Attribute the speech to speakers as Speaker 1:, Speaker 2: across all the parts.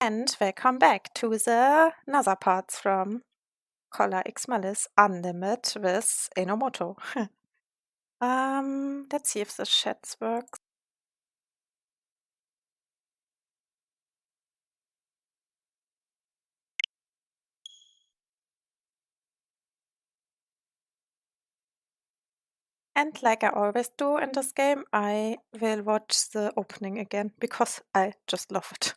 Speaker 1: And welcome back to the another parts from Collar X Malice Unlimited with Enomoto. Let's see if the chats works. And like I always do in this game, I will watch the opening again because I just love it.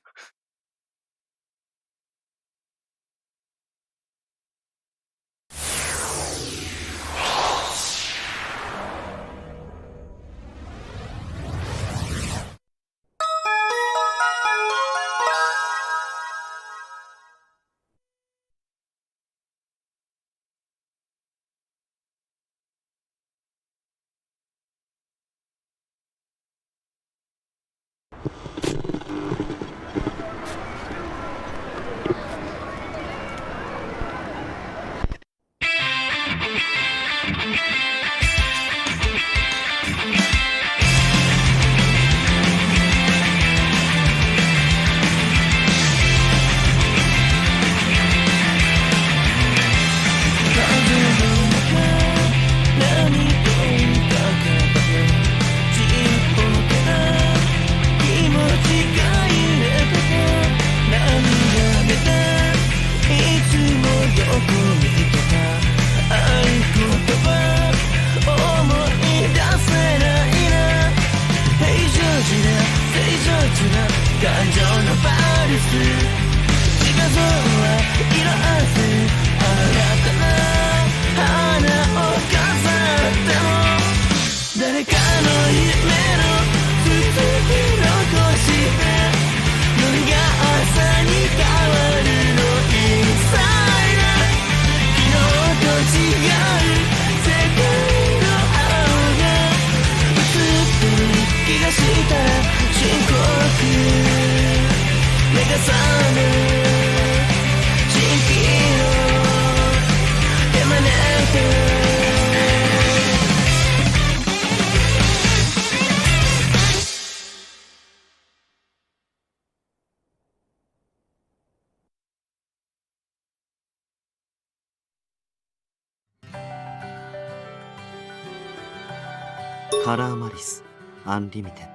Speaker 2: カラーマリスアンリミテッ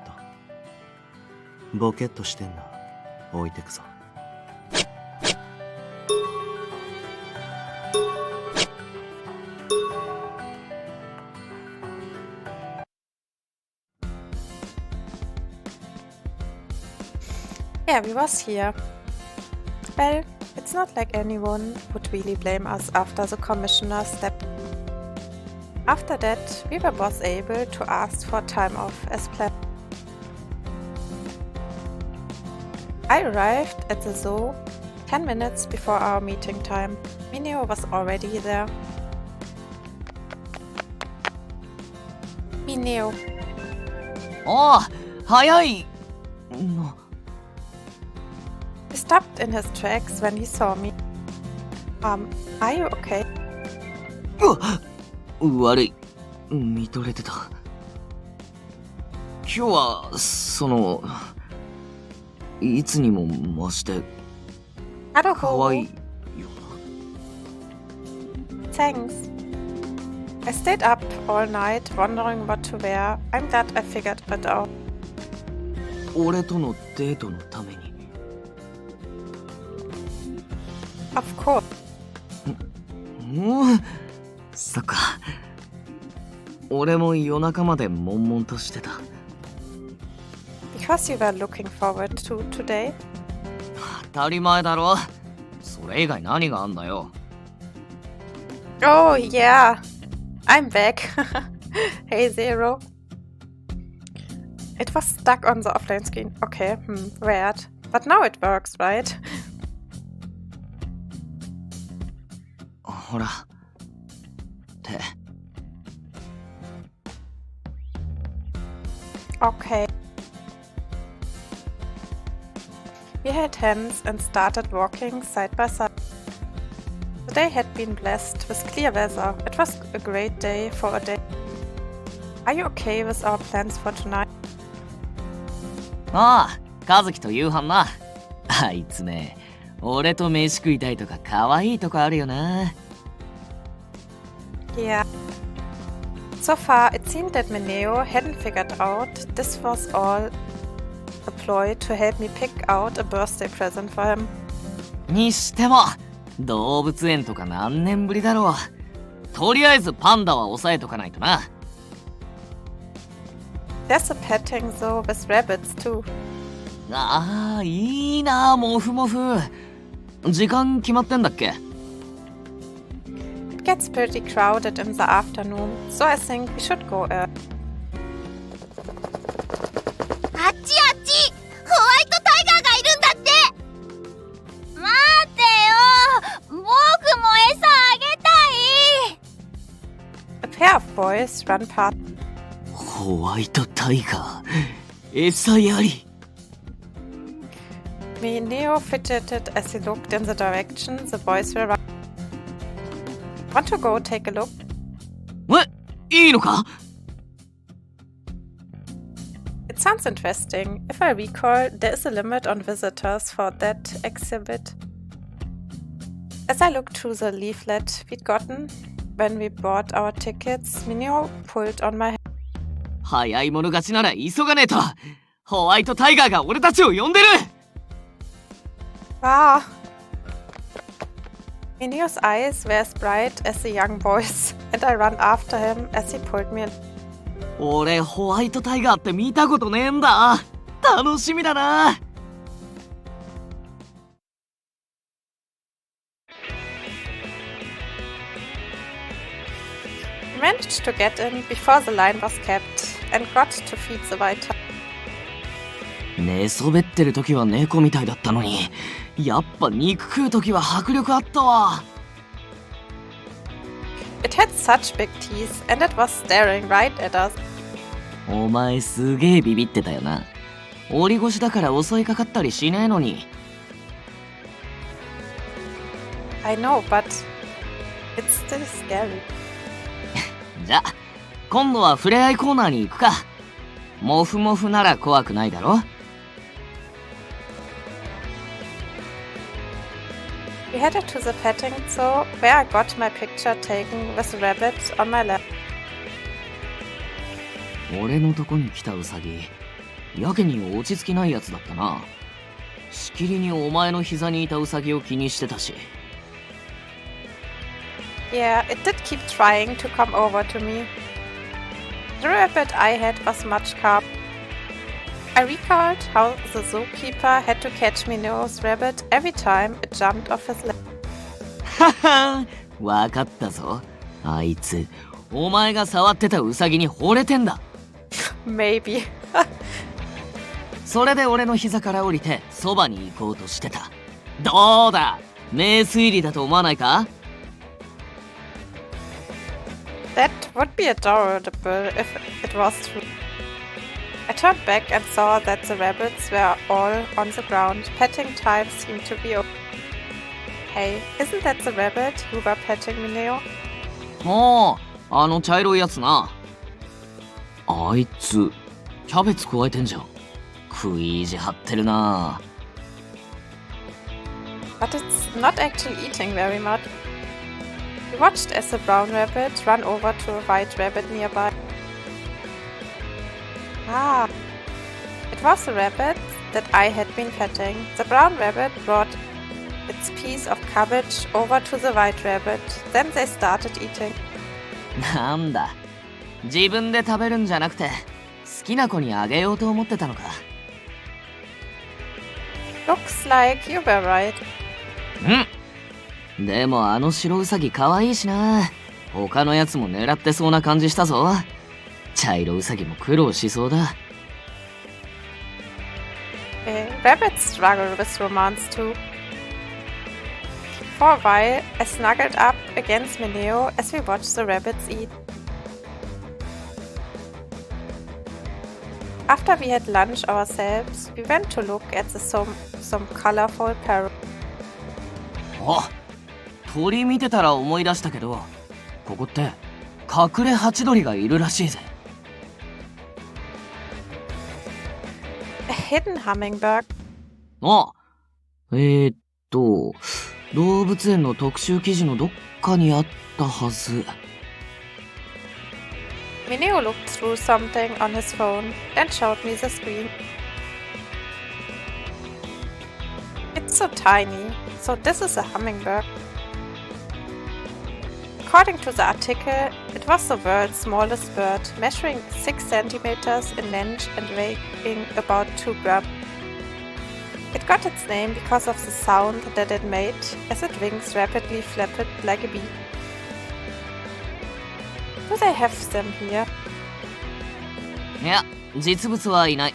Speaker 2: ド。ボケっとしてんな。置いてくぞ。
Speaker 1: Yeah, we was here. Well, it's not like anyone would really blame us after the commissioner stepped. After that, we were both able to ask for time off as planned. I arrived at the zoo 10 minutes before our meeting time. Mineo was already there. Mineo.
Speaker 3: おお、早い。
Speaker 1: He stopped in his tracks when he saw me. Are you okay?
Speaker 3: 悪い。見とれてた。今日は、いつにも増して、可愛いよ
Speaker 1: な。Thanks. I stayed up all night wondering what to wear. I'm glad I figured it out.
Speaker 3: 俺とのデートのために。
Speaker 1: Of course.
Speaker 3: そっか。俺も夜中まで悶々としてた。
Speaker 1: Because you were looking forward to today?
Speaker 3: 当たり前だろ。それ以外何があんだよ。
Speaker 1: Oh yeah, I'm back. Hey Zero. It was stuck on the offline screen. Okay, weird. But now it works, right?
Speaker 3: ほら。
Speaker 1: Okay. We held hands and started walking side by side. The day had been blessed with clear weather. It was a great day for a day. Are you okay with our plans for tonight?
Speaker 3: ああ、和樹と夕飯な。あいつね、俺と飯食いたいとか可愛いとこあるよな。
Speaker 1: Yeah. So far, it seemed that Mineo hadn't figured out this was all a ploy to help me pick out a birthday present for him.
Speaker 3: にしても、動物園とか何年ぶりだろう。とりあえずパンダは抑えとかないとな。
Speaker 1: There's a petting zoo with rabbits too.
Speaker 3: ああ、いいな、モフモフ。時間決まってんだっけ？
Speaker 1: It gets pretty crowded in the afternoon, so I think we should go early.
Speaker 4: あっちあっち、ホワイトタイガーがいるんだって。待ってよ、僕も餌あげたい。
Speaker 1: A pair of boys run past.
Speaker 3: ホワイトタイガー、餌やり。
Speaker 1: Mineo fidgeted as he looked in the direction the boys were running. Want to go take a look?
Speaker 3: いいのか？
Speaker 1: It sounds interesting. If I recall, there is a limit on visitors for that exhibit. As I looked through the leaflet we'd gotten when we bought our tickets, Mineo pulled on my hand.
Speaker 3: 早い者勝ちなら急がねえと。ホワイトタイガーが俺たちを呼んでる。
Speaker 1: Wow! Mineo's eyes were as bright as the young boy's, and I ran after him as he pulled me in.
Speaker 3: 俺ホワイトタイガーって見たことねえんだ。楽しみだな。
Speaker 1: We managed to get in before the line was kept and got to feed the white tiger.
Speaker 3: 寝そべってる時は猫みたいだったのに、やっぱ肉食う時は迫力あったわ。
Speaker 1: It had such big teeth and it was staring right at us.
Speaker 3: お前すげえビビってたよな。折り腰だから襲いかかったりしねえのに。
Speaker 1: I know, but it's still scary.
Speaker 3: じゃあ今度は触れ合いコーナーに行くか。モフモフなら怖くないだろ。
Speaker 1: We headed to the petting zoo, where I got my picture taken with the rabbit on my lap.
Speaker 3: 俺のとこに来たウサギ、やけに落ち着きないやつだったな。しきりにお前の膝にいたウサギを気にしてたし。
Speaker 1: Yeah, it did keep trying to come over to me. The rabbit I had was much calmer. I recalled how the zookeeper had to catch Mineo's rabbit every time it jumped off his leg.
Speaker 3: ははん、わかったぞ。あいつ、お前が触ってたウサギに惚れてんだ。
Speaker 1: Maybe.
Speaker 3: それで俺の膝から降りてそばに行こうとしてた。どうだ、名推理だと思わないか？
Speaker 1: That would be adorable if it was true. I turned back and saw that the rabbits were all on the ground. Petting time seemed to be over. Hey, isn't that the rabbit who were petting Mineo?
Speaker 3: ああ、あの茶色いやつな。あいつ、キャベツ加えてんじゃん。食い意地張ってるな。
Speaker 1: But it's not actually eating very much. We watched as the brown rabbit ran over to a white rabbit nearby. Ah, it was the rabbit that I had been petting. The brown rabbit brought its piece of cabbage over to the white rabbit. Then they started eating.
Speaker 3: なんだ、自分で食べるんじゃなくて好きな子にあげようと思ってたのか。
Speaker 1: Looks like you were right.
Speaker 3: うん。でもあの白ウサギかわいいしな。他のやつも狙ってそうな感じしたぞ。茶色ウサギも苦労しそうだ。
Speaker 1: Rabbits struggle with romance too. For a while, I snuggled up against Mineo as we watched the rabbits eat. After we had lunch ourselves, we went to look at some colorful parrots.
Speaker 3: あ、鳥見てたら思い出したけど、ここって隠れハチドリがいるらしいぜ。
Speaker 1: A hidden hummingbird.
Speaker 3: あ、動物園の特集記事のどっかにあったはず。
Speaker 1: Mineo looked through something on his phone, then showed me the screen. It's so tiny, so this is a hummingbird. According to the article, it was the world's smallest bird, measuring 6 centimeters in length and weighing about 2 grams. It got its name because of the sound that it made as its wings rapidly flapped like a bee. Do they have them here?
Speaker 3: いや、実物はいない。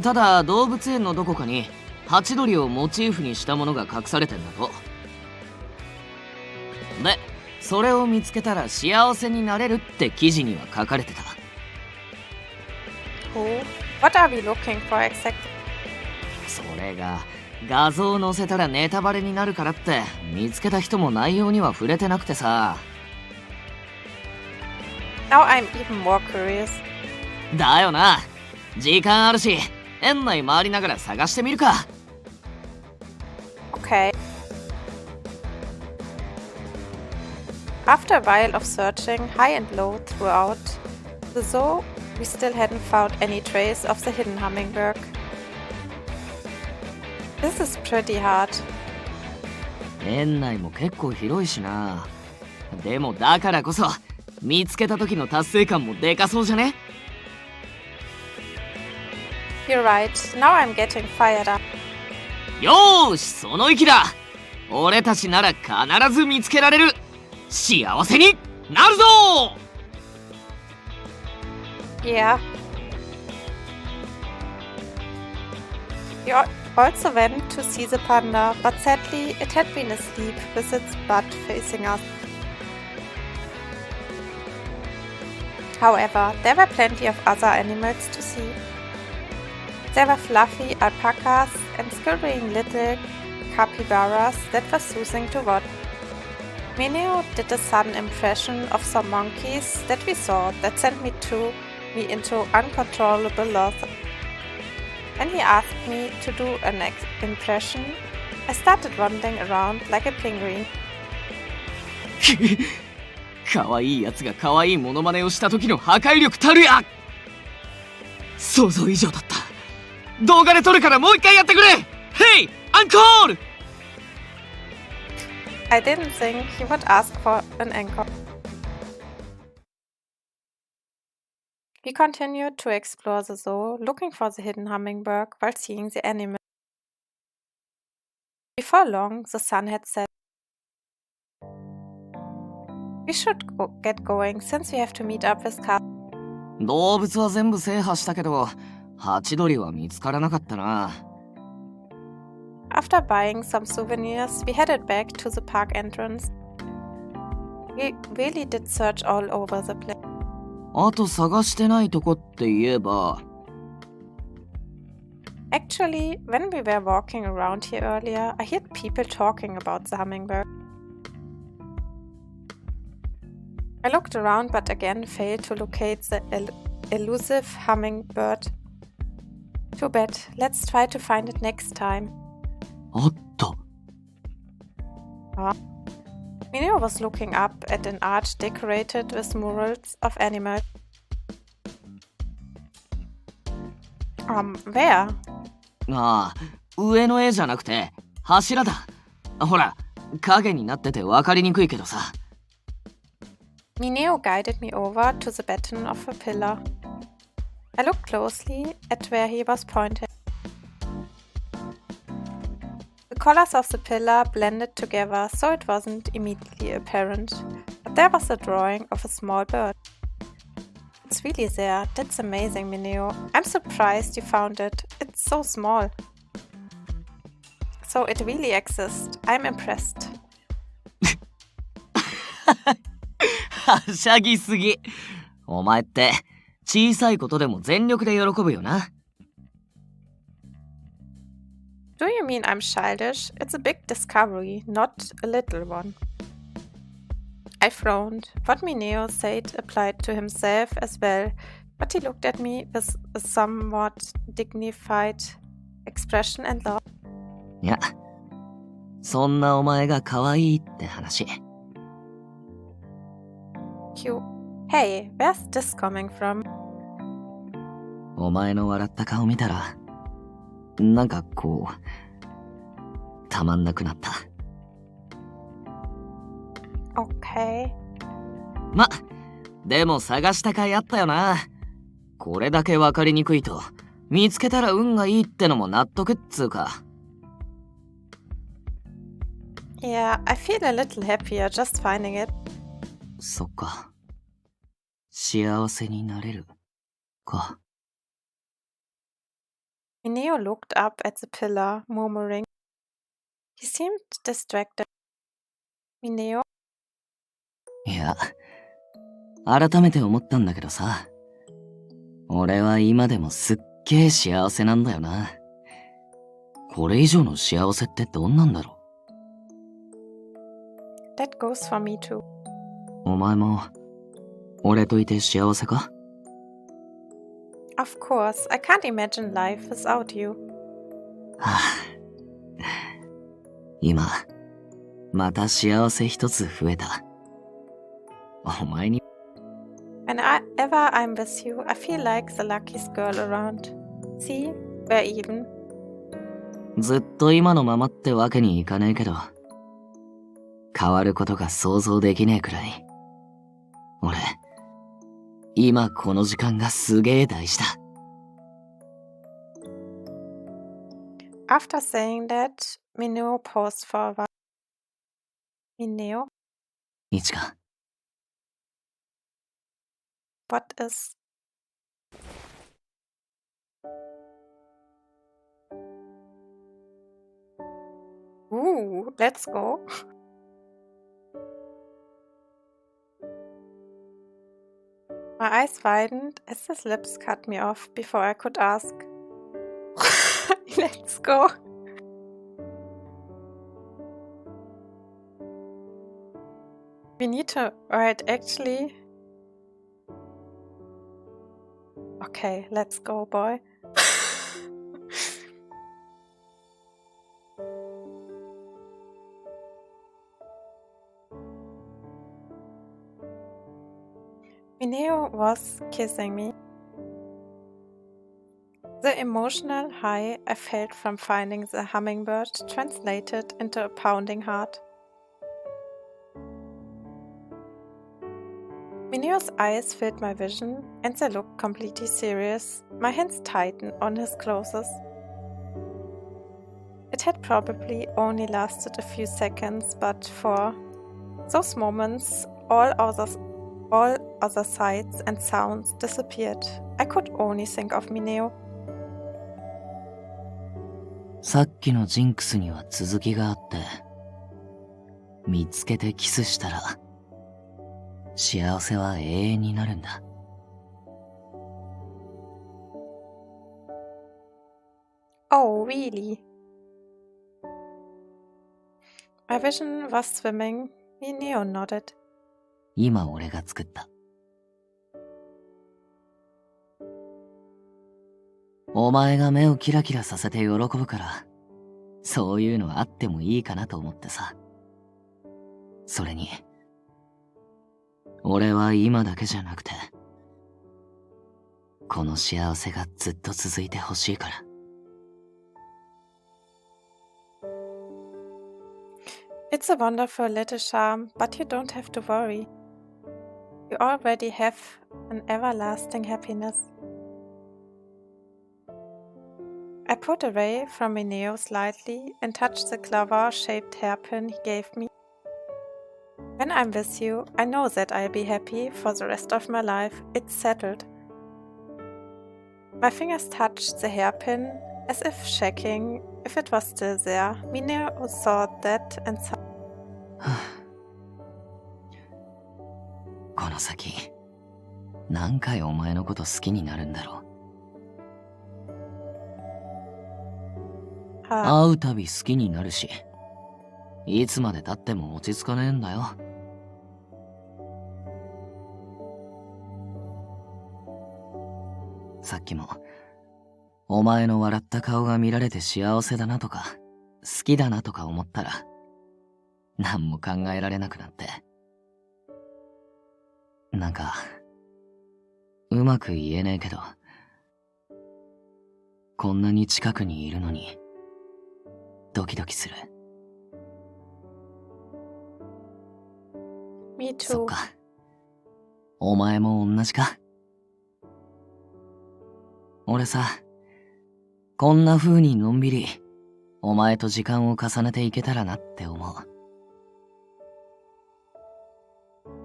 Speaker 3: ただ、動物園のどこかにハチドリをモチーフにしたものが隠されてんだと。で、それを見つけたら幸せになれるって記事には書かれてた。
Speaker 1: Oh, what are we looking for exactly?
Speaker 3: それが画像載せたらネタバレになるからって見つけた人も内容には触れてなくてさ。
Speaker 1: Now I'm even more curious.
Speaker 3: だよな。時間あるし、園内回りながら探してみるか。
Speaker 1: Okay. After a while of searching high and low throughout the zoo, we still hadn't found any trace of the hidden hummingbird. This is pretty hard.
Speaker 3: 園内も結構広いしな。でもだからこそ見つけた時の達成感もでかそうじゃね？
Speaker 1: You're right. Now I'm getting fired up.
Speaker 3: よーし、その意気だ。俺たちなら必ず見つけられる。幸せになるぞ
Speaker 1: ！Yeah. You also went to see the panda, but sadly it had been asleep with its butt facing us. However, there were plenty of other animals to see. There were fluffy alpacas and scurrying little capybaras that were soothing to watch. Mineo did a sudden impression of some monkeys that we saw that sent me into uncontrollable laughter. When he asked me to do an impression, I started wandering around like a penguin.
Speaker 3: かわいいやつがかわいいモノマネをした時の破壊力たるや。想像以上だった。動画で撮るからもう一回やってくれ。Hey! アンコール!
Speaker 1: I didn't think he would ask for an encore. We continued to explore the zoo, looking for the hidden hummingbird while seeing the animals. Before long, the sun had set. We should get going since we have to meet up with Carl.
Speaker 3: 動物は全部制覇したけど、ハチドリは見つからなかったな。
Speaker 1: After buying some souvenirs, we headed back to the park entrance. We really did search all over the place.
Speaker 3: あと探してないとこって言えば。
Speaker 1: Actually, when we were walking around here earlier, I heard people talking about the hummingbird. I looked around but again failed to locate the elusive hummingbird. Too bad. Let's try to find it next time.
Speaker 3: あった。
Speaker 1: Mineo was looking up at an arch decorated with murals of animals. Where?
Speaker 3: ああ、上の絵じゃなくて柱だ。ほら、影になってて分かりにくいけどさ。
Speaker 1: Mineo guided me over to the baton of a pillar. I looked closely at where he was pointing. The colors of the pillar blended together, so it wasn't immediately apparent, but there was a drawing of a small bird. It's really there. That's amazing, Mineo. I'm surprised you found it. It's so small. So it really exists. I'm impressed.
Speaker 3: はしゃぎすぎ。お前って小さいことでも全力で喜ぶよな。
Speaker 1: Do you mean I'm childish? It's a big discovery, not a little one. I frowned. What Mineo said applied to himself as well, but he looked at me with a somewhat dignified expression and laughed.
Speaker 3: いや、そんなお前が可愛いって話。
Speaker 1: Cute. Hey, where's this coming from?
Speaker 3: お前の笑った顔見たら、なんかこう、たまんなくなった。
Speaker 1: Okay.
Speaker 3: ま、でも探した甲斐あったよな。これだけ分かりにくいと、見つけたら運がいいってのも納得っつうか。
Speaker 1: Yeah, I feel a little happier just finding it.
Speaker 3: そっか。幸せになれる。か。
Speaker 1: Mineo looked up at the pillar, murmuring. He seemed distracted. Mineo?
Speaker 3: いや、改めて思ったんだけどさ。俺は今でもすっげえ幸せなんだよな。これ以上の幸せってどんなんだろ
Speaker 1: う That goes for me too.
Speaker 3: お前も、俺といて幸せか
Speaker 1: Of course, I can't imagine life without you.
Speaker 3: はあ、今、また幸せ一つ増えた。お前に。
Speaker 1: Whenever I'm with you, I feel like the luckiest girl around. See, we're even.
Speaker 3: ずっと今のままってわけにいかねえけど、変わることが想像できねえくらい。俺、今この時間がすげえ大事だ。
Speaker 1: After saying that, Mineo paused for a while. Mineo?
Speaker 3: いちか。
Speaker 1: What is... Ooh, let's go. My eyes widened as his lips cut me off before I could ask. Let's go. We need to write actually. Okay, let's go, boy. Mineo was kissing me. The emotional high I felt from finding the hummingbird translated into a pounding heart. Mineo's eyes filled my vision, and they looked completely serious. My hands tightened on his clothes. It had probably only lasted a few seconds, but for those moments, all other sights and sounds disappeared. I could only think of Mineo.
Speaker 3: さっきのジンクスには続きがあって、見つけてキスしたら、幸せは永遠になるんだ。
Speaker 1: Oh, really? My vision was swimming. Mineo nodded.
Speaker 3: 今俺が作った。お前が目をキラキラさせて喜ぶから、そういうのあってもいいかなと思ってさ。それに、俺は今だけじゃなくて、この幸せがずっと続いてほしいから。
Speaker 1: It's a wonderful little charm, but you don't have to worry. You already have an everlasting happiness. I pulled away from Mineo slightly and touched the clover-shaped hairpin he gave me. When I'm with you, I know that I'll be happy for the rest of my life. It's settled. My fingers touched the hairpin as if checking if it was still there. Mineo thought that and sighed.
Speaker 3: この先、何回お前のこと好きになるんだろう。会うたび好きになるし、いつまで経っても落ち着かねえんだよ。さっきも、お前の笑った顔が見られて幸せだなとか、好きだなとか思ったら、何も考えられなくなって。なんか、うまく言えねえけど、こんなに近くにいるのに、ドキする。
Speaker 1: Me
Speaker 3: そっ
Speaker 1: too.
Speaker 3: か。お前も同じか。俺さ、こんな風にのんびり、お前と時間を重ねていけたらなって思う。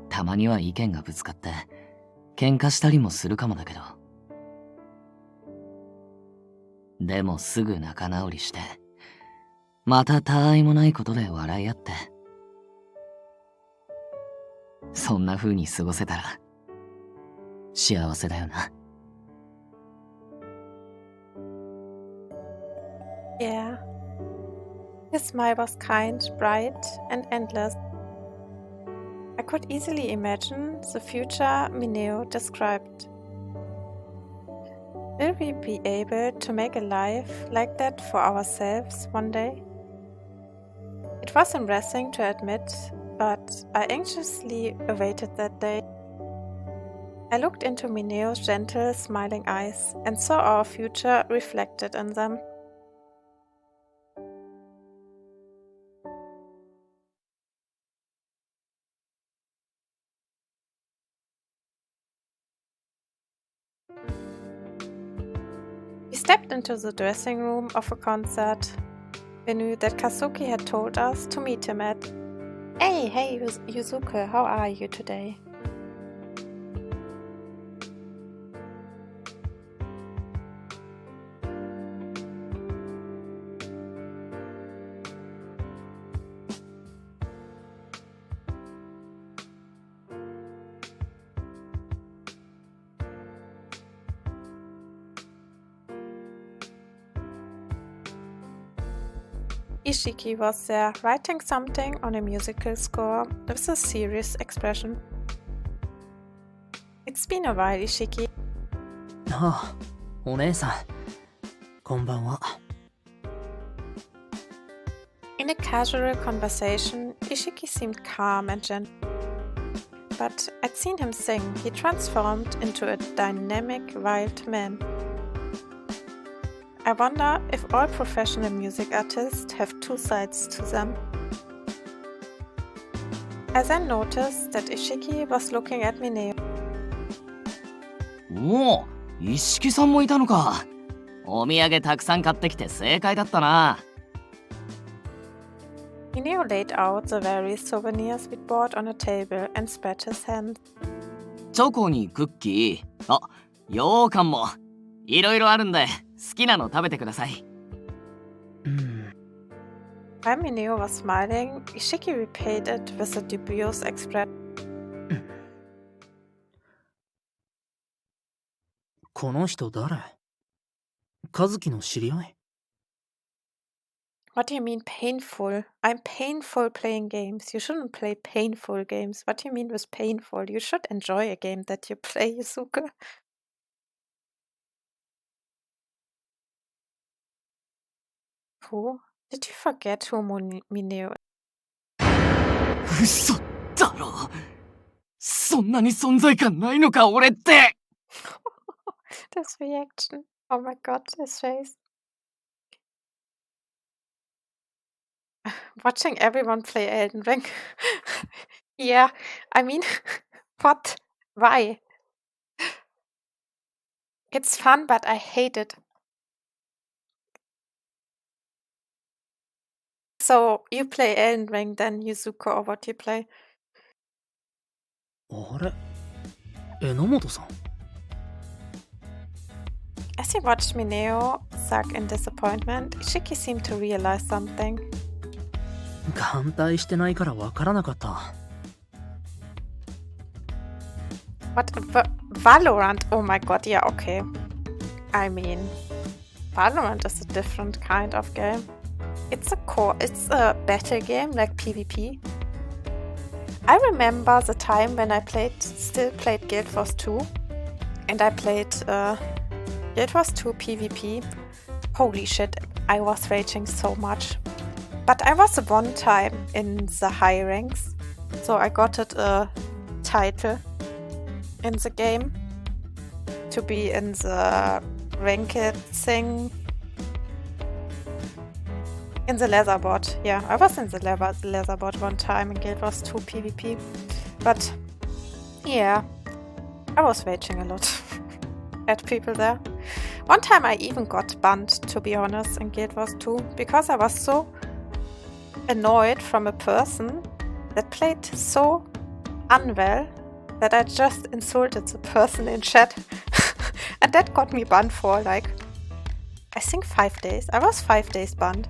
Speaker 3: たまには意見がぶつかって、喧嘩したりもするかもだけど。でもすぐ仲直りして、またたわいもないことで笑い合って。そんな風に過ごせたら、幸せだよな。
Speaker 1: Yeah. His smile was kind, bright, and endless. I could easily imagine the future Mineo described. Will we be able to make a life like that for ourselves one day? It was embarrassing to admit, but I anxiously awaited that day. I looked into Mineo's gentle, smiling eyes and saw our future reflected in them. We stepped into the dressing room of a concert venue that Kazuki had told us to meet him at. Hey, Yuzuke, how are you today? Ishiki was there, writing something on a musical score with a serious expression. It's been a while, Ishiki.
Speaker 5: ああ、お姉さん。こんばんは。
Speaker 1: In a casual conversation, Ishiki seemed calm and gentle. But I'd seen him sing. He transformed into a dynamic, wild man. I wonder if all professional music artists have two sides to them. I then noticed that Ishiki was looking at Mineo.
Speaker 3: おお、一色さんもいたのか。お土産たくさん買ってきて正解だったな。
Speaker 1: Mineo laid out the various souvenirs we'd bought on a table and spread his hands.
Speaker 3: チョコにクッキー、あ、羊羹も。いろいろあるんで、好きなの食べてください。
Speaker 1: While Mineo was smiling, Ishiki repaid it with a dubious expression.
Speaker 5: この人誰？和樹の知り合い？
Speaker 1: What do you mean painful? I'm painful playing games. You shouldn't play painful games. What do you mean with painful? You should enjoy a game that you play, Yusuke. Who? Did you forget who Mineo is?
Speaker 3: 嘘だろ。そんなに存在感ないのか、俺って。
Speaker 1: This reaction. Oh my god, his face. Watching everyone play Elden Ring. Yeah, I mean, what? Why? It's fun, but I hate it. So, you play Elden Ring, then Yuzuko, or what you play?
Speaker 5: あれ？榎本さん。
Speaker 1: As he watched Mineo suck in disappointment, Ishiki seemed to realize something.
Speaker 5: 眼帯してないからわからなかった。
Speaker 1: What? Valorant? Oh my god, yeah, okay. I mean, Valorant is a different kind of game. It's a battle game like PvP. I remember the time when I still played Guild Wars 2, and I played Guild Wars 2 PvP. Holy shit, I was raging so much. But I was one time in the high ranks, so I got it a title in the game to be in the ranked thing. In the leatherbot, yeah, I was in the leatherbot one time in Guild Wars 2 PvP. But yeah, I was raging a lot at people there. One time I even got banned, to be honest, in Guild Wars 2 because I was so annoyed from a person that played so unwell that I just insulted the person in chat. And that got me banned for like, I think 5 days. I was 5 days banned.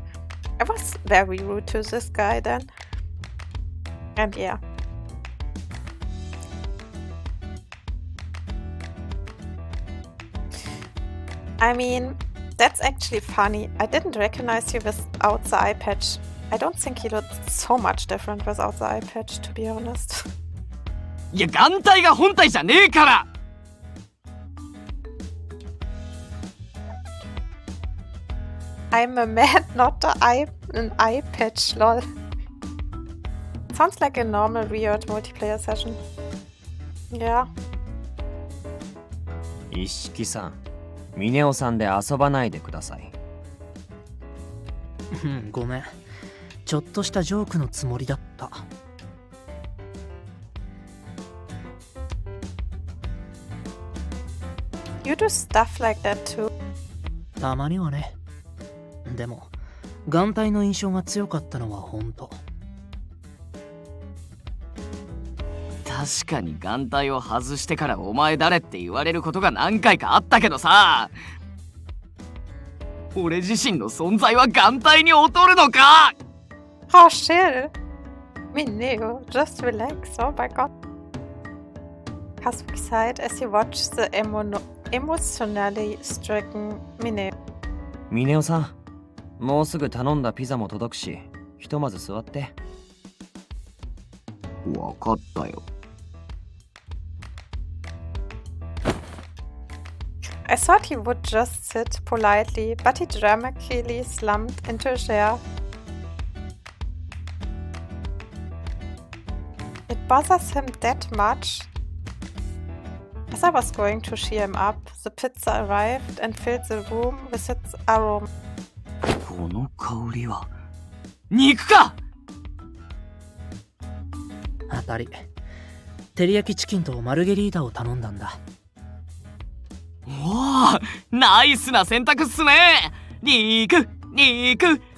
Speaker 1: I was very rude to this guy then. And yeah. I mean, that's actually funny. I didn't recognize you without the eye patch. I don't think he looked so much different without the eye patch, to be honest.
Speaker 3: いや、眼帯が本体じゃねえから。
Speaker 1: I'm a man, not an eye patch, lol. Sounds like a normal Riot multiplayer session. Yeah.
Speaker 6: 一色さん、ミネオさんで遊ばないでください。
Speaker 5: ごめん。ちょっとしたジョークのつもりだった。
Speaker 1: You do stuff like that too?
Speaker 5: たまにはね。でも、眼帯の印象が強かったのは本当。
Speaker 3: 確かに眼帯を外してからお前誰って言われることが何回かあったけどさ、俺自身の存在は眼帯に劣るのか。
Speaker 1: Oh shit! Mineo, just relax, oh my god. Cosmic side as you watch the emotionally stricken Mineo.
Speaker 6: ミネオさん、もうすぐ頼んだピザも届くし、ひとまず座って。
Speaker 3: わかったよ。
Speaker 1: I thought he would just sit politely, but he dramatically slumped into a chair. It bothers him that much. As I was going to cheer him up, the pizza arrived and filled the room with its aroma.
Speaker 3: この香りは肉か。
Speaker 5: 当たり。照り焼きチキンとマルゲリータを頼んだんだ。
Speaker 3: おお、ナイスな選択っすね。肉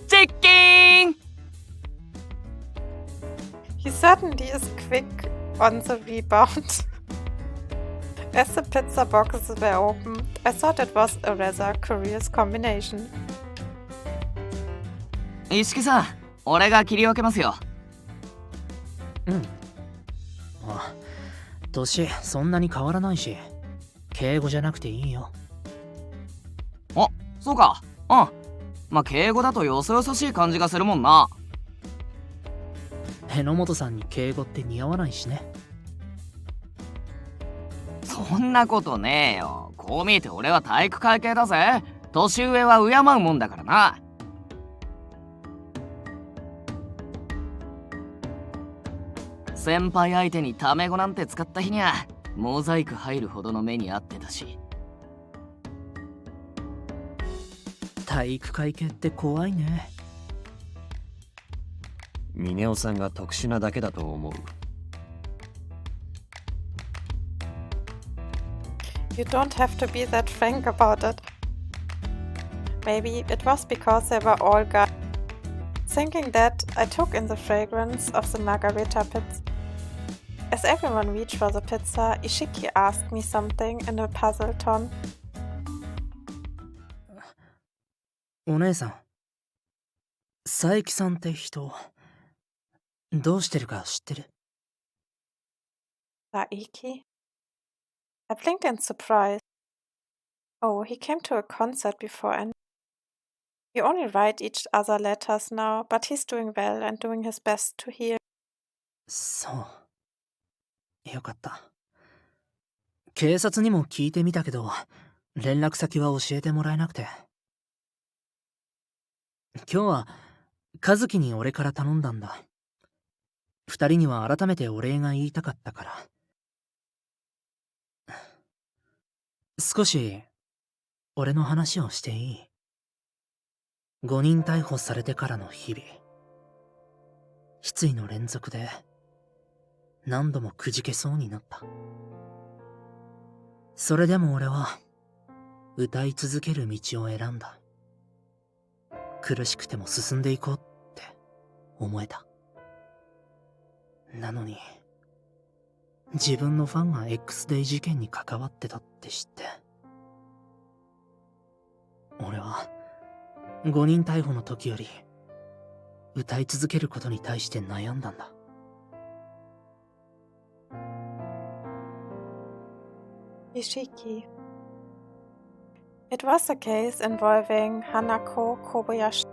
Speaker 3: チキン。
Speaker 1: He certainly is quick on the rebound. As the pizza boxes were opened, I thought it was a rather curious combination.
Speaker 3: 一色さん、俺が切り分けますよ。
Speaker 5: うん。あ、年そんなに変わらないし、敬語じゃなくていいよ。
Speaker 3: あ、そうか。うん。まあ、敬語だとよそよそしい感じがするもんな。
Speaker 5: 榎本さんに敬語って似合わないしね。
Speaker 3: そんなことねえよ。こう見えて俺は体育会系だぜ。年上は敬うもんだからな。先輩相手にタメ語なんて使った日にゃモザイク入るほどの目に遭ってたし。
Speaker 5: 体育会系って怖いね。
Speaker 6: ミネオさんが特殊なだけだと思う。
Speaker 1: You don't have to be that frank about it. Maybe it was because they were all guys. Thinking that, I took in the fragrance of the margarita pizza. As everyone reached for the pizza, Ishiki asked me something in a puzzled tone.
Speaker 5: お姉さん、佐伯さんって人、どうしてるか知ってる？
Speaker 1: Saiki? I blinked in surprise. Oh, he came to a concert before and we only write each other letters now, but he's doing well and doing his best to heal.
Speaker 5: そう。よかった。警察にも聞いてみたけど、連絡先は教えてもらえなくて。今日は和樹に俺から頼んだんだ。二人には改めてお礼が言いたかったから。少し、俺の話をしていい？5人逮捕されてからの日々。失意の連続で、何度もくじけそうになった。それでも俺は、歌い続ける道を選んだ。苦しくても進んでいこうって思えた。なのに、自分のファンが X デイ事件に関わってたって知って、俺は5人逮捕の時より歌い続けることに対して悩んだんだ。
Speaker 1: Ishiki. It was a case involving Hanako Kobayashi.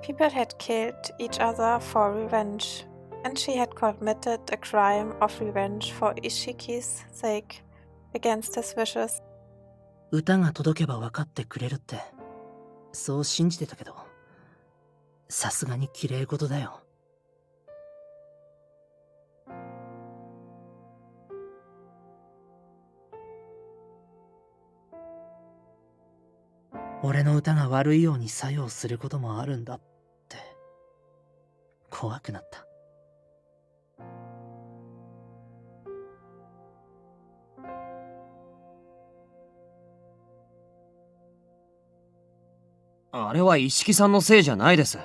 Speaker 1: People had killed each other for revenge, and she had committed a crime of revenge for Ishiki's sake, against his wishes.
Speaker 5: 歌が届けば分かってくれるって、そう信じてたけど、さすがに綺麗事だよ。俺の歌が悪いように作用することもあるんだって、怖くなった。
Speaker 6: あれは一色さんのせいじゃないです。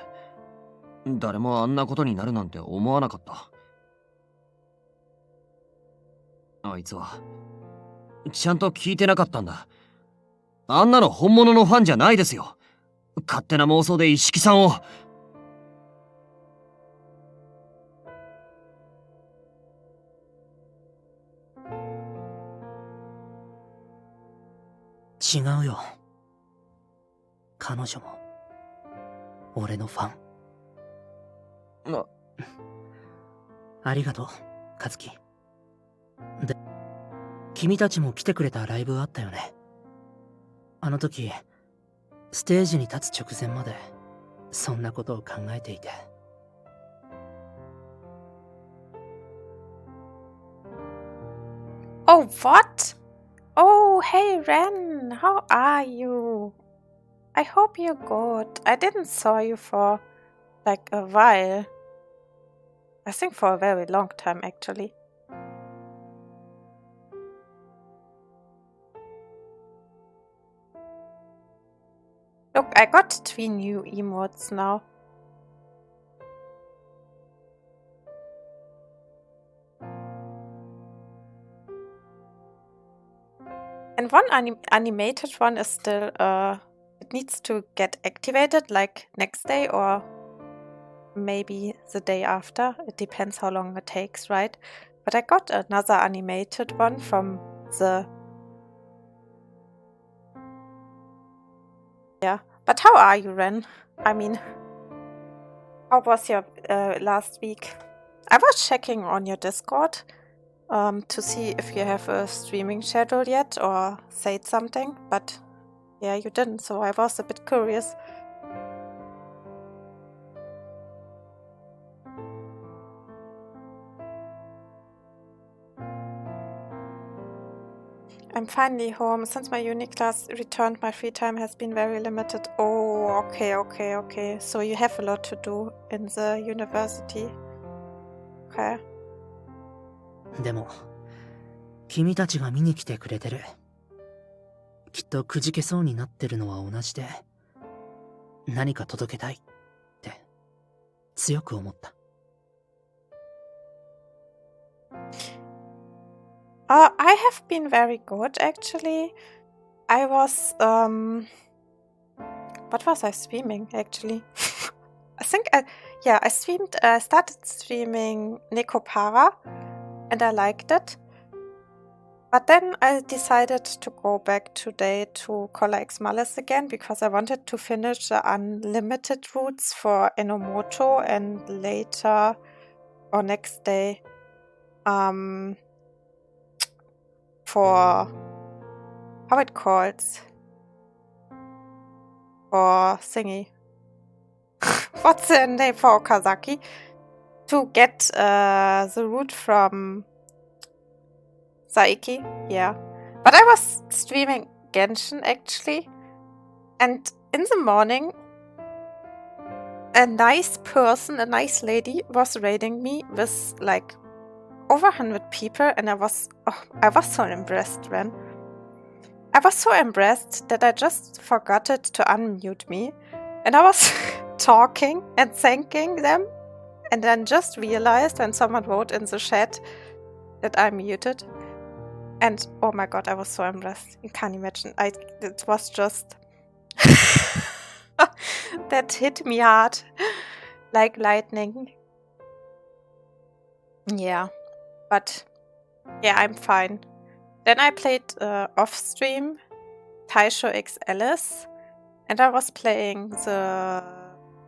Speaker 6: 誰もあんなことになるなんて思わなかった。あいつはちゃんと聞いてなかったんだ。あんなの本物のファンじゃないですよ。勝手な妄想で一色さんを。
Speaker 5: 違うよ。彼女も俺のファン。ありがとう、和樹。で、君たちも来てくれたライブあったよね。あの時、ステージに立つ直前までそんなことを考えていて。
Speaker 1: Oh, what? Oh, hey Ren, how are you? I hope you're good. I didn't saw you for like a while. I think for a very long time actually. Look, I got 3 new emotes now. And one animated one is still, it needs to get activated like next day or maybe the day after. It depends how long it takes, right? But I got another animated one from the... Yeah, but how are you, Ren? I mean, how was your last week? I was checking on your Discord to see if you have a streaming schedule yet or said something, but yeah, you didn't, so I was a bit curious. I'm finally home. Since my uni class returned, my free time has been very limited. Oh, okay. So you have a lot to do in the university. Okay.
Speaker 5: でも、君たちが見に来てくれてる。きっとくじけそうになってるのは同じで、何か届けたいって強く思った。
Speaker 1: I have been very good actually. I was what was I streaming actually? I think I started streaming Nekopara and I liked it. But then I decided to go back today to Collar X Malice again because I wanted to finish the unlimited routes for Enomoto and later or next day for how it calls for thingy what's the name for Okazaki? To get the root from Saiki, yeah. But I was streaming Genshin actually, and in the morning, a nice person, a nice lady, was raiding me with like over 100 people, and I was so impressed, man. I was so impressed that I just forgot it to unmute me, and I was talking and thanking them, and then just realized when someone wrote in the chat that I'm muted. And oh my god, I was so impressed. You can't imagine. It was just that hit me hard like lightning. Yeah, but yeah, I'm fine. Then I played off stream Taisho X Alice, and I was playing the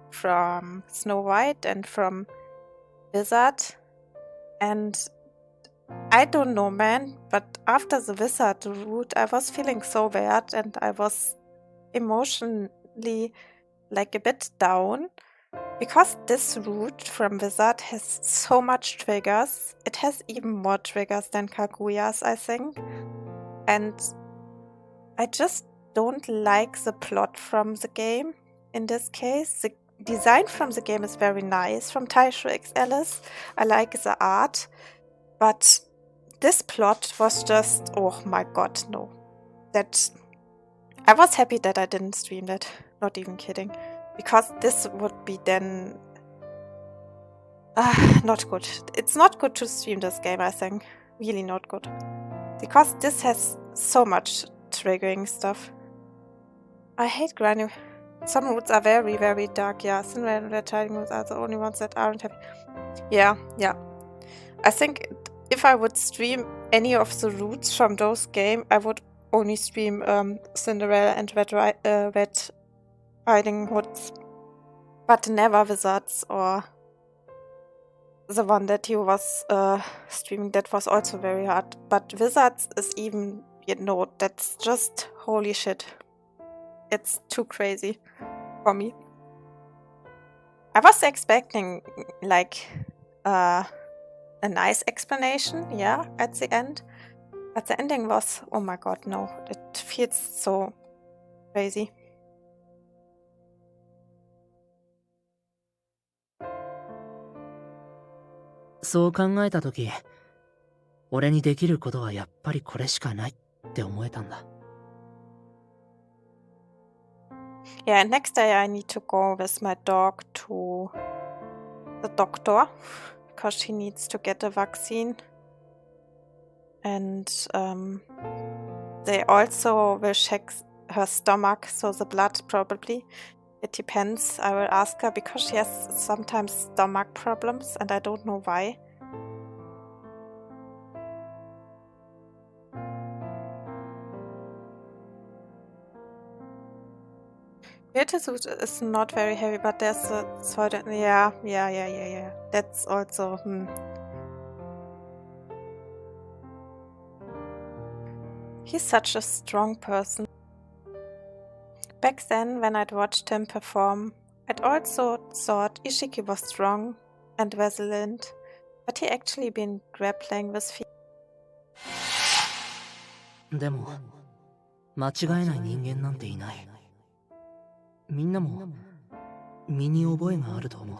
Speaker 1: from Snow White and from Wizard, and I don't know, man, but after the Wizard route, I was feeling so bad, and I was emotionally like a bit down, because this route from Wizard has so much triggers. It has even more triggers than Kaguya's, I think. And I just don't like the plot from the game in this case. The design from the game is very nice from Taisho X Alice. I like the art. But this plot was just, oh my god, no. I was happy that I didn't stream that. Not even kidding. Because this would be then not good. It's not good to stream this game, I think. Really not good. Because this has so much triggering stuff. I hate grinding. Some routes are very, very dark. Yeah, Cinderella and Red Tiding routes are the only ones that aren't happy. Yeah. I think if I would stream any of the routes from those games, I would only stream Cinderella and Red Riding Hoods. But never Wizards or the one that you was streaming. That was also very hard. But Wizards is even, that's just holy shit. It's too crazy for me. I was expecting like a nice explanation, yeah, at the end. But the ending was, oh my god, no. It feels so crazy.
Speaker 5: そう考えたとき、俺にできることはやっぱりこれしかないって思えたんだ。
Speaker 1: Yeah, and next day I need to go with my dog to the doctor because she needs to get a vaccine. And they also will check her stomach, so the blood probably. It depends. I will ask her because she has sometimes stomach problems and I don't know why. Suit is not very heavy, but there's a certain, yeah. That's also, He's such a strong person. Back then, when I'd watched him perform, I'd also thought Ishiki was strong and resilient, but he actually been grappling with fear.
Speaker 5: でも、間違えない人間なんていない。みんなも身に覚えがあると思う。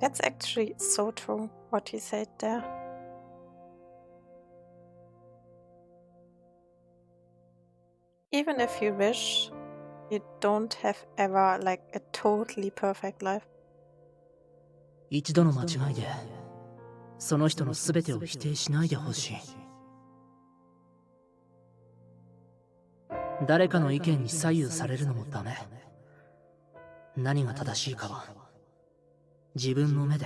Speaker 1: That's actually so true, what he said there. Even if you wish, you don't have ever like a totally perfect life.
Speaker 5: 一度の間違いで、その人の全てを否定しないでほしい。誰かの意見に左右されるのもダメ。何が正しいかは自分の目で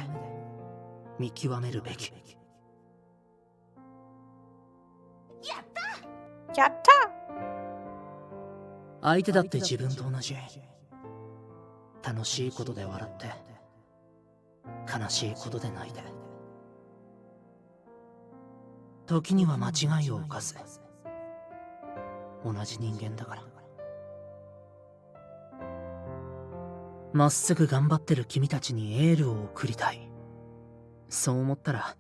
Speaker 5: 見極めるべき。
Speaker 1: やった
Speaker 5: 相手だって自分と同じ。楽しいことで笑って、悲しいことで泣いて。時には間違いを犯す。同じ人間だから。まっすぐ頑張ってる君たちにエールを送りたい。そう思ったら、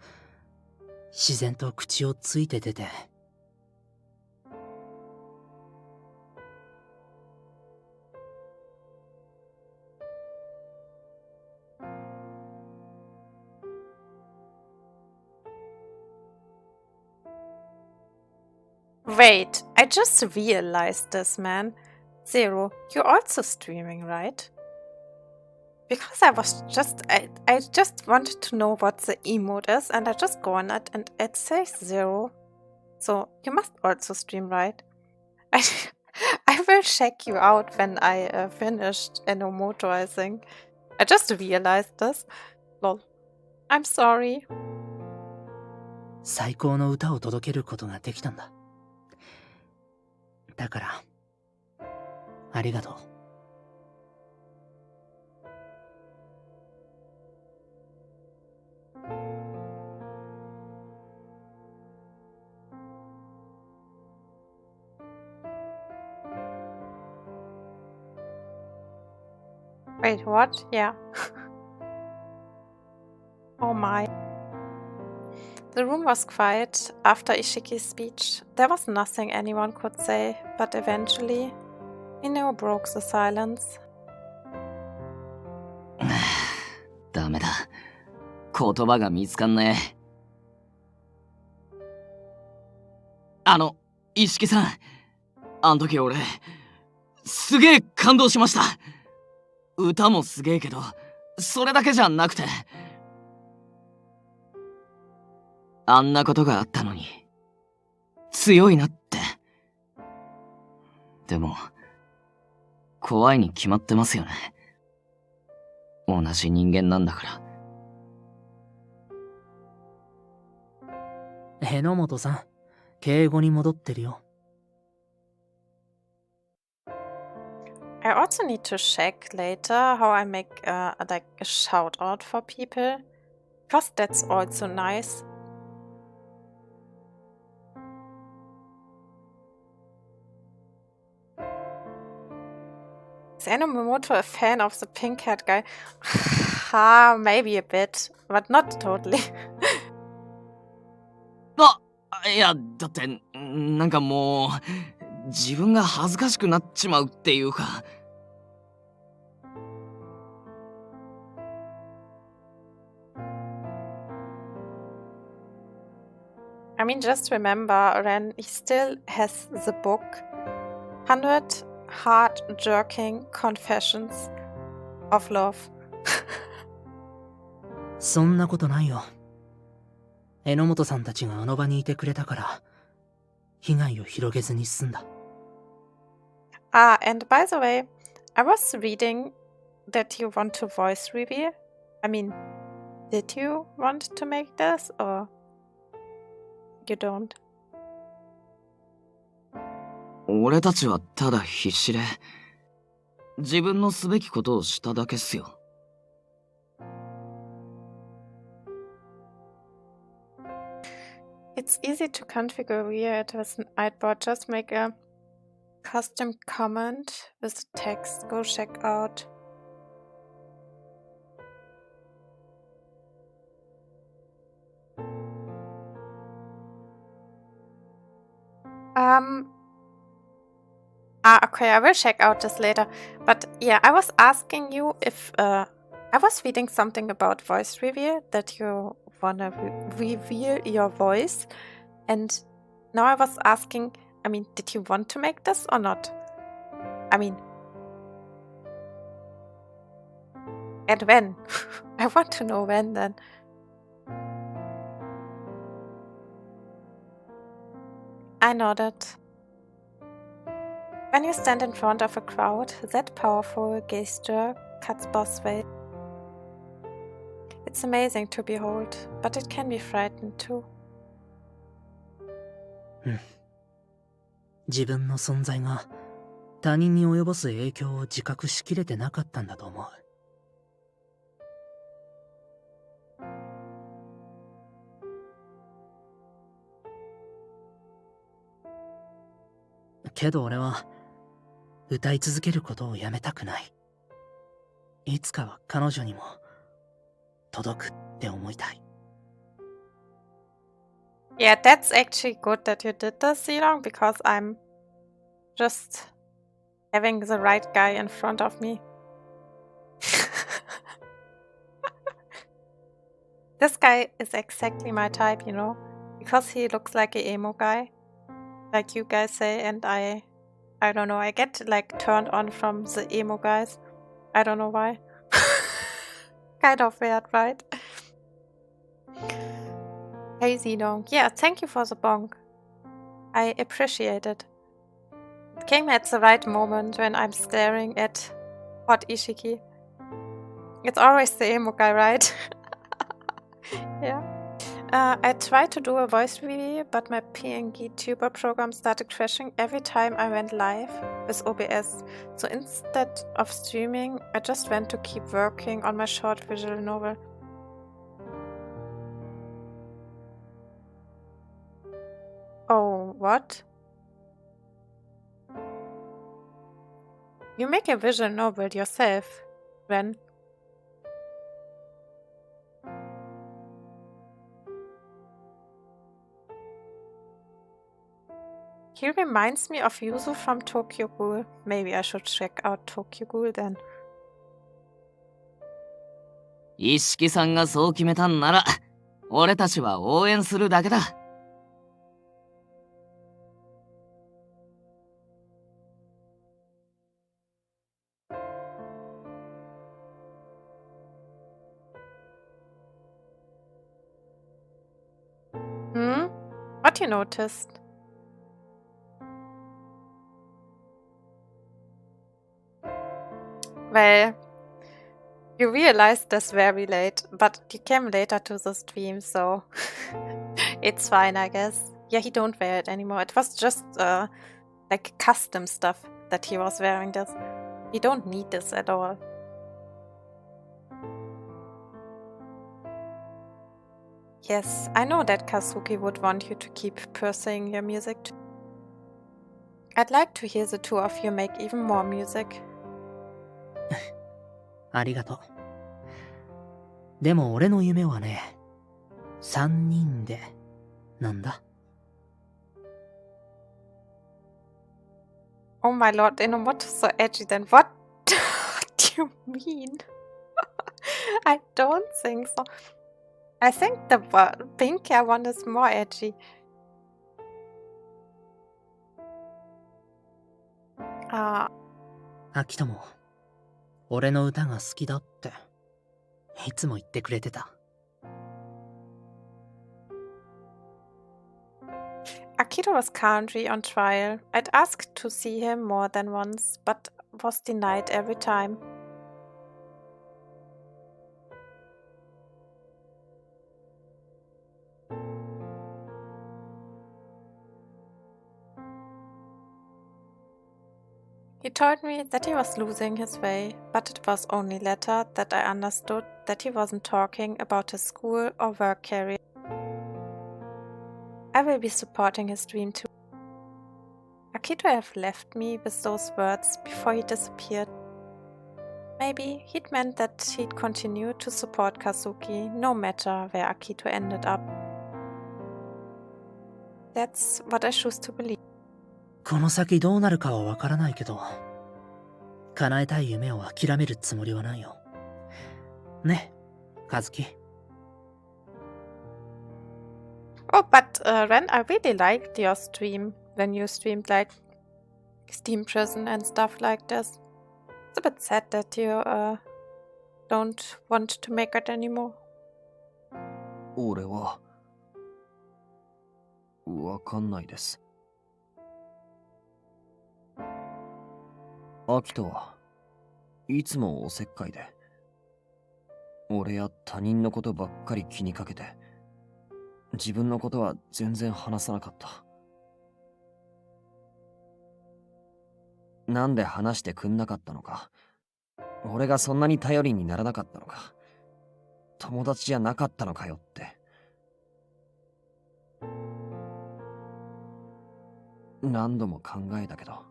Speaker 5: 自然と口をついて出て。
Speaker 1: Wait, I just realized this, man. Zero, you're also streaming, right? Because I just wanted to know what the emote is, and I just go on it and it says Zero. So you must also stream, right? I will check you out when I finished Enomoto, I think. I just realized this. Lol. I'm sorry.
Speaker 5: 最高の歌を届けることができたんだ。だから、ありがとう。
Speaker 1: Wait, what? Yeah. Oh my. The room was quiet after Ishiki's speech. There was nothing anyone could say, but eventually, Ino broke the silence.
Speaker 3: ダメだ。言葉が見つかんねえ。一色さん。あん時俺、すげえ感動しました。歌もすげえけど、それだけじゃなくて。あんなことがあったのに、強いなって。でも、怖いに決まってますよね。同じ人間なんだから。
Speaker 5: 榎本さん、敬語に戻ってるよ。
Speaker 1: I also need to check later how I make like a shout out for people, because that's also nice. Is Enomoto a fan of the pink-haired guy? Maybe a bit, but not totally.
Speaker 3: いや、だって、なんかもう、自分が恥ずかしくなっちまうっていうか。
Speaker 1: I mean, just remember, Ren, he still has the book. 100 heart-jerking confessions of love.
Speaker 5: そんなことないよ。榎本さんたちがあの場にいてくれたから、被害を広げずに済んだ。
Speaker 1: And by the way, I was reading that you want to voice reveal. I mean, did you want to make this or you don't?
Speaker 3: 俺たちはただ必死で、自分のすべきことをしただけっすよ。
Speaker 1: It's easy to configure it with an iBot. Just make a custom comment with text. Go check out. Okay, I will check out this later. But yeah, I was asking you if I was reading something about voice reveal, that you wanna reveal your voice, and now I was asking, I mean, did you want to make this or not? I mean, and when? I want to know when then. I nodded. When you stand in front of a crowd, that powerful gesture cuts both ways. It's amazing to behold, but it can be frightening too.
Speaker 5: 自分の存在が他人に及ぼす影響を自覚しきれてなかったんだと思う。けど俺は歌い続けることをやめたくない。いつかは彼女にも届くって思いたい。
Speaker 1: Yeah, that's actually good that you did this, Zilong, because I'm just having the right guy in front of me. This guy is exactly my type, you know, because he looks like a emo guy, like you guys say, and I don't know, I get like turned on from the emo guys. I don't know why. Kind of weird, right? Hey Zilong, yeah, thank you for the bonk. I appreciate it. It came at the right moment when I'm staring at hot Ishiki. It's always the emo guy, right? Yeah. I tried to do a voice video, but my PNG tuber program started crashing every time I went live with OBS. So instead of streaming, I just went to keep working on my short visual novel. Oh, what? You make a visual novel yourself, Ren? He reminds me of Yuzu from Tokyo Ghoul. Maybe I should check out Tokyo Ghoul then.
Speaker 3: 一色さんがそう決めたんなら、俺たちは応援するだけだ。
Speaker 1: What you noticed? Well, you realized this very late, but you came later to the stream, so it's fine, I guess. Yeah, he don't wear it anymore. It was just like custom stuff that he was wearing this. He don't need this at all. Yes, I know that Kazuki would want you to keep pursuing your music too. I'd like to hear the two of you make even more music.
Speaker 5: ありがとう。でも俺の夢はね、3人でなんだ。
Speaker 1: Oh my lord, Enomoto so edgy then. What do you mean? I don't think so. I think the pink hair one is more edgy.
Speaker 5: Akitoも俺の歌が好きだっていつも言ってくれてた。
Speaker 1: Akito was currently on trial. I'd asked to see him more than once, but was denied every time. He told me that he was losing his way, but it was only later that I understood that he wasn't talking about his school or work career. I will be supporting his dream too. Akito have left me with those words before he disappeared. Maybe he'd meant that he'd continue to support Kazuki no matter where Akito ended up. That's what I choose to believe.
Speaker 5: この先どうなるかはわからないけど、叶えたい夢を諦めるつもりはないよ。ね、和樹。
Speaker 1: Oh, but Ren, I really liked your stream when you streamed like Steam Prison and stuff like this. It's a bit sad that you don't want to make it anymore.
Speaker 6: 俺はわかんないです。アキトはいつもおせっかいで、俺や他人のことばっかり気にかけて、自分のことは全然話さなかった。なんで話してくんなかったのか、俺がそんなに頼りにならなかったのか、友達じゃなかったのかよって。何度も考えたけど、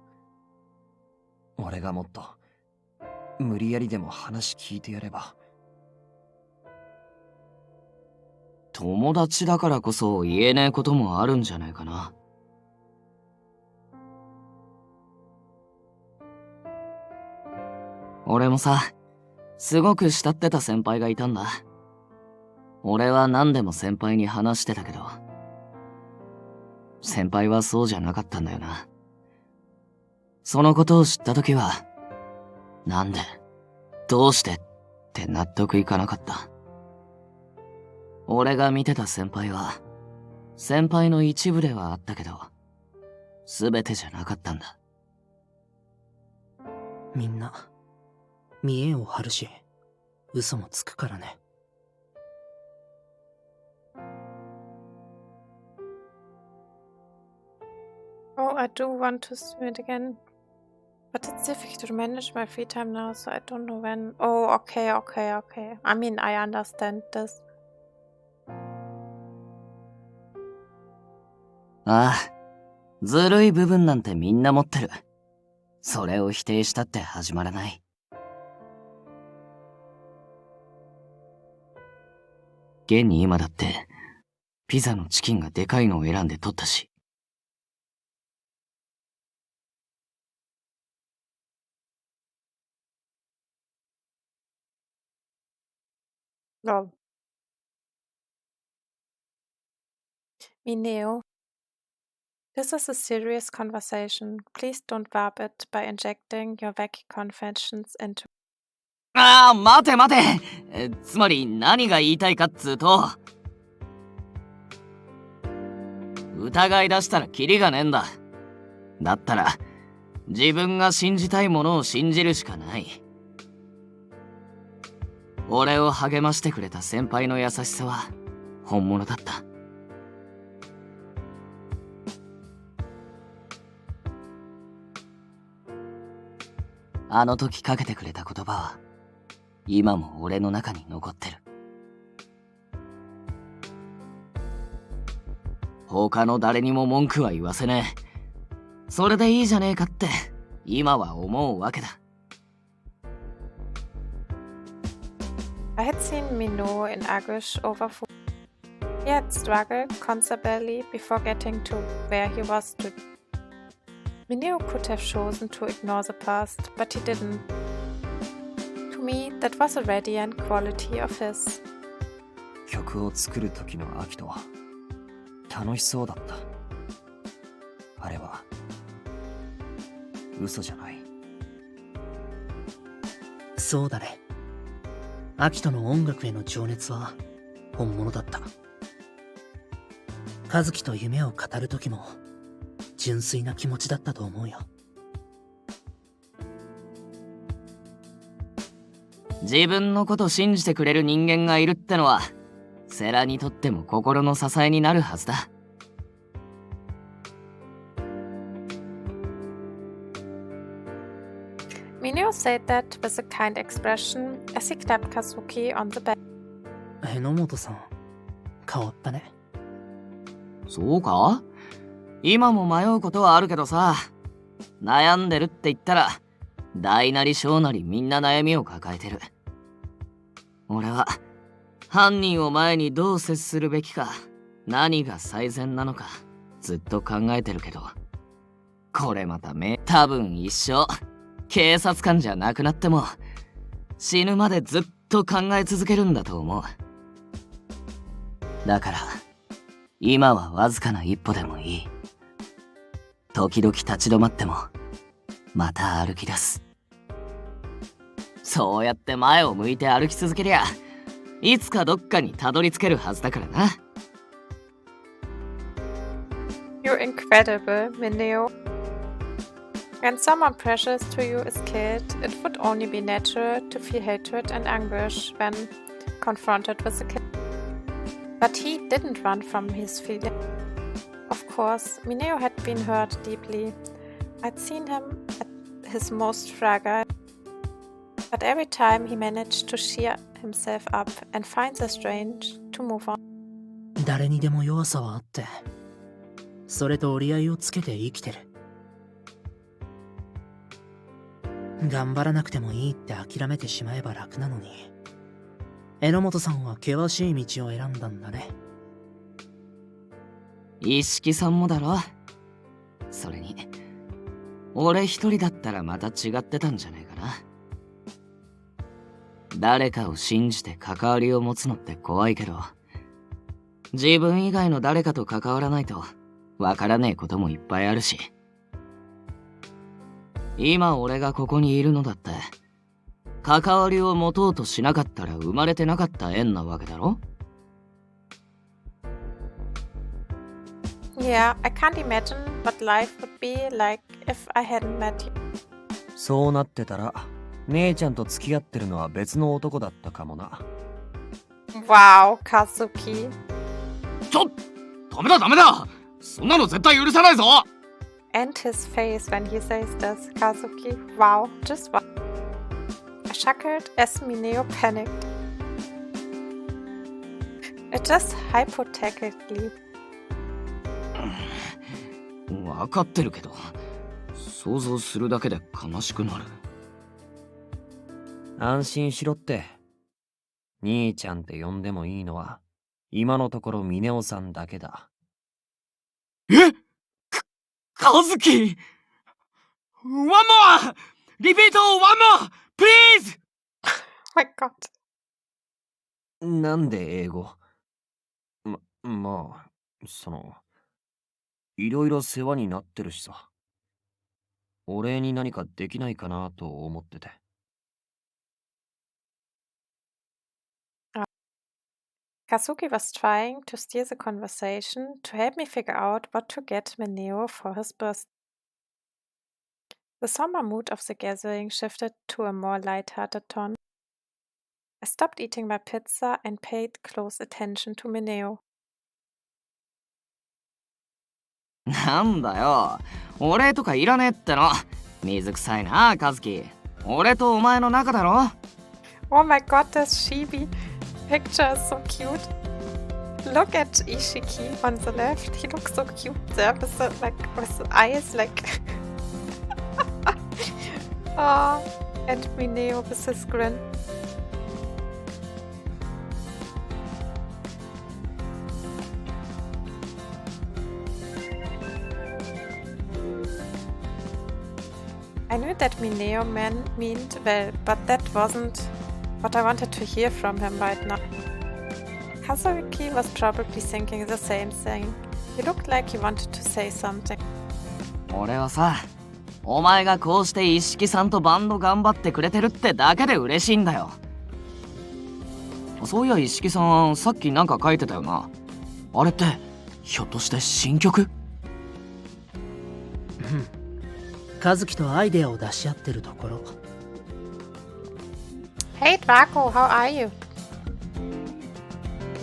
Speaker 6: 俺がもっと無理やりでも話聞いてやれば。
Speaker 3: 友達だからこそ言えないこともあるんじゃないかな。俺もさ、すごく慕ってた先輩がいたんだ。俺は何でも先輩に話してたけど、先輩はそうじゃなかったんだよな。そのことを知ったときは、なんで、どうしてって納得いかなかった。俺が見てた先輩は、先輩の一部ではあったけど、すべてじゃなかったんだ。
Speaker 5: みんな、見栄を張るし、嘘もつくからね。
Speaker 1: Oh, I do want to stream it again. But it's difficult to manage my free time now, so I don't know when. Oh, okay. I mean, I understand this.
Speaker 3: ああ、ずるい部分なんてみんな持ってる。それを否定したって始まらない。現に今だって、ピザのチキンがでかいのを選んで取ったし。
Speaker 1: Oh. Mineo. This is a serious conversation. Please don't warp it by injecting your wacky conventions into.
Speaker 3: ああ、待て待て。つまり何が言いたいかっつうと、疑い出したらキリがねえんだ。だったら、自分が信じたいものを信じるしかない。俺を励ましてくれた先輩の優しさは本物だった。あの時かけてくれた言葉は今も俺の中に残ってる。他の誰にも文句は言わせねえ。それでいいじゃねえかって今は思うわけだ。
Speaker 1: I had seen Minot in anguish over food. He had struggled constantly before getting to where he was today. Mineo could have chosen to ignore the past, but he didn't. To me, that was a radiant quality of his.
Speaker 6: 曲を作る時の秋とは楽しそうだった。あれは嘘じゃない。
Speaker 5: そうだね。アキトの音楽への情熱は本物だった。和樹と夢を語る時も純粋な気持ちだったと思うよ。
Speaker 3: 自分のこと信じてくれる人間がいるってのはセラにとっても心の支えになるはずだ。
Speaker 1: Mineo said that with a kind expression as he clapped Kazuki on the back.
Speaker 5: 榎本さん、変わったね。
Speaker 3: そうか？今も迷うことはあるけどさ、悩んでるって言ったら大なり小なりみんな悩みを抱えてる。俺は犯人を前にどう接するべきか、何が最善なのかずっと考えてるけど、これまた多分一生警察官じゃなくなっても死ぬまでずっと考え続けるんだと思う。だから今はわずかな一歩でもいい。時々立ち止まってもまた歩き出す。そうやって前を向いて歩き続けりゃいつかどっかにたどり着けるはずだからな。
Speaker 1: You're incredible, Mineo. When someone precious to you is killed, it would only be natural to feel hatred and anguish when confronted with the kill. But he didn't run from his feelings. Of course, Mineo had been hurt deeply. I'd seen him at his most fragile. But every time he managed to cheer himself up and find the strength to move on.
Speaker 5: 誰にでも弱さはあって、それと折り合いをつけて生きてる。頑張らなくてもいいって諦めてしまえば楽なのに、榎本さんは険しい道を選んだんだね。
Speaker 3: 一色さんもだろ。それに俺一人だったらまた違ってたんじゃねえかな。誰かを信じて関わりを持つのって怖いけど、自分以外の誰かと関わらないとわからねえこともいっぱいあるし、今俺がここにいるのだって関わりを持とうとしなかったら生まれてなかった縁なわけだろ。
Speaker 1: Yeah, I can't imagine what life would be like if I hadn't met you.
Speaker 6: そうなってたら姉ちゃんと付き合ってるのは別の男だったかもな。
Speaker 1: Wow, Kazuki.
Speaker 3: ダメだダメだ、そんなの絶対許さないぞ。
Speaker 1: And his face when he says this, Kazuki. Wow, just wow. I chuckled as Mineo panicked. It just hypothetically.
Speaker 3: 分かってるけど、想像するだけで悲しくなる。
Speaker 6: 安心しろって。兄ちゃんって呼んでもいいのは今のところ峰夫さんだけだ。
Speaker 3: え？和樹！ One more! Repeat one more! Please!
Speaker 1: Oh my god.
Speaker 6: なんで英語？いろいろ世話になってるしさ。お礼に何かできないかなと思ってて。
Speaker 1: Kazuki was trying to steer the conversation to help me figure out what to get Mineo for his birthday. The somber mood of the gathering shifted to a more light-hearted tone. I stopped eating my pizza and paid close attention to Mineo.
Speaker 3: なんだよ、お礼とかいらねえっての。水臭いな、和樹。俺とお前の仲だろ。
Speaker 1: Oh my god, this chibi picture is so cute. Look at Ishiki on the left. He looks so cute there with the, with the eyes like... Oh, and Mineo with his grin. I knew that Mineo meant well, but that wasn't what I wanted to hear from him right now. Kazuki was probably thinking the same thing. He looked like he wanted to say something.
Speaker 3: 俺はさ、お前がこうして一色さんとバンド頑張ってくれてるってだけで嬉しいんだよ。そういや一色さん、さっきなんか書いてたよな。あれってひょっとして新曲？
Speaker 5: 和樹とアイデアを出し合ってるところ。
Speaker 1: Hey Draco, how are you?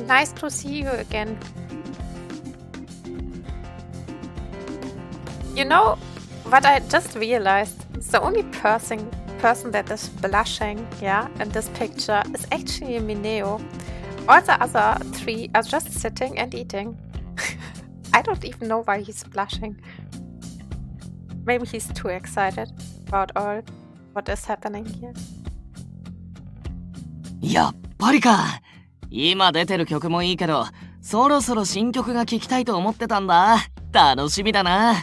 Speaker 1: Nice to see you again. You know what I just realized? The only person that is blushing, yeah, in this picture is actually Mineo. All the other three are just sitting and eating. I don't even know why he's blushing. Maybe he's too excited about all what is happening here.
Speaker 3: やっぱりか。今出てる曲もいいけど、そろそろ新曲が聴きたいと思ってたんだ。楽しみだな。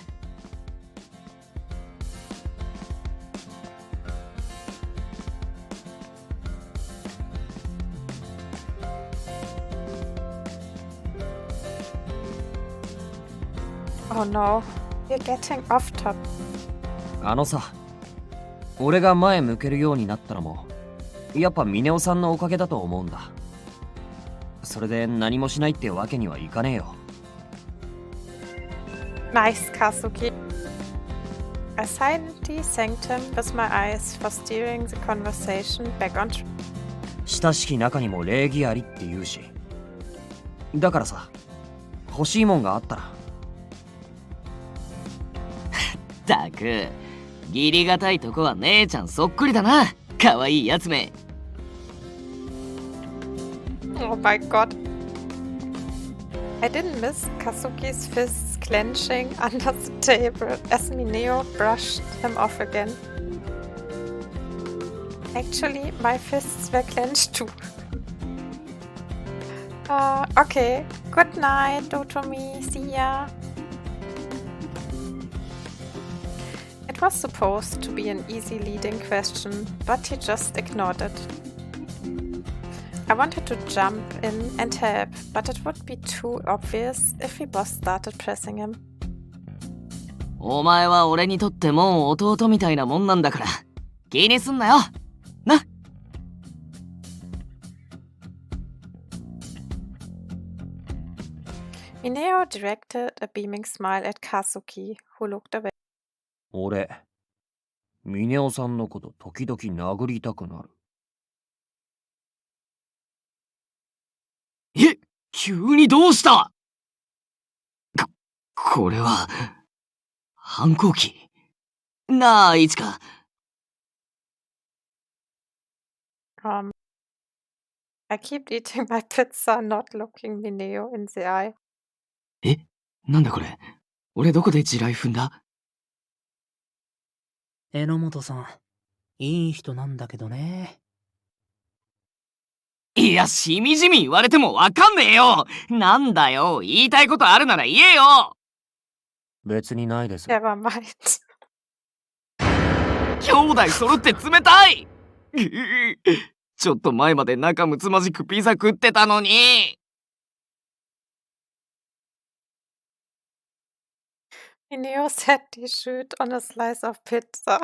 Speaker 1: Oh no, you're getting off top.
Speaker 6: あのさ、俺が前向けるようになったのもやっぱ峰夫さんのおかげだと思うんだ。それで何もしないってわけにはいかねえよ。
Speaker 1: Nice, Kazuki. I silently thanked him with my eyes for steering the conversation back on track.
Speaker 6: 親しき中にも礼儀ありって言うし。だからさ、欲しいもんがあったら。
Speaker 3: ったく、義理がたいとこは姉ちゃんそっくりだな。かわいいやつめ。
Speaker 1: Oh my god. I didn't miss Kazuki's fists clenching under the table as Mineo brushed them off again. Actually, my fists were clenched too. Okay. Good night, Dotomi. See ya. It was supposed to be an easy leading question, but he just ignored it. I wanted to jump in and help, but it would be too obvious if we both started pressing him.
Speaker 3: お前は俺にとってもう弟みたいなもんなんだから、気にすんなよ。な。
Speaker 1: Mineo directed a beaming smile at Kazuki, who looked away.
Speaker 6: 俺、ミネオさんのこと時々殴りたくなる。
Speaker 3: え、急にどうした？これは、反抗期。なあ、いちか。
Speaker 1: I keep eating my pizza, not looking Mineo in the eye.
Speaker 3: え、なんだこれ。俺どこで地雷踏んだ？
Speaker 5: 榎本さん、いい人なんだけどね。
Speaker 3: いや、しみじみ言われてもわかんねえよ。なんだよ、言いたいことあるなら言えよ。
Speaker 6: 別にないです。
Speaker 1: Never mind.
Speaker 3: 兄弟揃って冷たい。ちょっと前まで仲睦まじくピザ食ってたのに。
Speaker 1: Mineo said he chewed on a slice of pizza. Oh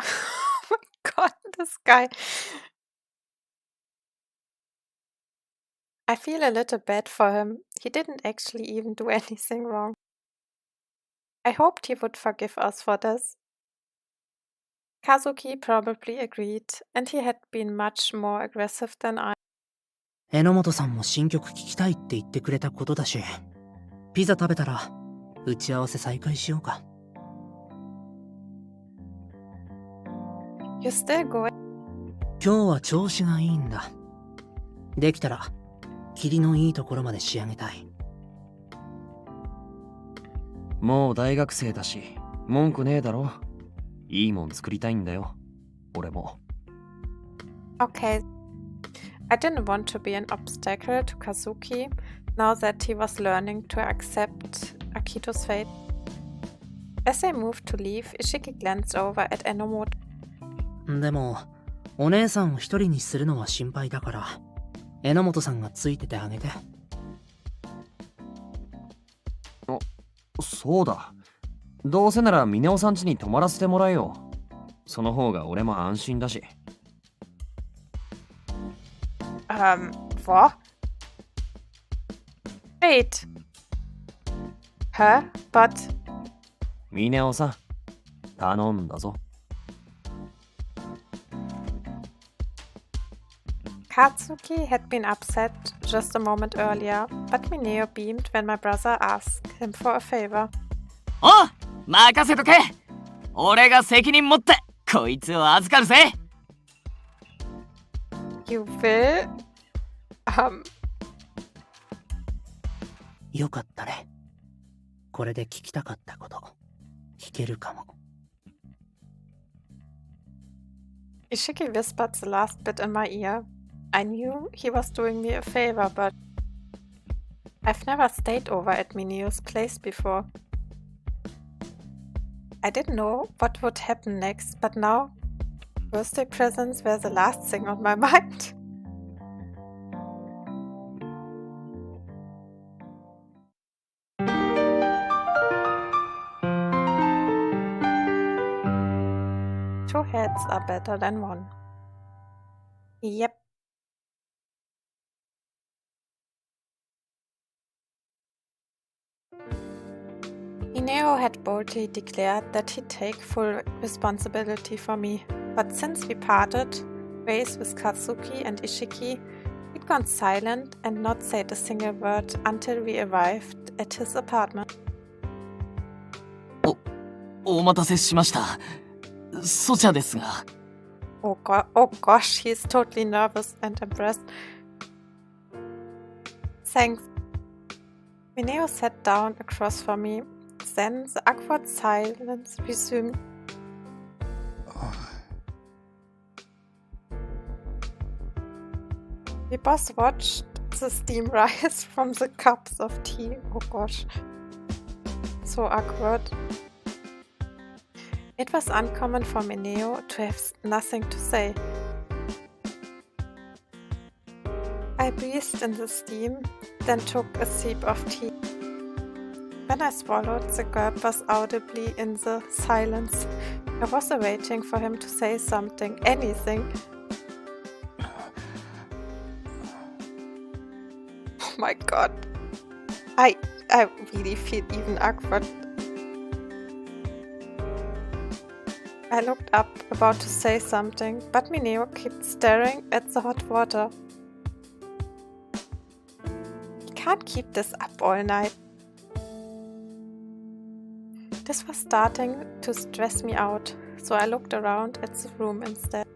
Speaker 1: my god, this guy. I feel a little bad for him. He didn't actually even do anything wrong. I hoped he would forgive us for this. Kazuki probably agreed, and he had been much more aggressive than I.
Speaker 5: 榎本さんも新曲聴きたいって言ってくれたことだし、ピザ食べたら打ち合わせ再開しようか。
Speaker 1: You still going?
Speaker 5: 今日は調子がいいんだ。できたら霧のいいところまで仕上げたい。
Speaker 6: もう大学生だし、文句ねえだろ。いいもん作りたいんだよ。俺も。
Speaker 1: Okay. I didn't want to be an obstacle to Kazuki now that he was learning to accept Akito's fate. As they moved to leave, Ishiki glanced over at Enomoto.
Speaker 5: でも、お姉さんを一人にするのは心配だから、榎本さんがついててあげて。
Speaker 6: そうだ。どうせならミネオさん家に泊まらせてもらえよ。その方が俺も安心だし。
Speaker 1: What? Wait. Huh? But...
Speaker 6: ミネオさん、頼んだぞ。
Speaker 1: Katsuki had been upset just a moment earlier, but Mineo beamed when my brother asked him for a favor.
Speaker 3: おう、任せとけ。俺が責任持ってこいつを預かるぜ。
Speaker 1: You will?
Speaker 5: よかったね。これで聞きたかったこと聞けるかも。
Speaker 1: Ishiki whispered the last bit in my ear. I knew he was doing me a favor, but I've never stayed over at Mineo's place before. I didn't know what would happen next, but now birthday presents were the last thing on my mind. Two heads are better than one. Yep. Mineo had boldly declared that he'd take full responsibility for me, but since we parted ways with Katsuki and Ishiki, he'd gone silent and not said a single word until we arrived at his apartment.
Speaker 3: お待たせしました。ソチャですが。
Speaker 1: Oh gosh, he's totally nervous and impressed. Thanks. Mineo sat down across from me. Then the awkward silence resumed. We both watched the steam rise from the cups of tea. Oh gosh. So awkward. It was uncommon for Mineo to have nothing to say. I breathed in the steam, then took a sip of tea. When I swallowed, the gulp was audibly in the silence. I was awaiting for him to say something, anything. Oh my god. I really feel even awkward. I looked up, about to say something, but Mineo kept staring at the hot water. He can't keep this up all night. This was starting to stress me out, so I looked around at the room instead.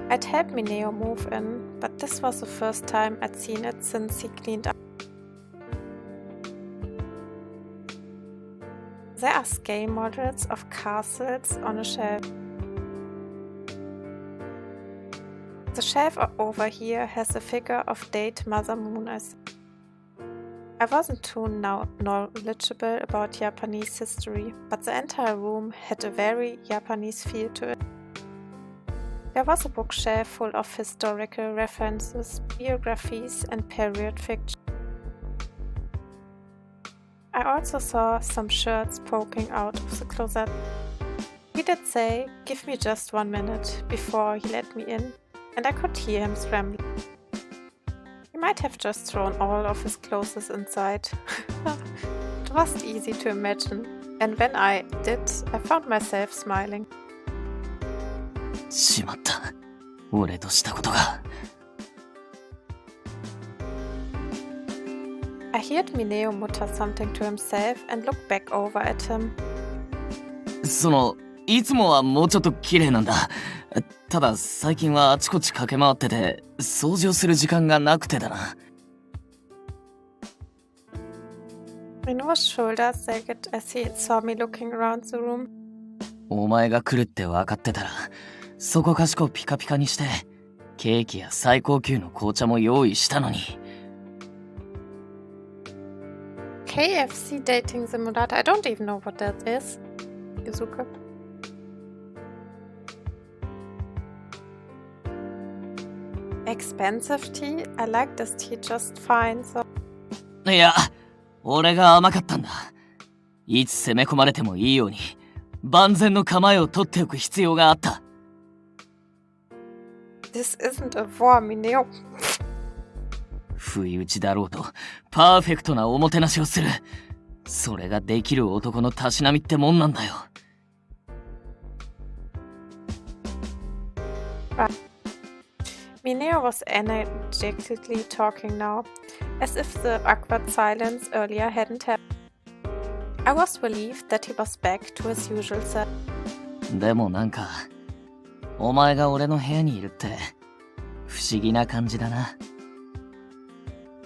Speaker 1: I'd helped Mineo move in, but this was the first time I'd seen it since he cleaned up. There are scale models of castles on a shelf. The shelf over here has a figure of Date Mother Moon. I wasn't too knowledgeable about Japanese history, but the entire room had a very Japanese feel to it. There was a bookshelf full of historical references, biographies, and period fiction. I also saw some shirts poking out of the closet. He did say, "Give me just 1 minute," before he let me in, and I could hear him scrambling. He might have just thrown all of his clothes inside. It was easy to imagine, and when I did, I found myself smiling.
Speaker 3: しまった。俺としたことが。
Speaker 1: I heard Mineo mutter something to himself and looked back over at him.
Speaker 3: いつもはもうちょっと綺麗なんだ。ただ最近はあちこち駆け回ってて、掃除をする時間がなくてだな。
Speaker 1: Mino's shoulders sagged as he saw me looking around the room.
Speaker 3: お前が来るって分かってたら、そこかしこピカピカにして、ケーキや最高級の紅茶も用意したのに。
Speaker 1: KFC dating simulator. I don't even know what that is. Yuzuka. Expensive tea? I like this tea just fine, so...
Speaker 3: いや、俺が甘かったんだ。いつ攻め込まれてもいいように、万全の構えを取っておく必要があった。
Speaker 1: This isn't a war, Mineo.
Speaker 3: 不意打ちだろうと、パーフェクトなおもてなしをする。それができる男のたしなみってもんなんだよ。
Speaker 1: Mineo was energetically talking now, as if the awkward silence earlier hadn't happened. I was relieved that he was back to his usual self.
Speaker 3: でもなんか、お前が俺の部屋にいるって、不思議な感じだな。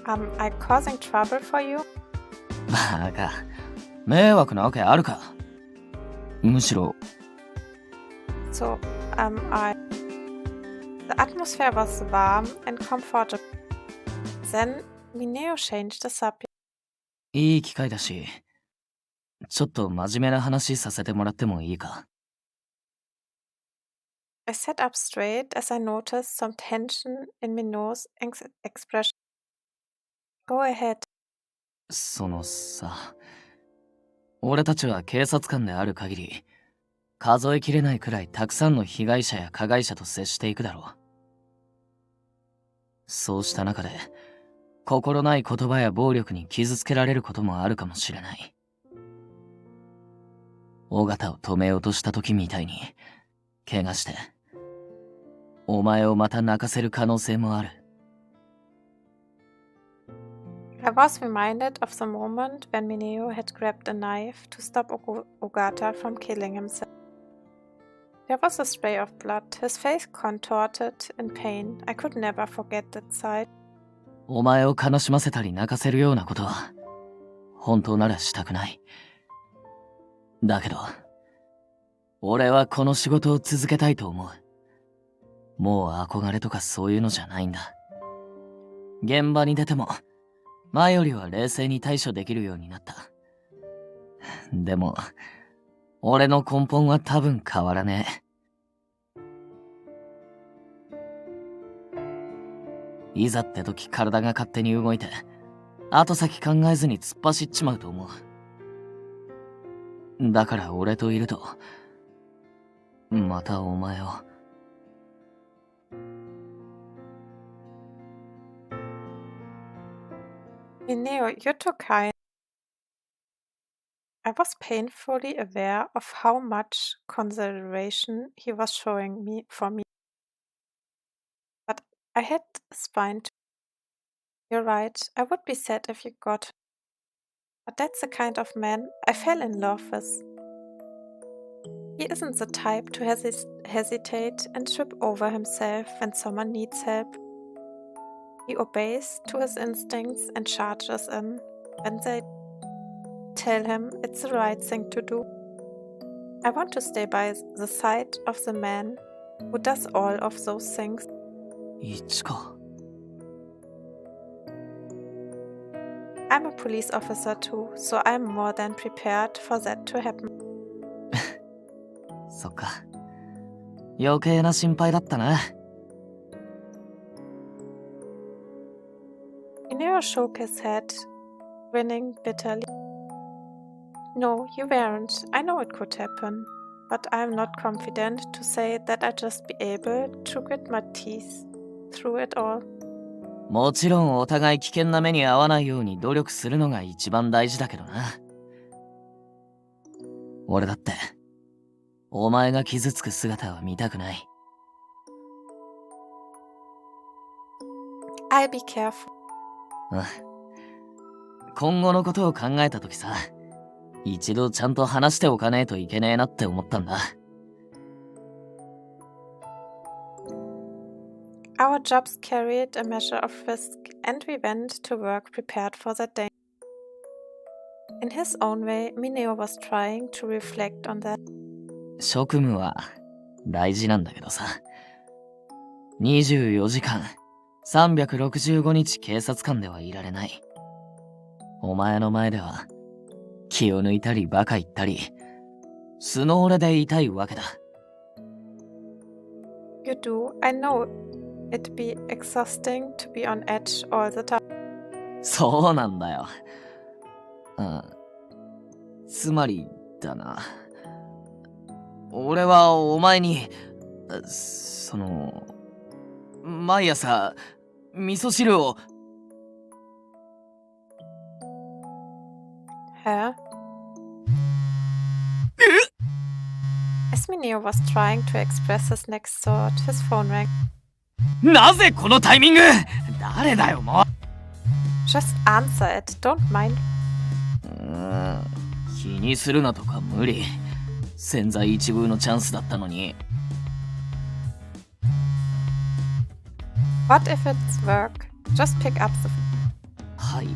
Speaker 1: Am I causing trouble for you?
Speaker 3: バカ、迷惑なわけあるか。むしろ。
Speaker 1: So, am I... The atmosphere was warm and comfortable. Then, Mineo changed the subject.
Speaker 3: いい機会だし、ちょっと真面目な話させてもらってもいいか。
Speaker 1: I sat up straight as I noticed some tension in Mineo's expression. Go ahead.
Speaker 3: そのさ、俺たちは警察官である限り、数えきれないくらいたくさんの被害者や加害者と接していくだろう。そうした中で、心ない言葉や暴力に傷つけられることもあるかもしれない。尾形を止めようとした時みたいに、怪我して、お前をまた泣かせる可能性もある。
Speaker 1: I was reminded of the moment when Mineo had grabbed a knife to stop Ogata from killing himself. There was a spray of blood, his face contorted in pain. I could never forget that sight.
Speaker 3: お前を悲しませたり泣かせるようなことは、本当ならしたくない。だけど、俺はこの仕事を続けたいと思う。もう憧れとかそういうのじゃないんだ。現場に出ても、前よりは冷静に対処できるようになった。でも、俺の根本は多分変わらねえ。いざって時体が勝手に動いて、後先考えずに突っ走っちまうと思う。だから俺といると、またお前を。
Speaker 1: Ineo, you're too kind. I was painfully aware of how much consideration he was showing me for me. But I had a spine too. You're right, I would be sad if you got. But that's the kind of man I fell in love with. He isn't the type to hesitate and trip over himself when someone needs help. He obeys to his instincts and charges in when they tell him it's the right thing to do. I want to stay by the side of the man who does all of those things.
Speaker 3: いちか。
Speaker 1: I'm a police officer too, so I'm more than prepared for that to happen.
Speaker 3: そっか。余計な心配だったな。
Speaker 1: Ineo shook his head, grinning bitterly. No, you weren't. I know it could happen, but I'm not confident to say that I'd just be able to grit my teeth through it all.
Speaker 3: もちろんお互い危険な目に遭わないように努力するのが一番大事だけどな。俺だって、お前が傷つく姿は見たくない。
Speaker 1: I'll be careful.
Speaker 3: うん。今後のことを考えたときさ、一度ちゃんと話しておかねえといけねえなって思ったんだ。
Speaker 1: Our jobs carried a measure of risk, and we went to work prepared for that day. In his own way, Mineo was trying to reflect on that.
Speaker 3: 職務は大事なんだけどさ。24時間、365日警察官ではいられない。お前の前では気を抜いたりバカ言ったり、素の俺でいたいわけだ。
Speaker 1: You do. I know it'd be exhausting to be on edge all the time.
Speaker 3: そうなんだよ。つまりだな。俺はお前に、毎朝、味噌汁を。
Speaker 1: Huh? As Mineo was trying to express his next thought, his phone rang.
Speaker 3: なぜこのタイミング？誰だよ、もう。
Speaker 1: Just answer it, don't mind.
Speaker 3: 気にするなとか無理。千載一遇のチャンスだったのに。
Speaker 1: What if it's work? Just pick up the phone.
Speaker 3: はい。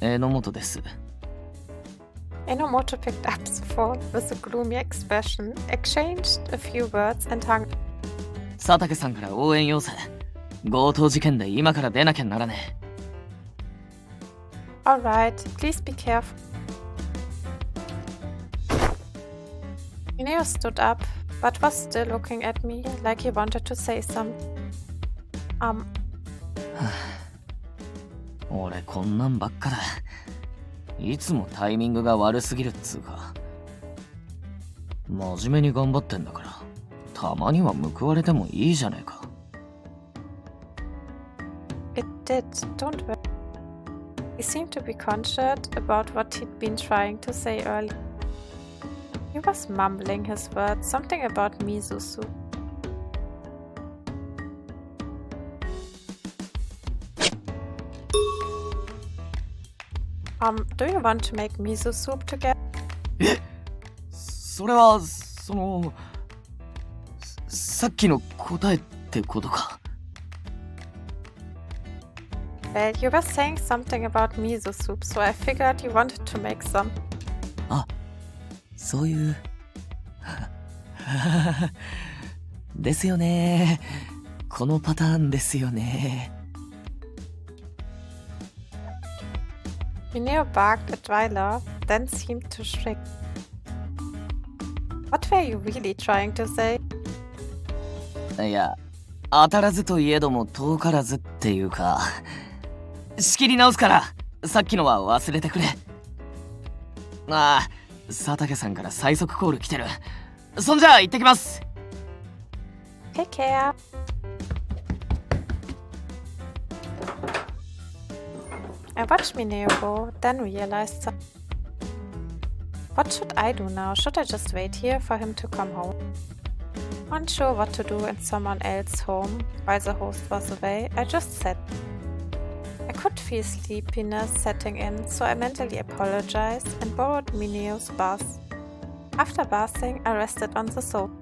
Speaker 3: Enomoto です。
Speaker 1: Enomoto picked up the phone with a gloomy expression, exchanged a few words and hung.
Speaker 3: 佐竹さんから応援要請。強盗事件で今から出なきゃならねえ。
Speaker 1: Alright, please be careful. Mineo stood up, but was still looking at me like he wanted to say something.
Speaker 3: 俺こんなんばっかだ。いつもタイミングが悪すぎるっつうか。真面目に頑張ってんだから、たまには報われてもいいじゃねえか。
Speaker 1: It did, don't worry. He seemed to be conscious about what he'd been trying to say earlier. He was mumbling his words, something about miso soup. Do you want to make miso soup together?
Speaker 3: それは、さっきの答えってことか。
Speaker 1: Well, you were saying something about miso soup, so I figured you wanted to make some.
Speaker 3: そういう。ですよね。このパターンですよね。
Speaker 1: Mineo barked at Twyla, then seemed to shrink. What were you really trying to say?
Speaker 3: いや、当たらずといえども遠からずっていうか、仕切り直すから、さっきのは忘れてくれ。ああ、佐竹さんから最速コール来てる。そんじゃ行ってきます。
Speaker 1: Take care. I watched Mineo go, then realized something. What should I do now? Should I just wait here for him to come home? Unsure what to do in someone else's home while the host was away, I just sat. I could feel sleepiness setting in, so I mentally apologized and borrowed Mineo's bath. After bathing, I rested on the sofa.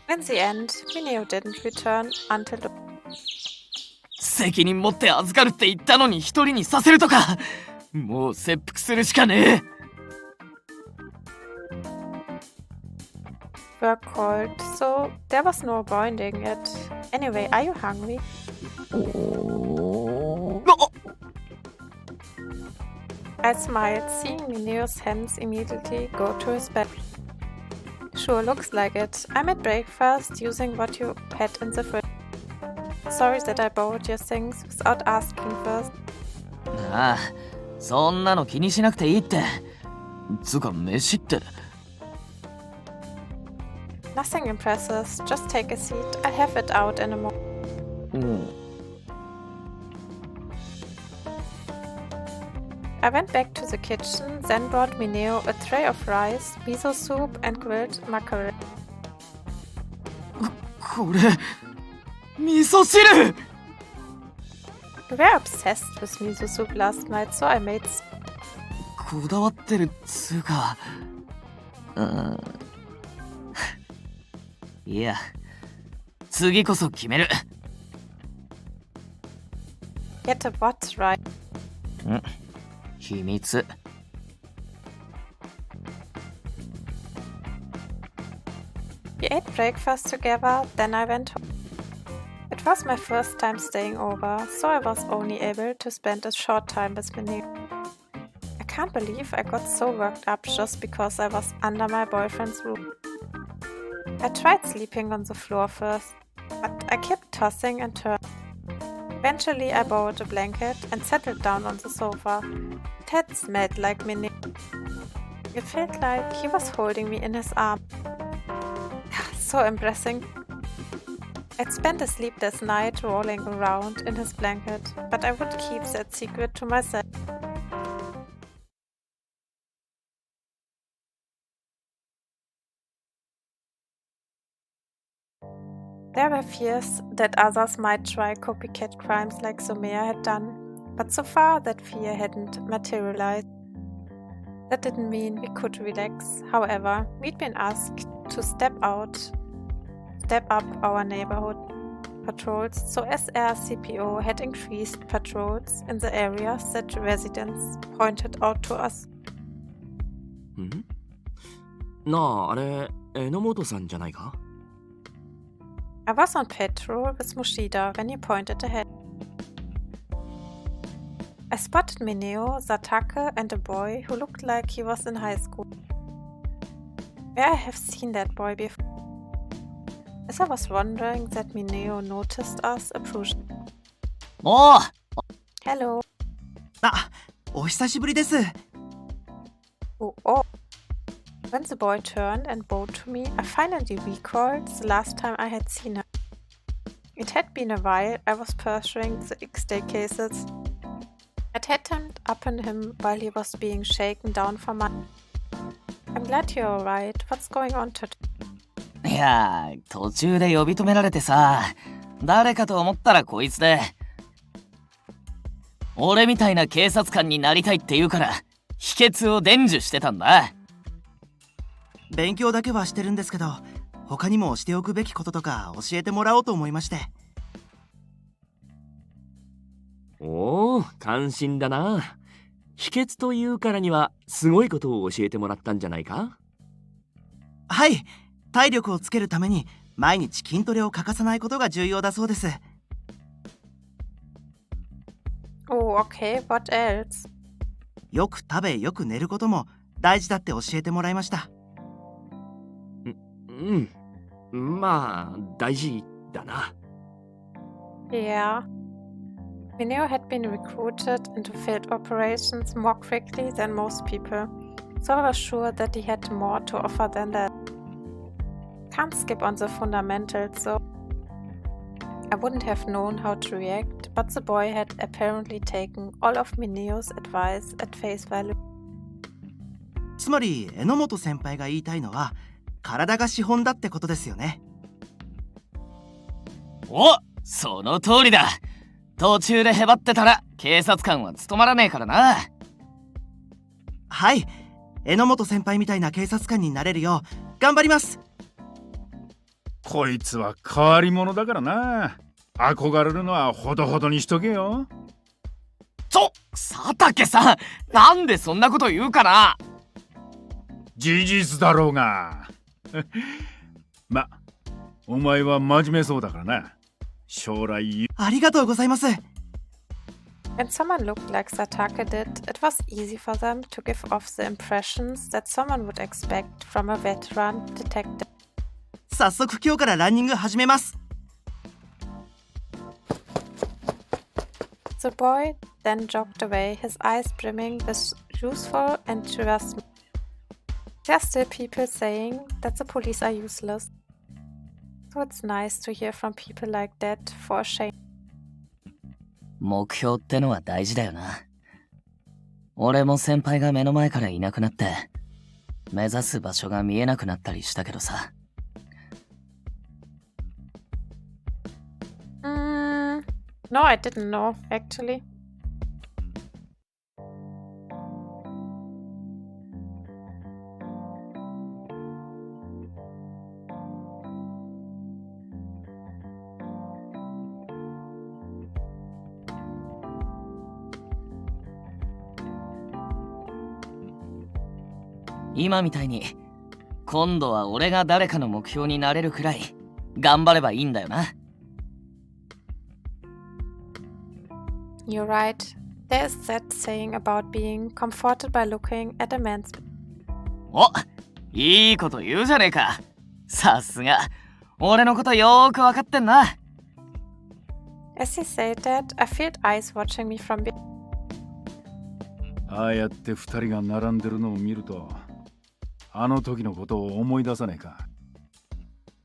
Speaker 1: In the end, Mineo didn't return until the...
Speaker 3: 責任持って預かるって言ったのに一人にさせるとか、もう切腹するしかねえ。
Speaker 1: Were cold, so there was no avoiding it. Anyway, are you hungry? I smiled, seeing Mineo's hands immediately go to his bed. Sure, looks like it. I made breakfast using what you had in the fridge. Sorry that I borrowed your things without asking first.
Speaker 3: ああ、そんなの気にしなくていいって。つうか飯って。
Speaker 1: Nothing impressive. Just take a seat. I'll have it out in a moment. I went back to the kitchen, then brought Mineo a tray of rice, miso soup, and grilled mackerel.
Speaker 3: これ、味噌汁!
Speaker 1: We were obsessed with miso soup last night, so I made some.
Speaker 3: こだわってるっつうか。いや、次こそ決める。
Speaker 1: Get a what right?
Speaker 3: 秘密。
Speaker 1: We ate breakfast together, then I went home. It was my first time staying over, so I was only able to spend a short time with Mineo. I can't believe I got so worked up just because I was under my boyfriend's roof. I tried sleeping on the floor first, but I kept tossing and turning. Eventually I borrowed a blanket and settled down on the sofa. It had smelled like Mineo. It felt like he was holding me in his arm. So embarrassing. I'd spent a sleepless night rolling around in his blanket, but I would keep that secret to myself. There were fears that others might try copycat crimes like Somea had done, but so far that fear hadn't materialized. That didn't mean we could relax. However, we'd been asked to step up our neighborhood patrols, so SRCPO had increased patrols in the areas that residents pointed out to us.
Speaker 6: なあ、あれ、Enomotoさんじゃないか?
Speaker 1: I was on patrol with Mushida when he pointed ahead. I spotted Mineo, Satake, and a boy who looked like he was in high school. Where I have seen that boy before. As I was wondering that Mineo noticed us approaching.
Speaker 3: Oh!
Speaker 1: Hello.
Speaker 7: あ、お久しぶりです。
Speaker 1: Oh. When the boy turned and bowed to me, I finally recalled the last time I had seen him. It had been a while. I was pursuing the X-Day cases. I'd happened upon him while he was being shaken down for money. I'm glad you're alright. What's going on today?
Speaker 3: いや、途中で呼び止められてさ、誰かと思ったらこいつで。俺みたいな警察官になりたいって言うから、秘訣を伝授してたんだ。
Speaker 7: 勉強だけはしてるんですけど、他にもしておくべきこととか教えてもらおうと思いまして。
Speaker 8: おお、感心だな。秘訣というからにはすごいことを教えてもらったんじゃないか？
Speaker 7: はい、体力をつけるために毎日筋トレを欠かさないことが重要だそうです。
Speaker 1: Oh, okay, what else?
Speaker 7: よく食べよく寝ることも大事だって教えてもらいました。
Speaker 8: うん。まあ、大事だな。
Speaker 1: Yeah. Mineo had been recruited into field operations more quickly than most people, so I was sure that he had more to offer than that. Can't skip on the fundamentals, so I wouldn't have known how to react, but the boy had apparently taken all of Mineo's advice at face value.
Speaker 7: つまり榎本先輩が言いたいのは体が資本だってことですよね。
Speaker 3: お、その通りだ。途中でへばってたら警察官は務まらねえからな。
Speaker 7: はい、榎本先輩みたいな警察官になれるよう頑張ります。
Speaker 9: こいつは変わり者だからな。憧れるのはほどほどにしとけよ。
Speaker 3: 佐竹さん、なんでそんなこと言うかな。
Speaker 9: 事実だろうが。ま、お前は真面目そうだからな。将来。
Speaker 7: ありがとうございます。
Speaker 1: When someone looked like Satake did, it was easy for them to give off the impressions that someone would expect from a veteran detective.
Speaker 7: 早速今日からランニング始めます。
Speaker 1: The boy then jogged away, his eyes brimming with youthful enthusiasm. There are still people saying that the police are useless. So it's nice to hear from people like that for a change.
Speaker 3: 目標ってのは大事だよな。俺も先輩が目の前からいなくなって、目指す場所が見えなくなったりしたけどさ。
Speaker 1: No, I didn't know, actually.
Speaker 3: 「今みたいに今度は俺が誰かの目標になれるくらい頑張ればいいんだよな。
Speaker 1: You're right. There's that saying about being comforted by looking at a man's...
Speaker 3: お、いいこと言うじゃねえか。さすが、俺のことよーくわかってんな。
Speaker 1: As he said that, I felt eyes watching me from behind.
Speaker 9: ああやって二人が並んでるのを見ると、あの時のことを思い出さねえか。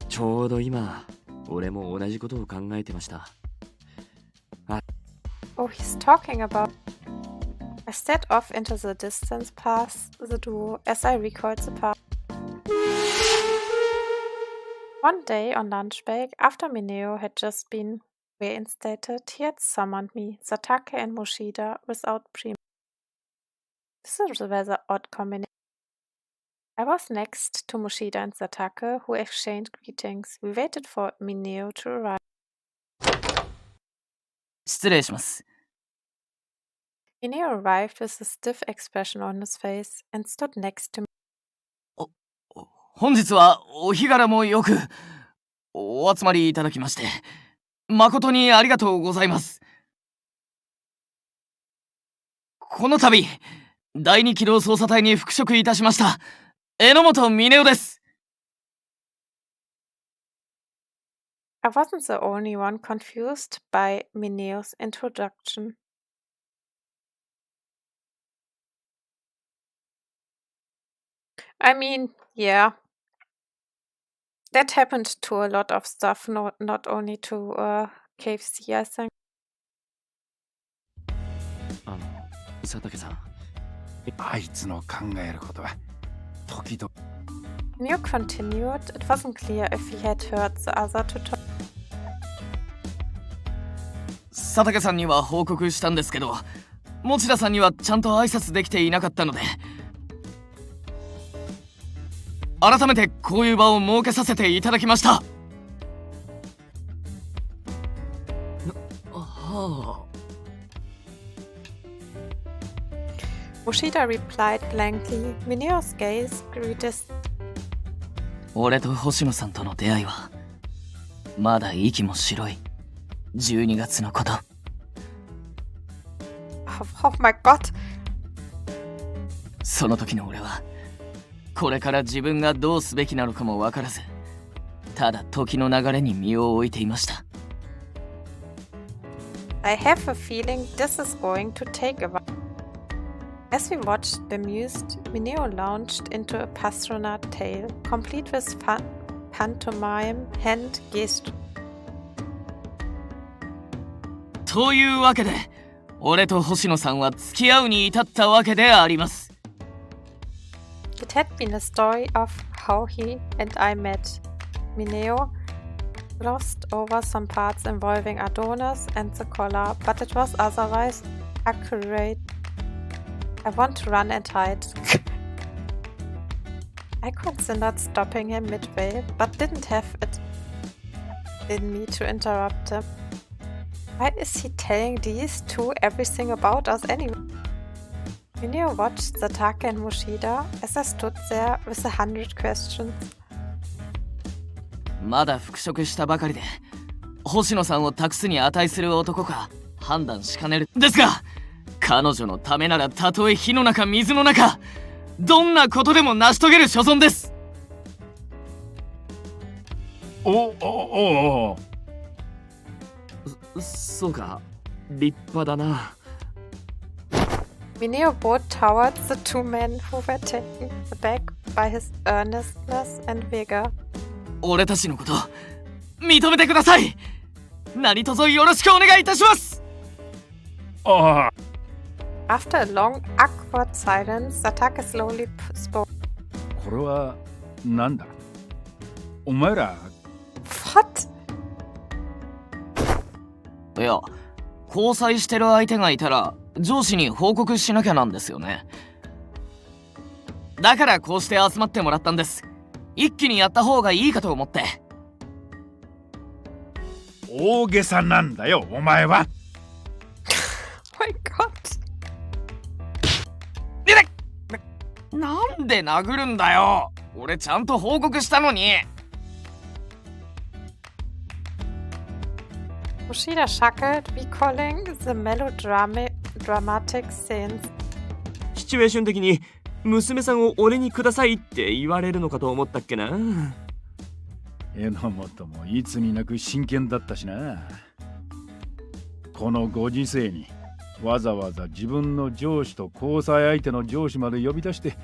Speaker 8: ちょうど今、俺も同じことを考えてました。
Speaker 1: Oh, he's talking about... I stared off into the distance past the duo as I recalled the past. One day on lunch break, after Mineo had just been reinstated, he had summoned me, Satake and Moshida without pre... This is a rather odd combination. I was next to Moshida and Satake, who exchanged greetings. We waited for Mineo to arrive.
Speaker 3: 失礼します。
Speaker 1: Mineo arrived with a stiff expression on his face and stood next to me.
Speaker 3: 本日はお日柄もよくお集まりいただきまして誠にありがとうございます。この度第2機動捜査隊に復職いたしました榎本峰夫です。
Speaker 1: I wasn't the only one confused by Mineo's introduction. I mean, yeah. That happened to a lot of stuff, not only to KFC, I think.
Speaker 8: 佐竹さん。
Speaker 9: あいつの考えることは時々。
Speaker 1: Mineo continued. It wasn't clear if he had heard the other two talk.
Speaker 3: 佐竹さんには報告したんですけど、持田さんにはちゃんと挨拶できていなかったので、改めてこういう場を設けさせていただきました。
Speaker 8: はあ。
Speaker 1: Mochida replied blankly. Mineo's gaze grew distant.
Speaker 3: 俺と星野さんとの出会いは、まだ息も白い12月のこと。
Speaker 1: Oh my god!
Speaker 3: その時の俺は、これから自分がどうすべきなのかも分からず、ただ時の流れに身を置いていました。
Speaker 1: I have a feeling this is going to take a while. As we watched bemused, Mineo launched into a Pastrana tale, complete with pantomime, hand, gesture.
Speaker 3: というわけで、俺と星野さんは付き合うに至ったわけであります。
Speaker 1: It had been a story of how he and I met. Mineo glossed over some parts involving Adonis and the collar, but it was otherwise accurate. I want to run and hide. I considered stopping him midway, but didn't have it in me to interrupt him. Why is he telling these two everything about us anyway? Mineo watched Satake and Mochida as I stood there with 100 questions.
Speaker 3: まだ復職したばかりで、星野さんを託すに値する男か判断しかねる。ですが、彼女のためならたとえ火の中水の中、どんなことでも成し遂げる所存です。
Speaker 8: そうか、立派だな。
Speaker 1: Mineo bowed towards the two men who were taken aback by his earnestness and vigor.
Speaker 3: 俺たちのこと認めてください。何卒よろしくお願いいたします。
Speaker 1: After a long, awkward silence, Satake slowly spoke.
Speaker 9: これはなんだ？お前ら。
Speaker 1: What?
Speaker 3: いや、交際してる相手がいたら上司に報告しなきゃなんですよね。だからこうして集まってもらったんです。一気にやった方がいいかと思って。
Speaker 9: 大げさなんだよ、お前は。
Speaker 1: My God.
Speaker 3: なんで殴るんだよ。俺ちゃんと報告したのに。
Speaker 1: Mochida chuckled, recalling the melodramatic scenes.
Speaker 8: シチュエーション的に娘さんを俺にくださいって言われるのかと思ったっけな。
Speaker 9: Enomotoもいつになく真剣だったしな。このご時世にわざわざ自分の上司と交際相手の上司まで呼び出して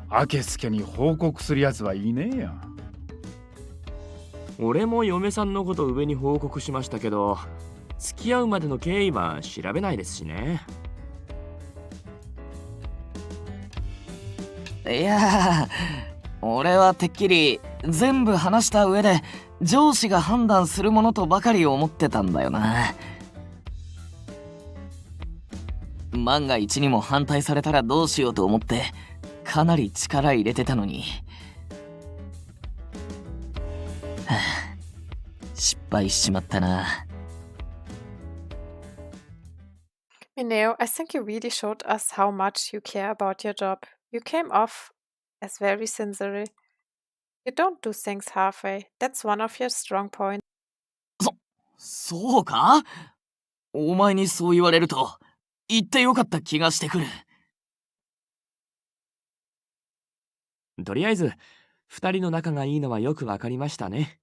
Speaker 9: あけすけに報告するやつはいねえよ。
Speaker 8: 俺も嫁さんのこと上に報告しましたけど、付き合うまでの経緯は調べないですしね。
Speaker 3: いや、俺はてっきり全部話した上で上司が判断するものとばかり思ってたんだよな。万が一にも反対されたらどうしようと思ってかなり力入れてたのに、失敗しちまったな。
Speaker 1: Mineo, I think you really showed us how much you care about your job. You came off as very sincere. You don't do things halfway. That's one of your strong points.
Speaker 3: そうか？お前にそう言われると言ってよかった気がしてくる。
Speaker 8: とりあえず2人の仲がいいのはよくわかりましたね。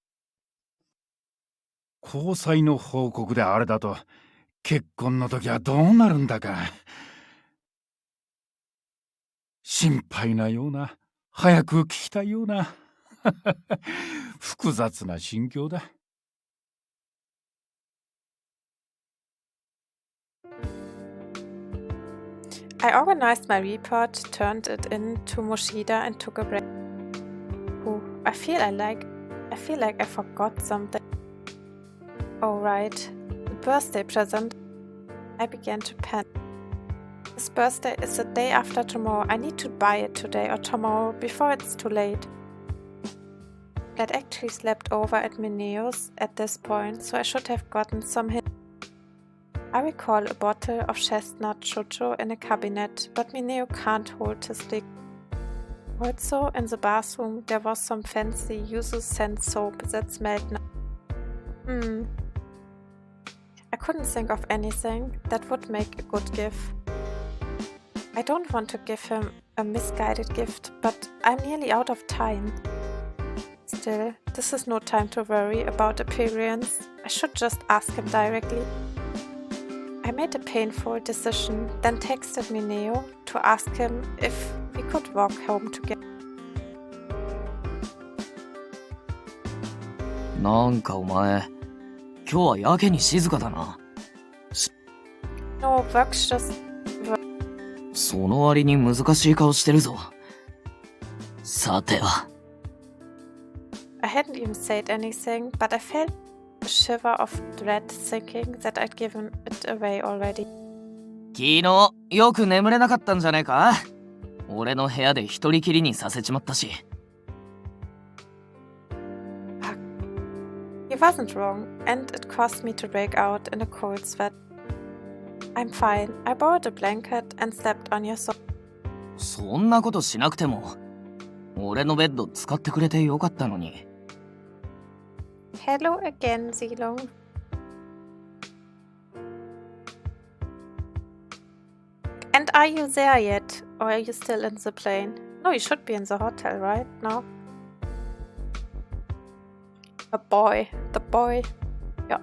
Speaker 9: 交際の報告であれだと結婚の時はどうなるんだか。心配なような、早く聞きたいような複雑な心境だ。
Speaker 1: I organized my report, turned it in to Mochida, and took a break. Ooh, I feel like I forgot something. Oh right, the birthday present. I began to panic. His birthday is the day after tomorrow. I need to buy it today or tomorrow before it's too late. I'd actually slept over at Mineo's at this point, so I should have gotten some hint. I recall a bottle of chestnut shocho in a cabinet, but Mineo can't hold his dick. Also, in the bathroom, there was some fancy yuzu scent soap that smelled nice. I couldn't think of anything that would make a good gift. I don't want to give him a misguided gift, but I'm nearly out of time. Still, this is no time to worry about appearance. I should just ask him directly. I made a painful decision, then texted Mineo to ask him if we could walk home together.
Speaker 3: なんかお前、今日はやけに静かだな。
Speaker 1: No, work's just...
Speaker 3: その割に難しい顔してるぞ。さては。
Speaker 1: I hadn't even said anything, but I felt a shiver of dread thinking that I'd given it away already.
Speaker 3: 昨日、よく眠れなかったんじゃねえか？俺の部屋で一人きりにさせちまったし。
Speaker 1: He wasn't wrong, and it caused me to break out in a cold sweat. I'm fine. I borrowed a blanket and slept on your sofa.
Speaker 3: そんなことしなくても、俺のベッド使ってくれてよかったのに。
Speaker 1: Hello again, Zilong. And are you there yet? Or are you still in the plane? No, you should be in the hotel, right? No? The boy. Yeah.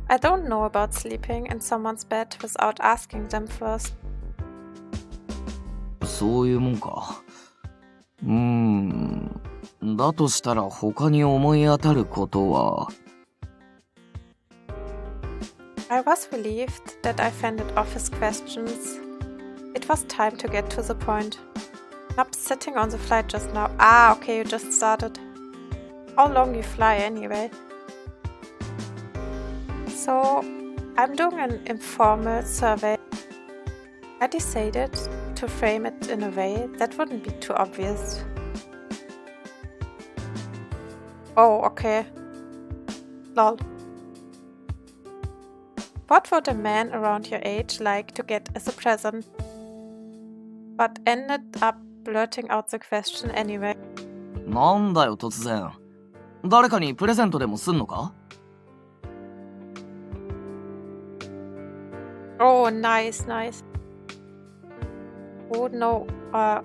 Speaker 1: I don't know about sleeping in someone's bed without asking them first.
Speaker 3: そういうもんか。だとしたら他に思い当たることは。
Speaker 1: I was relieved that I fended off his questions. It was time to get to the point. Not sitting on the flight just now. Ah, okay, you just started. How long you fly anyway? So, I'm doing an informal survey. I decided to frame it in a way that wouldn't be too obvious. Oh, okay. Lol. What would a man around your age like to get as a present? But ended up blurting out the question anyway.
Speaker 3: なんだよ突然。誰かにプレゼントでもすんのか？
Speaker 1: Oh, nice. Oh no, I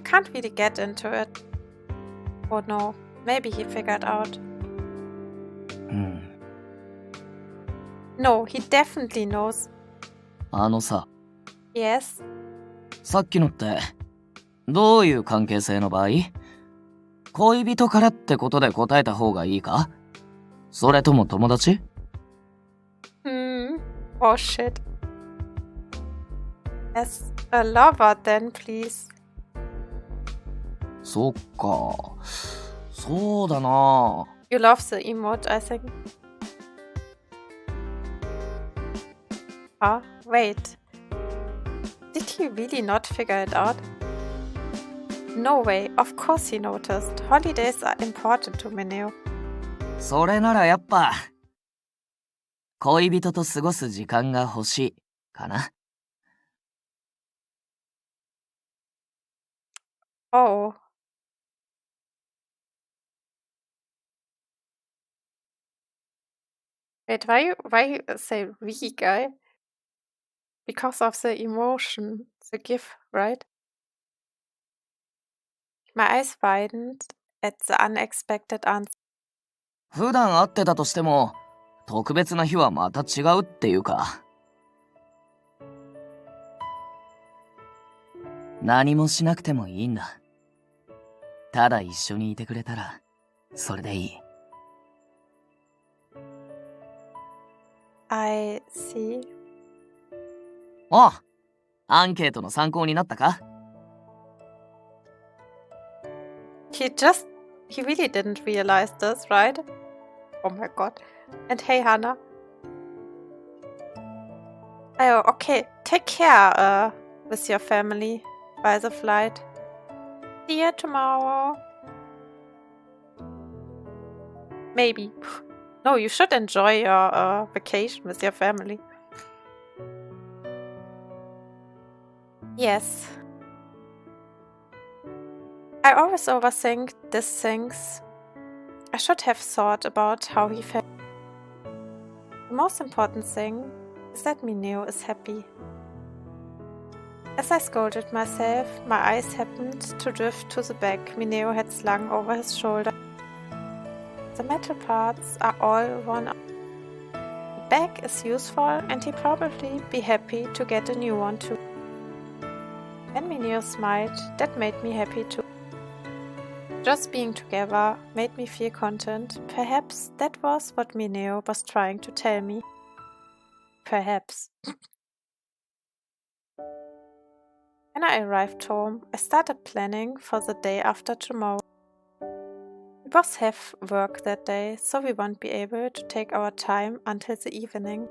Speaker 1: can't really get into it. Oh no, maybe he figured out. No, he definitely knows.
Speaker 3: あのさ。
Speaker 1: Yes?
Speaker 3: さっきのって、どういう関係性の場合？恋人からってことで答えた方がいいか？それとも友達？
Speaker 1: Oh shit. As a lover then, please.
Speaker 3: そっか。そうだな。
Speaker 1: You love the emote, I think. Ah, wait. Did he really not figure it out? No way, of course he noticed. Holidays are important to Mineo.
Speaker 3: それならやっぱ、恋人と過ごす時間が欲しい、かな。
Speaker 1: Oh. Wait, why you say we, guy? Because of the emotion, the gif, right? My eyes widened at the unexpected answer.
Speaker 3: 普段会ってたとしても、特別な日はまた違うっていうか。何もしなくてもいいんだ。ただ一緒にいてくれたら、それでいい。
Speaker 1: I see.
Speaker 3: おう、アンケートの参考になったか？
Speaker 1: He really didn't realize this, right? Oh my god. And hey, Hannah. Oh, okay. Take care, with your family by the flight. See you tomorrow. Maybe. No, you should enjoy your vacation with your family. Yes. I always overthink these things. I should have thought about how he felt. The most important thing is that Mineo is happy. As I scolded myself, my eyes happened to drift to the bag Mineo had slung over his shoulder. The metal parts are all worn out. The bag is useful and he'd probably be happy to get a new one too. When Mineo smiled, that made me happy too. Just being together made me feel content. Perhaps that was what Mineo was trying to tell me. Perhaps. When I arrived home, I started planning for the day after tomorrow. We both have work that day, so we won't be able to take our time until the evening.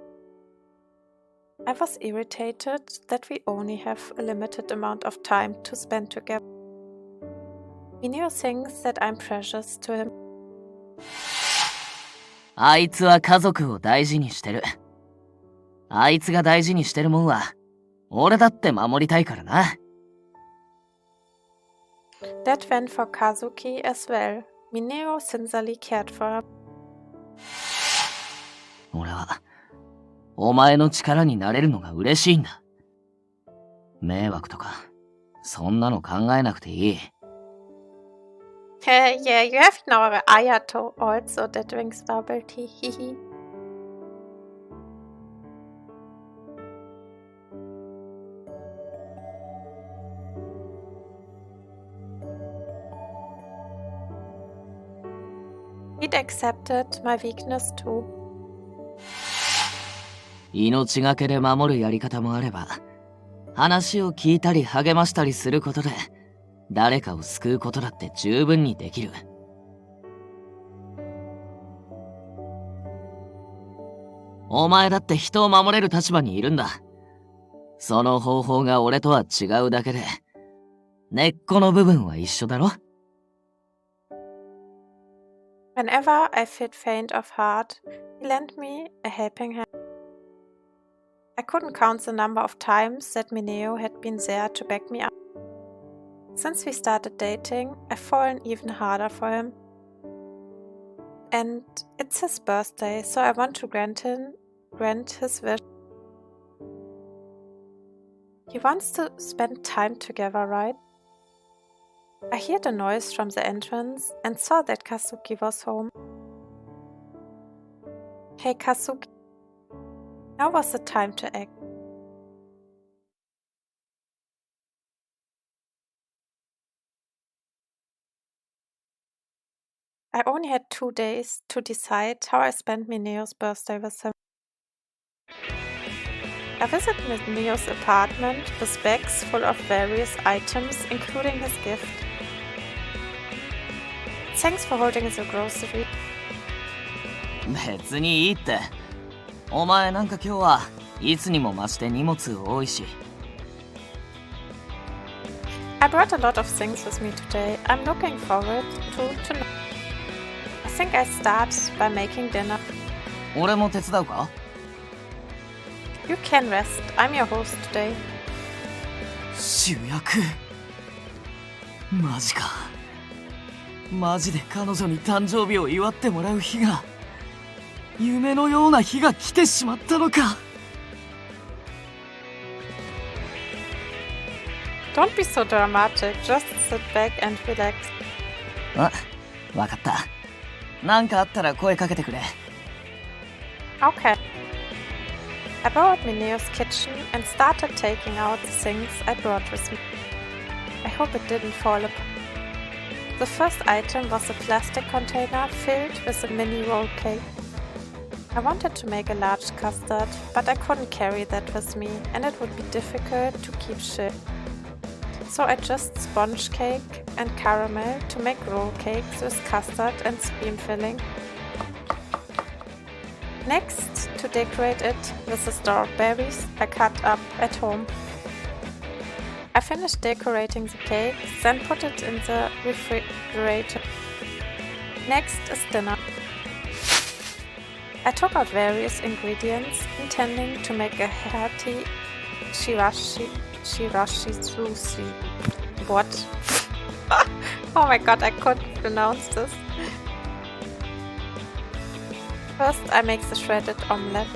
Speaker 1: I was irritated that we only have a limited amount of time to spend together. Mineo thinks that I'm precious to him.
Speaker 3: あいつは家族を大事にしてる。あいつが大事にしてるもんは、俺だって守りたいからな。
Speaker 1: That went for Kazuki as well. Mineo sincerely cared for him.
Speaker 3: 俺は、お前の力になれるのが嬉しいんだ。迷惑とか、そんなの考えなくていい。
Speaker 1: Yeah, you have no Ayato also that drinks bubble tea. Hehe. He'd accepted my weakness too.
Speaker 3: 命がけで守るやり方もあれば、話を聞いたり励ましたりすることで、誰かを救うことだって十分にできる。お前だって人を守れる立場にいるんだ。その方法が俺とは違うだけで、根っこの部分は一緒だろ。
Speaker 1: Whenever I felt faint of heart, he lent me a helping hand. I couldn't count the number of times that Mineo had been there to back me up. Since we started dating, I've fallen even harder for him. And it's his birthday, so I want to grant his wish. He wants to spend time together, right? I heard a noise from the entrance and saw that Kazuki was home. Hey Kazuki, now was the time to act. I only had 2 days to decide how I spent Mineo's birthday with him. I visited Mineo's apartment with bags full of various items, including his gift. Thanks for holding the grocery.
Speaker 3: 別にいいって。お前なんか今日はいつにも増して荷物多いし。
Speaker 1: I brought a lot of things with me today. I'm looking forward to I think I start by making dinner.
Speaker 3: 俺も手伝うか？
Speaker 1: You can rest. I'm your host today.
Speaker 3: 主役？マジか。マジで彼女に誕生日を祝ってもらう日が、夢のような日が来てしまったのか。
Speaker 1: Don't be so dramatic. Just sit back and relax.
Speaker 3: あ、わかった。なんかあったら声かけてくれ。
Speaker 1: Okay. I borrowed Mineo's kitchen and started taking out the things I brought with me. I hope it didn't fall apart. The first item was a plastic container filled with a mini roll cake. I wanted to make a large custard, but I couldn't carry that with me and it would be difficult to keep chill. So I just sponge cake and caramel to make roll cakes with custard and spoon filling. Next, to decorate it with the strawberries I cut up at home. I finished decorating the cake, then put it in the refrigerator. Next is dinner. I took out various ingredients, intending to make a hearty shiwashi Shirashi Sushi. What? Oh my god, I couldn't pronounce this. First, I make the shredded omelette.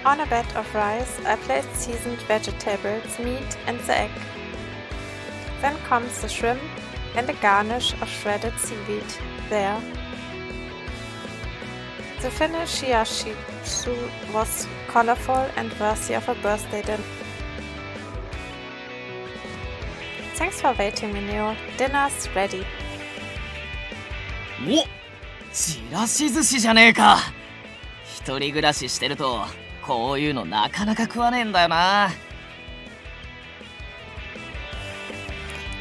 Speaker 1: On a bed of rice, I place seasoned vegetables, meat, and the egg. Then comes the shrimp and a garnish of shredded seaweed. There. The finished shiashitsu was colorful and worthy of a birthday dinner. Thanks for waiting, Mineo. Dinner's ready.
Speaker 3: お、ちらし寿司じゃねえか。一人暮らししてるとこういうのなかなか食わねえんだよな。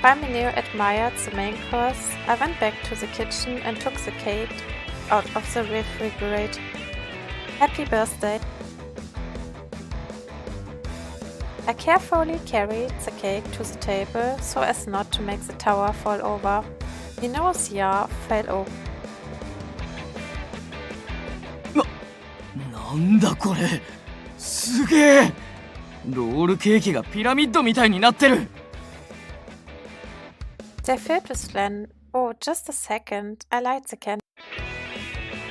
Speaker 1: While Mineo admired the main course, I went back to the kitchen and took the cake out of the refrigerator. Happy birthday! I carefully carried the cake to the table so as not to make the tower fall over. Mineo's jar fell over.
Speaker 3: なんだこれ、すげえ。ロールケーキがピラミッドみたいになってる。
Speaker 1: They're filled with land. Oh, just a second. I light the candle.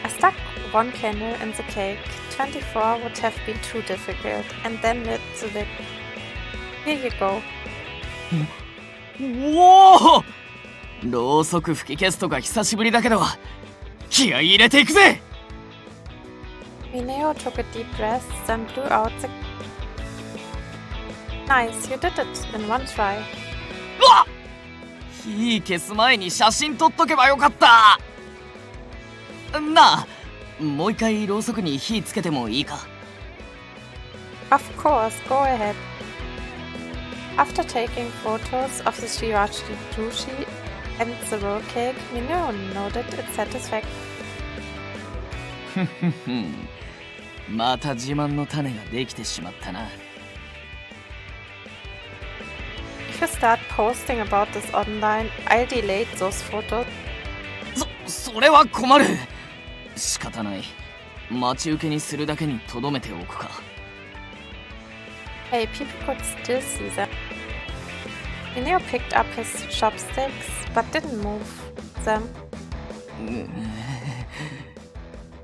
Speaker 1: I stuck one candle in the cake. 24 would have been too difficult. And then lit the wick. Here you go.
Speaker 3: おお、ろうそく吹き消すとか久しぶりだけど、気合い入れていくぜ。
Speaker 1: Mineo took a deep breath, then blew out the... Nice, you did it in one try.
Speaker 3: うわっ、火消す前に写真撮っとけばよかった。なあ、もう一回ろうそくに火つけてもいいか。
Speaker 1: Of course, go ahead. After taking photos of the shirashi sushi and the roll cake, Mineo noted its satisfaction.
Speaker 3: ふふふん、また自慢の種ができてしまったな。
Speaker 1: If you start posting about this online, I'll delete those photos.
Speaker 3: それは困る。仕方ない。待ち受けにするだけにとどめておくか。
Speaker 1: Hey, people could still see them. Mineo picked up his chopsticks, but didn't move them.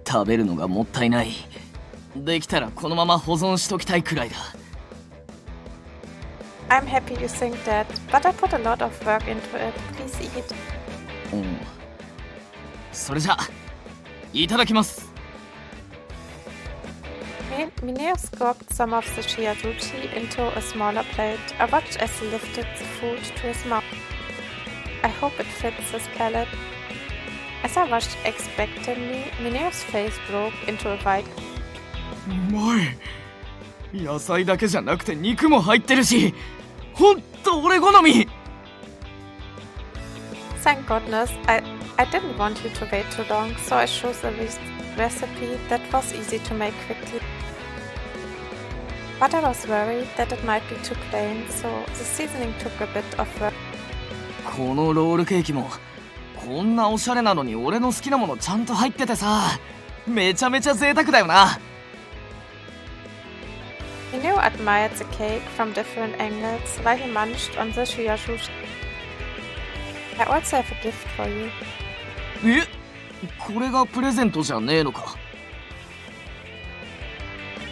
Speaker 3: 食べるのがもったいない。できたらこのまま保存しときたいくらいだ。
Speaker 1: I'm happy you think that, but I put a lot of work into it. Please eat.
Speaker 3: うん。それじゃ、いただきます。
Speaker 1: Mineo scooped some of the shiazuchi into a smaller plate. I watched as he lifted the food to his mouth. I hope it fits his palate. As I watched expectantly, Mineo's face broke into a white.
Speaker 3: うまい。野菜だけじゃなくて肉も入ってるし、ほんと俺好み。
Speaker 1: Thank goodness, I didn't want you to wait too long, so I chose a recipe that was easy to make quickly. But I was worried that it might be too plain, so the seasoning took a bit of work.
Speaker 3: このロールケーキもこんなおしゃれなのに俺の好きなものちゃんと入っててさ、めちゃめちゃ贅沢だよな。
Speaker 1: Mineo admired the cake from different angles while he munched on the shiazushi. I also have a gift for you.
Speaker 3: え、これがプレゼントじゃねえのか。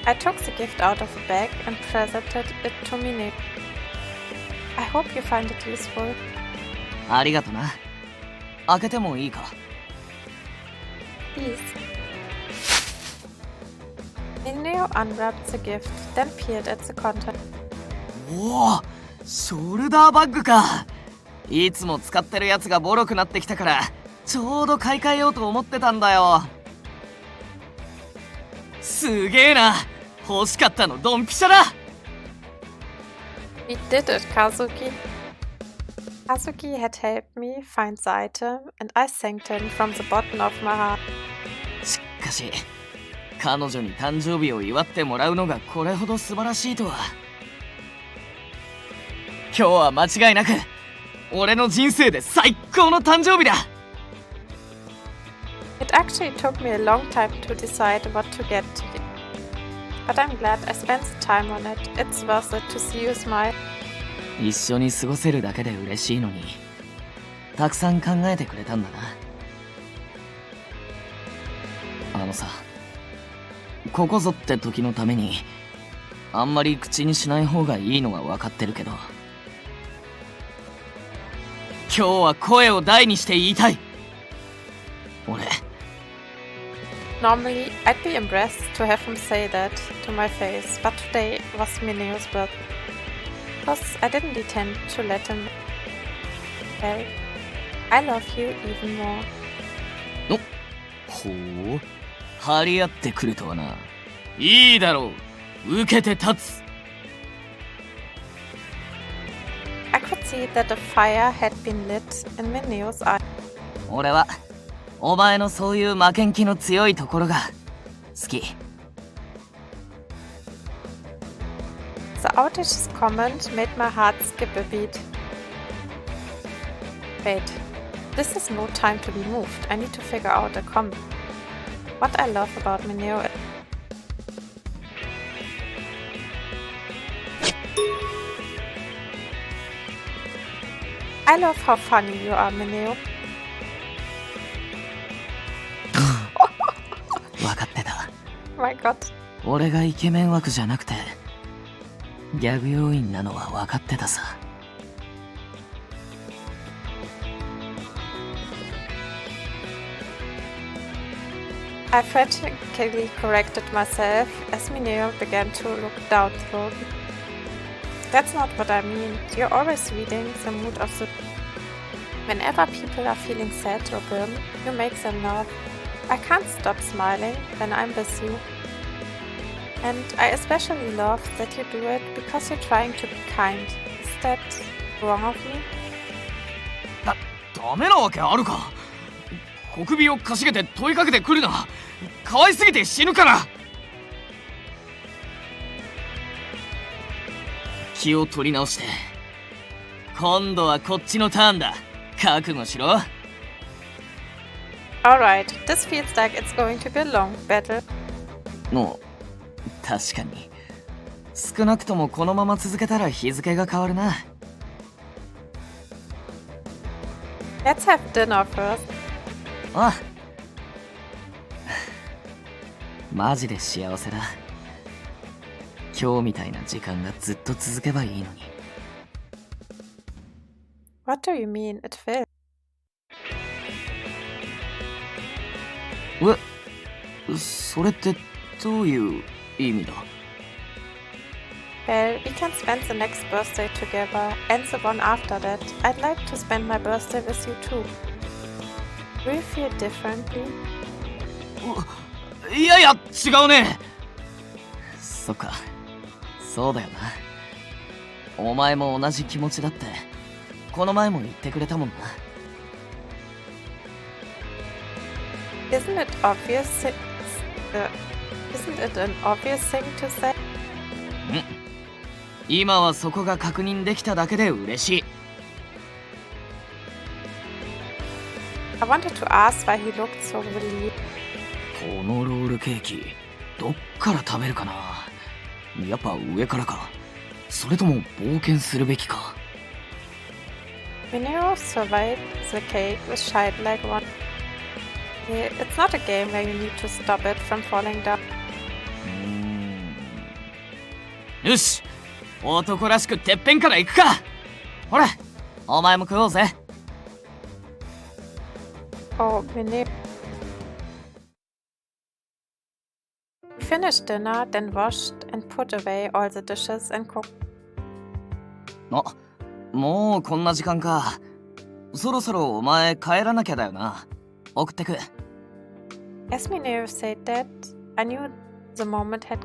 Speaker 1: I took the gift out of the bag and presented it to Mineo. I hope you find it useful.
Speaker 3: ありがとな。開けてもいいか。
Speaker 1: Please. Mineo unwrapped the gift, then peered at the content.
Speaker 3: おお、ショルダーバッグか。いつも使ってるやつがボロくなってきたから、ちょうど買い替えようと思ってたんだよ。すげえな。欲しかったのドンピシャだ。
Speaker 1: We did it, Kazuki. Kazuki had helped me find the item, and I thanked him from the bottom of my heart.
Speaker 3: しかし、彼女に誕生日を祝ってもらうのがこれほど素晴らしいとは。今日は間違いなく俺の人生で最高の誕生日だ。
Speaker 1: It actually took me a long time to decide what to get to you. but I'm glad I spent the time on it. It's worth it to see you smile.
Speaker 3: 一緒に過ごせるだけで嬉しいのに、たくさん考えてくれたんだな。あのさ、ここぞって時のために、あんまり口にしない方がいいのは分かってるけど、今日は声を大にして言いたい。俺、
Speaker 1: Normally, I'd be impressed to have him say that to my face, but today was Mineo's birthday. Because I didn't intend to let him. Well, I love you even more.
Speaker 3: ほう、張り合ってくるとはな。いいだろう、受けて立つ。
Speaker 1: I could see that a fire had been lit in Mineo's eye.
Speaker 3: 俺はお前のそういう負けん気の強いところが好き。
Speaker 1: The outrageous comment made my heart skip a beat. Wait, this is no time to be moved. I need to figure out a comment. What I love about Mineo is I love how funny you are, Mineo.
Speaker 3: 分かってた。
Speaker 1: My god.
Speaker 3: 俺がイケメン枠じゃなくてギャグ要員なのは分かってたさ。
Speaker 1: I frantically corrected myself as Mineo began to look downtrodden. That's not what I mean. You're always reading the mood of the... Whenever people are feeling sad or burdened, you make them laugh. I can't stop smiling when I'm with you. And I especially love that you do it because you're trying to be kind. Is that wrong of me?
Speaker 3: ダメなわけあるか。小首をかしげて問いかけてくるな。可愛すぎて死ぬから。気を取り直して。今度はこっちのターンだ。覚悟しろ。
Speaker 1: Alright, this feels like it's going to be a long battle.
Speaker 3: の、確かに。少なくともこのまま続けたら日付が変わるな。
Speaker 1: Let's have dinner first.
Speaker 3: ああ。マジで幸せだ。今日みたいな時間がずっと続けばいいのに。
Speaker 1: What do you mean, it failed?
Speaker 3: それってどういう意味だ？
Speaker 1: Well, we can spend the next birthday together, and the one after that. I'd like to spend my birthday with you too. Do you feel differently?
Speaker 3: いやいや、違うね。そっか、そうだよな。お前も同じ気持ちだって、この前も言ってくれたもんな。
Speaker 1: Isn't it an obvious thing to say?
Speaker 3: 今はそこが確認できただけで嬉しい。
Speaker 1: I wanted to ask why he looked so relieved.
Speaker 3: このロールケーキ、どっから食べるかな。やっぱ上からか。それとも冒険するべきか。
Speaker 1: Mineo survived the cake with childlike one. It's not a game where you need to stop it from falling down.
Speaker 3: よし、男らしくてっぺんから行くか。ほら、お前も食おうぜ。
Speaker 1: Oh, Mineo. We finished dinner, then washed and put away all the dishes and cooked.
Speaker 3: あ、もうこんな時間か。そろそろお前帰らなきゃだよな。送ってく。
Speaker 1: As Mineo said that, I knew the moment had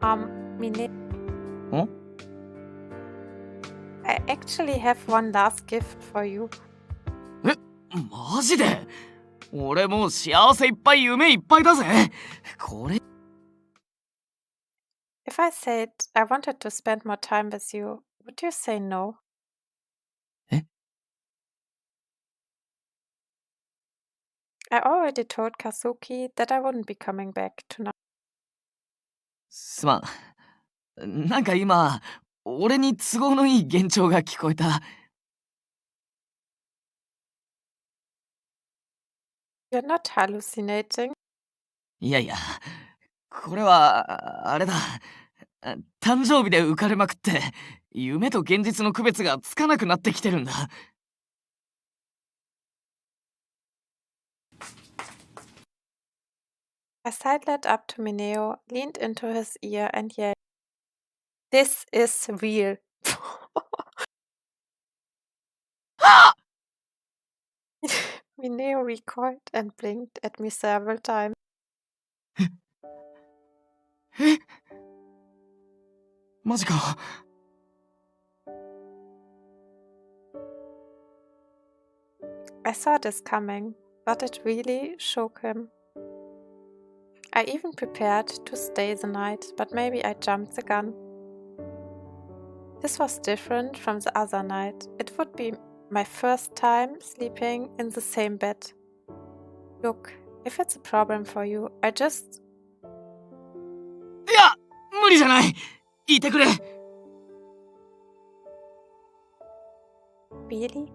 Speaker 1: come. Mineo.
Speaker 3: ん？
Speaker 1: I actually have one last gift for you.
Speaker 3: マジで？俺もう幸せいっぱい夢いっぱいだぜ。これ。
Speaker 1: If I said I wanted to spend more time with you, would you say no?
Speaker 3: え？
Speaker 1: I already told Kazuki that I wouldn't be coming back tonight.
Speaker 3: すまん。なんか今、俺に都合のいい幻聴が聞こえた。
Speaker 1: You're not hallucinating.
Speaker 3: いやいや、これは、あれだ。誕生日で浮かれまくって、夢と現実の区別がつかなくなってきてるんだ。
Speaker 1: I sidled up to Mineo, leaned into his ear, and yelled, "This is real." Mineo recoiled and blinked at me several times.
Speaker 3: え、マジか。
Speaker 1: I saw this coming, but it really shook him. I even prepared to stay the night, but maybe I jumped the gun. This was different from the other night. It would be my first time sleeping in the same bed. Look, if it's a problem for you, I just...
Speaker 3: いや、無理じゃない。いてくれ。
Speaker 1: Really?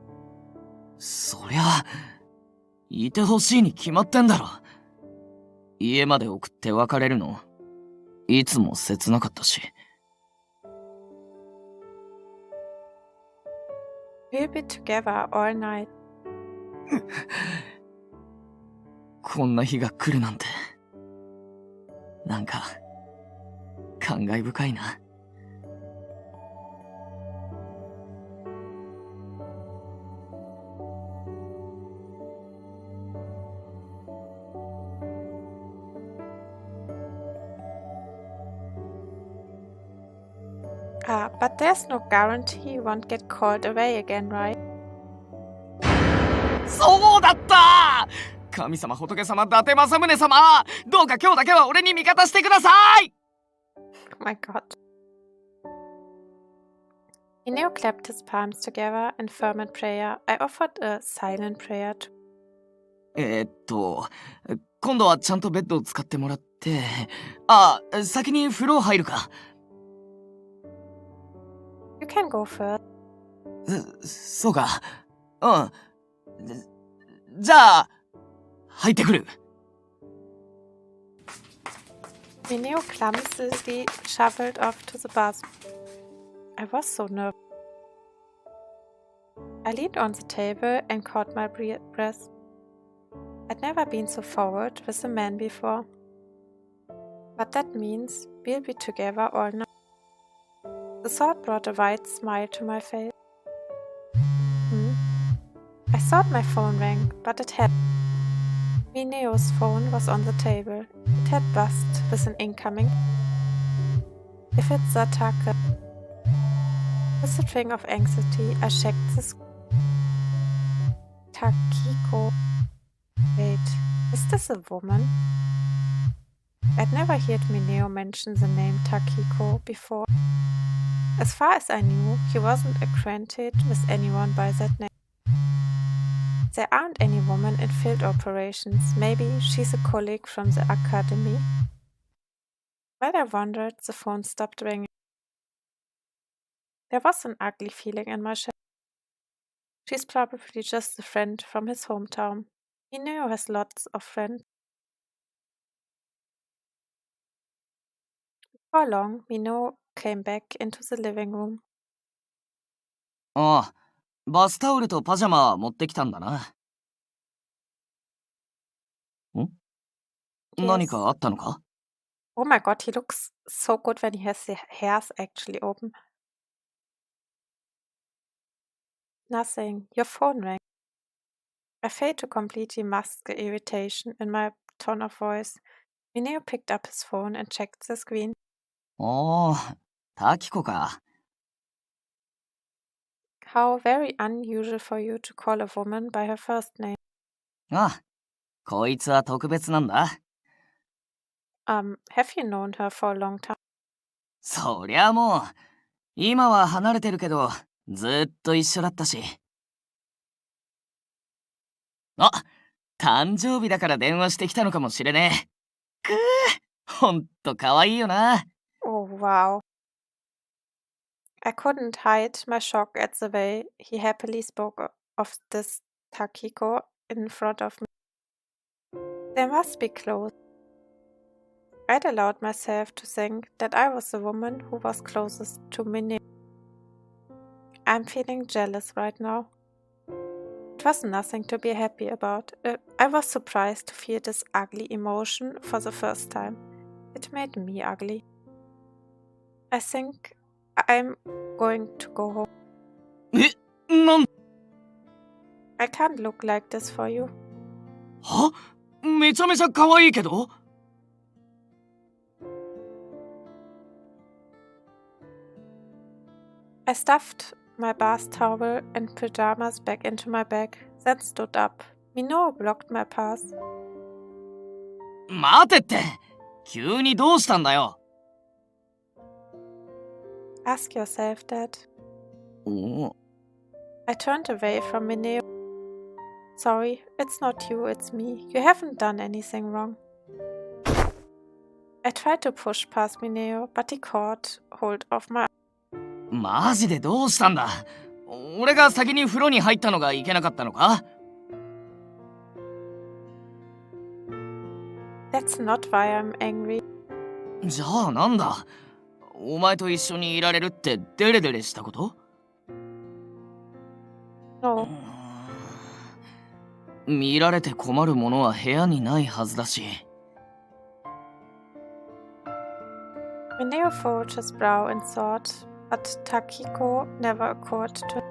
Speaker 3: そりゃ、いてほしいに決まってんだろ。家まで送って別れるの、いつも切なかったし。
Speaker 1: We'll be together all night.
Speaker 3: こんな日が来るなんて。なんか、感慨深いな。
Speaker 1: But there's no guarantee you won't get called away again, right?
Speaker 3: そうだった！神様、仏様、伊達政宗様、どうか今日だけは俺に味方してください！
Speaker 1: Oh my god. Ineo clapped his palms together in fervent prayer. I offered a silent prayer too.
Speaker 3: 今度はちゃんとベッドを使ってもらって、あ、先に風呂入るか。
Speaker 1: You can go first.
Speaker 3: そうか。うん。じゃあ、入ってくる。
Speaker 1: Mineo clumsily shuffled off to the bathroom. I was so nervous. I leaned on the table and caught my breath. I'd never been so forward with a man before. But that means we'll be together all night. The thought brought a wide smile to my face. I thought my phone rang, but it hadn't. Mineo's phone was on the table. It had buzzed with an incoming. If it's Zatake. With a string of anxiety, I checked the screen. Takiko. Wait, is this a woman? I'd never heard Mineo mention the name Takiko before. As far as I knew, he wasn't acquainted with anyone by that name. There aren't any women in field operations. Maybe she's a colleague from the academy. While I wondered, the phone stopped ringing. There was an ugly feeling in my chest. She's probably just a friend from his hometown. Mineo has lots of friends. Before long, Mineo came back into the living room.
Speaker 3: ああ、バスタオルとパジャマは持ってきたんだな。何かあったのか？
Speaker 1: Oh my god, he looks so good when he has the hairs actually open. Nothing. Your phone rang. I failed to completely mask the irritation in my tone of voice. Mineo picked up his phone and checked the screen.
Speaker 3: おー、タキコか。
Speaker 1: How very unusual for you to call a woman by her first name.
Speaker 3: ああ、こいつは特別なんだ。
Speaker 1: Have you known her for a long time?
Speaker 3: そりゃもう、今は離れてるけど、ずっと一緒だったし。あ、誕生日だから電話してきたのかもしれねえ。くぅ、ほんと可愛いよな。
Speaker 1: Wow. I couldn't hide my shock at the way he happily spoke of this Takiko in front of me. They must be close. I'd allowed myself to think that I was the woman who was closest to Minnie. I'm feeling jealous right now. It was nothing to be happy about. I was surprised to feel this ugly emotion for the first time. It made me ugly. I think I'm going to go home.
Speaker 3: なん、
Speaker 1: I can't look like this for you.
Speaker 3: は？めちゃめちゃ可愛いけど？
Speaker 1: I stuffed my bath towel and pajamas back into my bag, then stood up. Minoru blocked my path.
Speaker 3: 待てって！急にどうしたんだよ？
Speaker 1: Ask yourself that.
Speaker 3: お
Speaker 1: I turned away from Mineo. Sorry, it's not you, it's me. You haven't done anything wrong. I tried to push past Mineo, but he caught hold of my
Speaker 3: マジでどうしたんだ？俺が先に風呂に入ったのがいけなかったのか？
Speaker 1: That's not why I'm angry.
Speaker 3: じゃあなんだ？お前と一緒にいられるってデレデレしたこと？
Speaker 1: No.
Speaker 3: 見られて困るものは部屋にないはずだし。
Speaker 1: Mineo furrowed his brow in thought, but Takiko never occurred to him.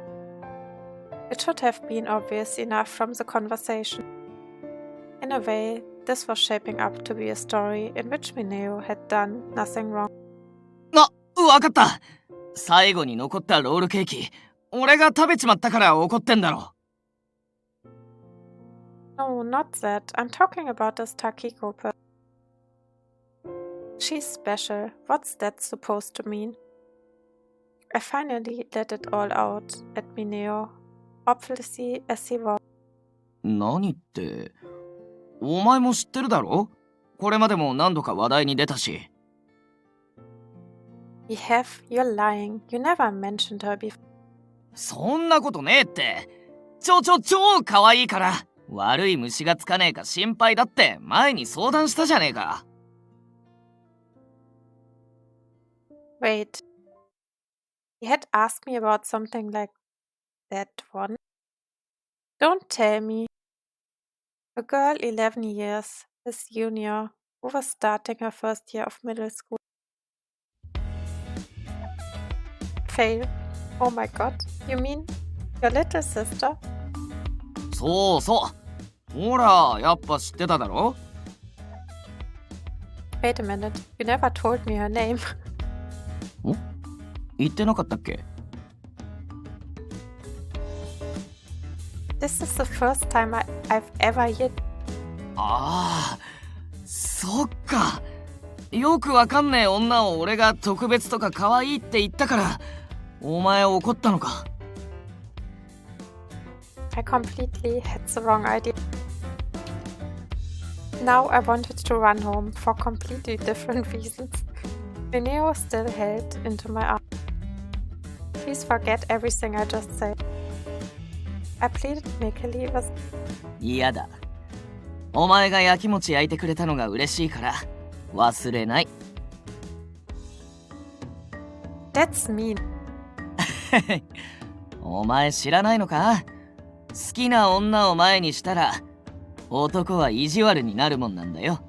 Speaker 1: It should have been obvious enough from the conversation. In a way, this was shaping up to be a story in which Mineo had done nothing wrong.
Speaker 3: わかった！最後に残ったロールケーキ、俺が食べちまったから怒ってんだろ。
Speaker 1: No, not that. I'm talking about this Takiko person. She's special. What's that supposed to mean? I finally let it all out at Mineo, obviously as he was.
Speaker 3: 何って、お前も知ってるだろ？これまでも何度か話題に出たし。
Speaker 1: We have, you're lying. You never mentioned her before.
Speaker 3: そんなことねえって。超可愛いから、悪い虫がつかねえか心配だって前に相談したじゃねえか。
Speaker 1: Wait. He had asked me about something like that one. Don't tell me. A girl 11 years, his junior, who was starting her first year of middle school. Fail. Oh my god. You mean your little sister?
Speaker 3: そうそう。ほら、やっぱ知ってただろ？
Speaker 1: Wait a minute. You never told me her name.
Speaker 3: ん？言ってなかったっけ？
Speaker 1: This is the first time I've ever yet.
Speaker 3: ああ、そっか。よくわかんねえ女を俺が特別とか可愛いって言ったから、お前怒ったのか。
Speaker 1: I completely had the wrong idea. Now I wanted to run home for completely different reasons. Mineo still held into my arm. Please forget everything I just said. I pleaded meekly with
Speaker 3: 嫌だ。お前が焼きもち焼いてくれたのが嬉しいから忘れない。
Speaker 1: That's mean.
Speaker 3: お前知らないのか？好きな女を前にしたら男は意地悪になるもんなんだよ。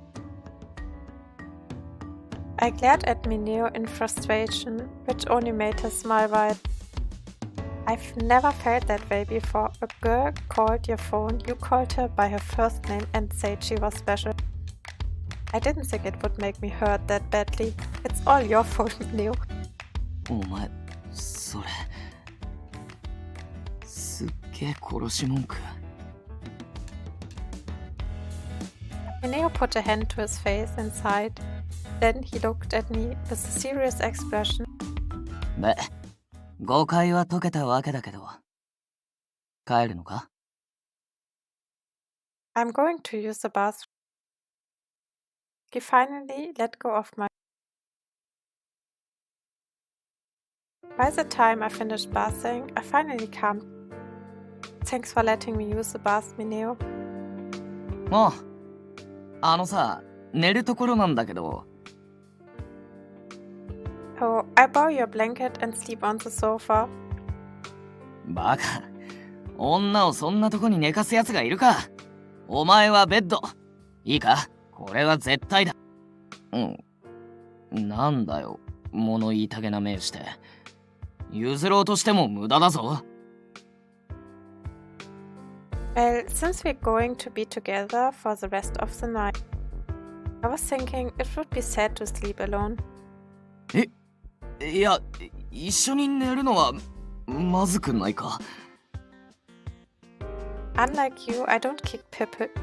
Speaker 1: I glared at Mineo in frustration, which only made her smile wide. I've never felt that way before. A girl called your phone, you called her by her first name and said she was special. I didn't think it would make me hurt that badly. It's all your fault, Mineo.
Speaker 3: お前、それすっげえ殺し文句。
Speaker 1: Mineo put a hand to his face and sighed. Then he looked at me with a serious expression.
Speaker 3: で、誤解は解けたわけだけど。帰るのか？
Speaker 1: I'm going to use the bathroom. He finally let go of my By the time I finished bathing, I finally calmed. Thanks for letting me use the bath, Mineo.
Speaker 3: さ、寝るところなんだけど。
Speaker 1: Oh, I borrow your blanket and sleep on the sofa.
Speaker 3: バカ。女をそんなとこに寝かすやつがいるか。お前はベッド。いいか？これは絶対だ。なんだよ、物言いたげな目して。譲ろうとしても無駄だぞ。
Speaker 1: Well, since we're going to be together for the rest of the night, I was thinking it would be sad to sleep alone.
Speaker 3: いや、一緒に寝るのはまずくないか。
Speaker 1: Unlike you, I don't kick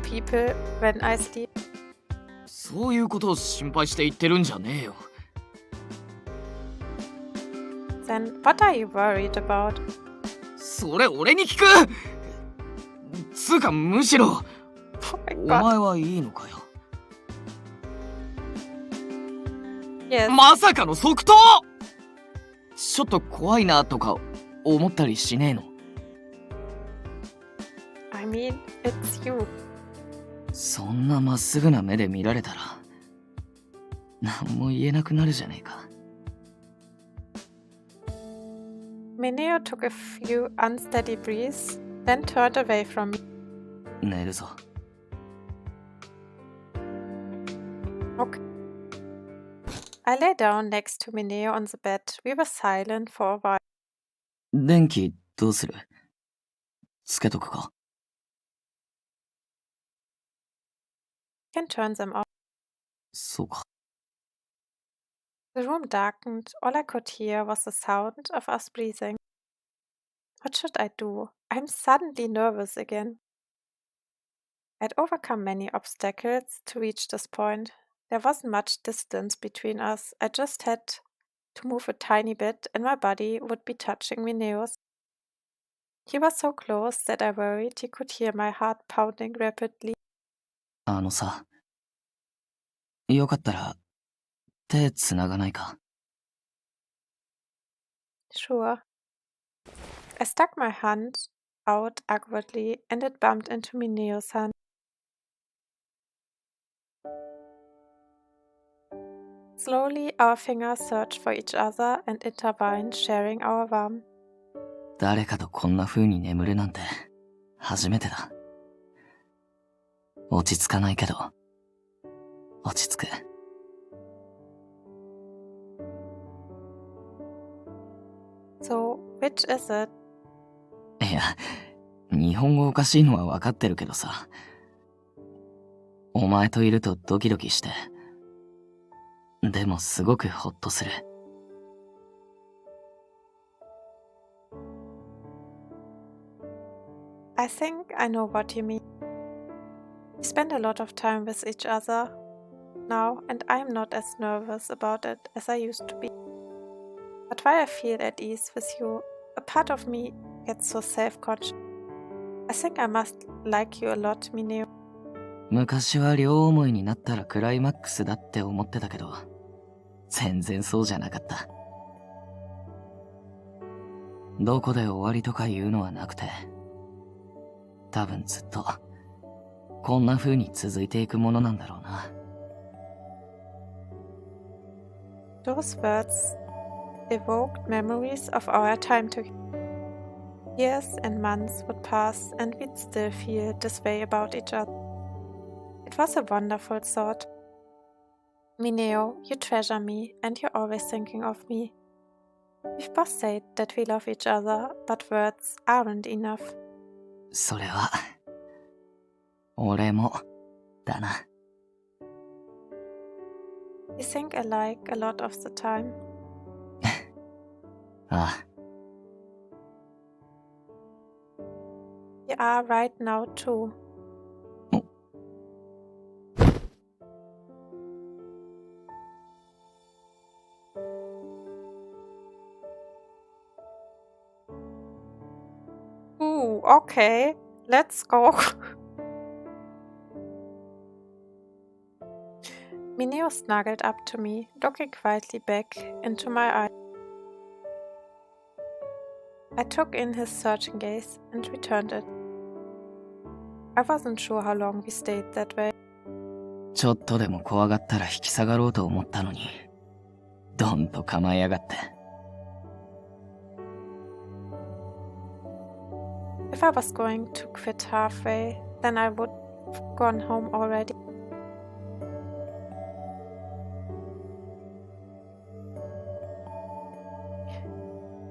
Speaker 1: people when I sleep.
Speaker 3: そういうことを心配して言ってるんじゃねえよ。
Speaker 1: Then what are you worried about?
Speaker 3: それ俺に聞く！つうかむしろ、
Speaker 1: Oh my
Speaker 3: お
Speaker 1: god.
Speaker 3: 前はいいのかよ。
Speaker 1: Yes.
Speaker 3: まさかの即答！ちょっと怖いなとか思ったりしねえの？
Speaker 1: I mean, it's you.
Speaker 3: そんなまっすぐな目で見られたら何も言えなくなるじゃねえか。
Speaker 1: Mineo took a few unsteady breaths, then turned away from me.
Speaker 3: 寝るぞ。
Speaker 1: Okay. I lay down next to Mineo on the bed. We were silent for a while.
Speaker 3: 電気どうする？つけとくか？
Speaker 1: I can turn them off.
Speaker 3: そうか。
Speaker 1: The room darkened. All I could hear was the sound of us breathing. What should I do? I'm suddenly nervous again. I'd overcome many obstacles to reach this point. There wasn't much distance between us. I just had to move a tiny bit and my body would be touching Mineo's. He was so close that I worried he could hear my heart pounding rapidly.
Speaker 3: さ、よかったら手つながないか？
Speaker 1: Sure. I stuck my hand out awkwardly and it bumped into Mineo's hand. Slowly, our fingers searched for each other and intertwined, sharing our warmth.
Speaker 3: 誰かとこんな風に眠るなんて初めてだ。落ち着かないけど落ち着く。
Speaker 1: So, which is it?
Speaker 3: いや、日本語おかしいのは分かってるけどさ。お前といるとドキドキして。でもすごくホッとする。
Speaker 1: I think I know what you mean. We spend a lot of time with each other now, and I'm not as nervous about it as I used to be. But while I feel at ease with you, a part of me gets so self-conscious. I think I must like you a lot, Mineo.
Speaker 3: 昔は両思いになったらクライマックスだって思ってたけど、全然そうじゃなかった。どこで終わりとかいうのはなくて、多分ずっとこんな風に続いていくものなんだろうな。
Speaker 1: Those words evoked memories of our time together. Years and months would pass and we'd still feel this way about each other. It was a wonderful thought. Mineo, you treasure me and you're always thinking of me. We've both said that we love each other, but words aren't enough.
Speaker 3: それは俺もだな。
Speaker 1: We think alike a lot of the time.
Speaker 3: ああ。
Speaker 1: We are right now too. Ooh, okay. Let's go. Mineo snuggled up to me, looking quietly back into my eyes. I took in his searching gaze and returned it. I wasn't sure how long we stayed that way.
Speaker 3: ちょっとでも怖がったら引き下がろうと思ったのに、どんと構えやがって。
Speaker 1: If I was going to quit halfway, then I would have gone home already.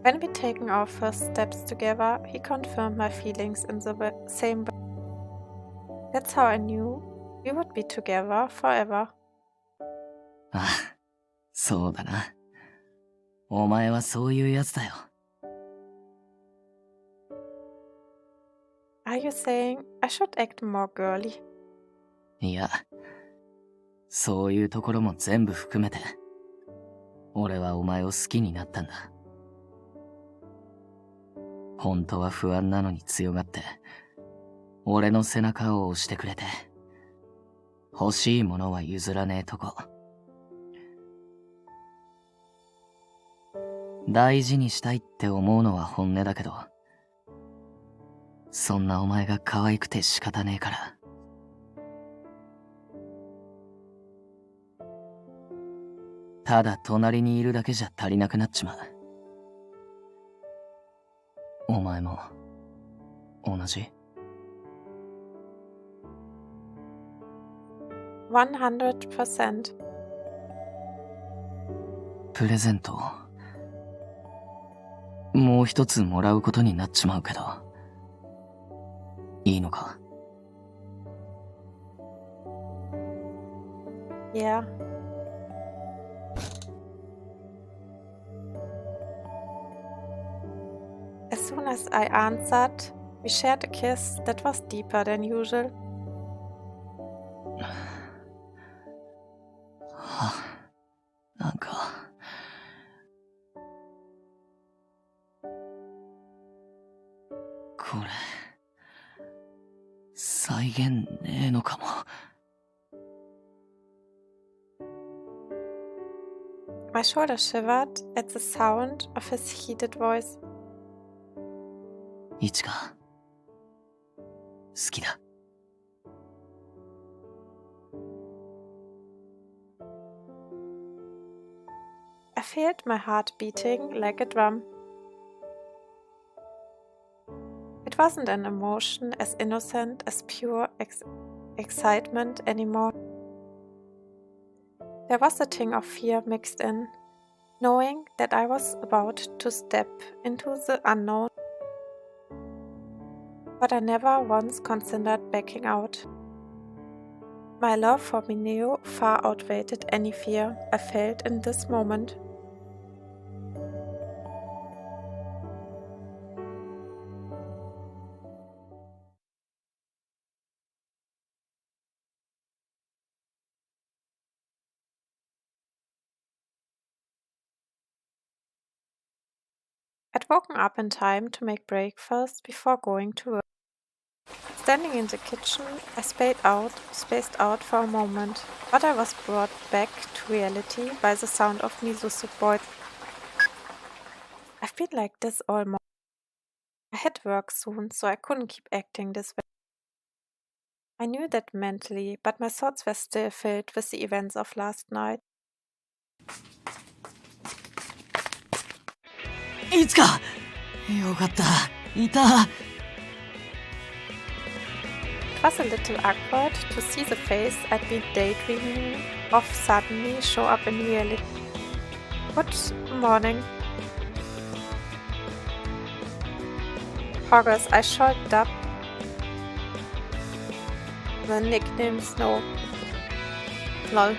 Speaker 1: When we taken our first steps together, he confirmed my feelings in the same way. That's how I knew we would be together forever.
Speaker 3: ああ、そうだな。お前はそういうやつだよ。
Speaker 1: Are you saying I should act more girly?
Speaker 3: いや、そういうところも全部含めて、俺はお前を好きになったんだ。本当は不安なのに強がって、俺の背中を押してくれて、欲しいものは譲らねえとこ。大事にしたいって思うのは本音だけど、そんなお前が可愛くて仕方ねえから。ただ隣にいるだけじゃ足りなくなっちまう。お前も同じ？
Speaker 1: 100%.
Speaker 3: プレゼントをもう一つもらうことになっちまうけど、いいのか？
Speaker 1: Yeah. As soon as I answered, we shared a kiss that was deeper than usual.
Speaker 3: なんかこれ再現ねえのかも。
Speaker 1: My shoulder shivered at the sound of his heated voice.
Speaker 3: いちか好きだ。
Speaker 1: I felt my heart beating like a drum. It wasn't an emotion as innocent as pure excitement anymore. There was a ting of fear mixed in, knowing that I was about to step into the unknown. But I never once considered backing out. My love for Mineo far outweighed any fear I felt in this moment. I'd woken up in time to make breakfast before going to work. Standing in the kitchen, I spaced out for a moment, but I was brought back to reality by the sound of Misu's voice. I've been like this all morning. I had work soon, so I couldn't keep acting this way. I knew that mentally, but my thoughts were still filled with the events of last night.
Speaker 3: いつかよかった、いた。
Speaker 1: It was a little awkward to see the face I'd been daydreaming of suddenly show up in reality. Good morning. August, I shortened up the nickname Snow. Lol.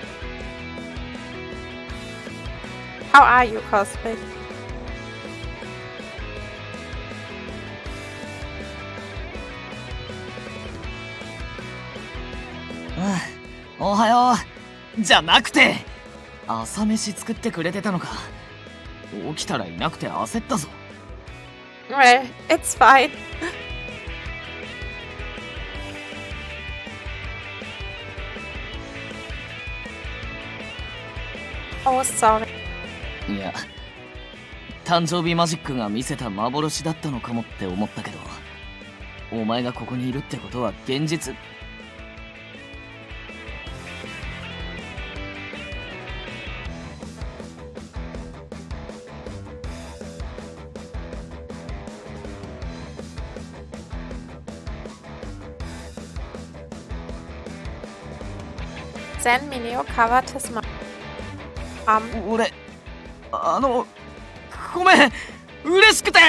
Speaker 1: How are you, Cosplay?
Speaker 3: うん、おはようじゃなくて、朝飯作ってくれてたのか。起きたらいなくて焦ったぞ。
Speaker 1: Well, it's fine. Oh, sorry.
Speaker 3: いや、誕生日マジックが見せた幻だったのかもって思ったけど、お前がここにいるってことは現実。
Speaker 1: Then Mineo covered his mouth.
Speaker 6: 俺、ごめん、嬉しくて。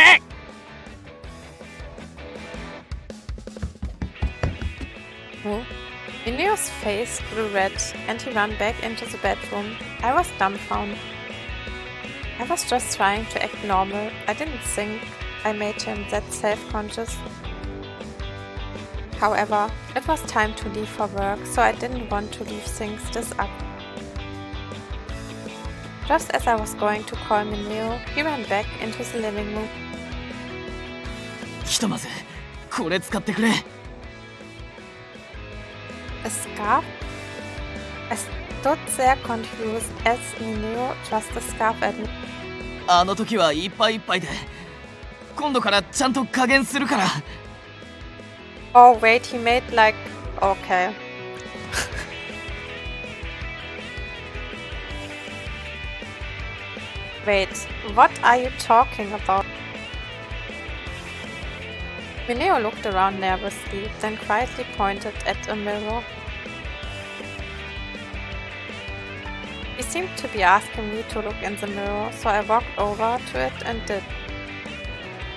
Speaker 1: Mineo's face grew red and he ran back into the bedroom. I was dumbfounded. I was just trying to act normal. I didn't think I made him that self-conscious. However, it was time to leave for work, so I didn't want to leave things this up. Just as I was going to call Mineo, he ran back into the living room.
Speaker 3: ひとまずこれ使ってくれ。
Speaker 1: A scarf? I stood there confused as Mineo thrust the scarf at me.
Speaker 3: あの時はいっぱいいっぱいで、今度からちゃんと加減するから。
Speaker 1: Oh wait, he made like... okay. Wait, what are you talking about? Mineo looked around nervously, then quietly pointed at a mirror. He seemed to be asking me to look in the mirror, so I walked over to it and did.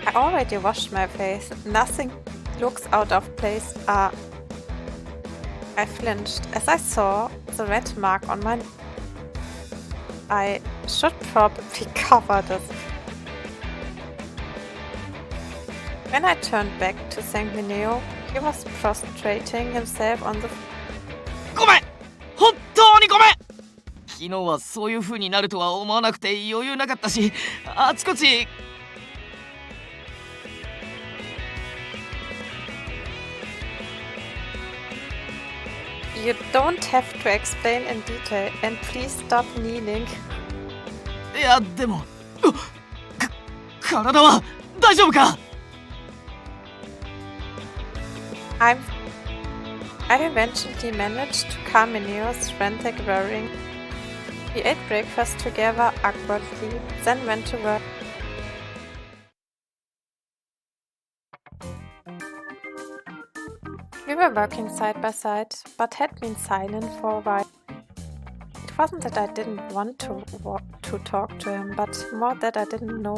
Speaker 1: I already washed my face. Nothing looks out of place. I flinched as I saw the red mark on my... I should probably cover this. When I turned back to thank Mineo, he was prostrating himself on the...
Speaker 3: ごめん、本当にごめん。昨日はそういう風になるとは思わなくて余裕なかったし、あちこち。
Speaker 1: You don't have to explain in detail, and please stop kneeling.
Speaker 3: いやでも、体は大丈夫か
Speaker 1: I eventually managed to calm Mineo's frantic worrying. We ate breakfast together awkwardly, then went to work. We were working side by side, but had been silent for a while. It wasn't that I didn't want to talk to him, but more that I didn't know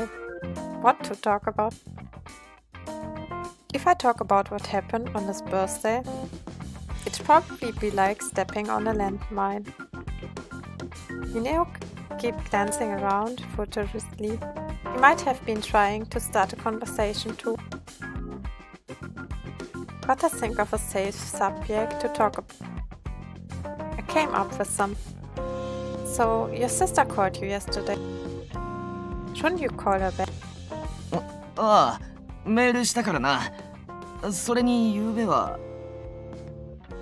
Speaker 1: what to talk about. If I talk about what happened on his birthday, it'd probably be like stepping on a landmine. Mineo kept glancing around furiously. He might have been trying to start a conversation too. Got to think of a safe subject to talk about. I came up with some. So, your sister called you yesterday. Shouldn't you call her back?
Speaker 3: ああ、メールしたからな。それに昨べは。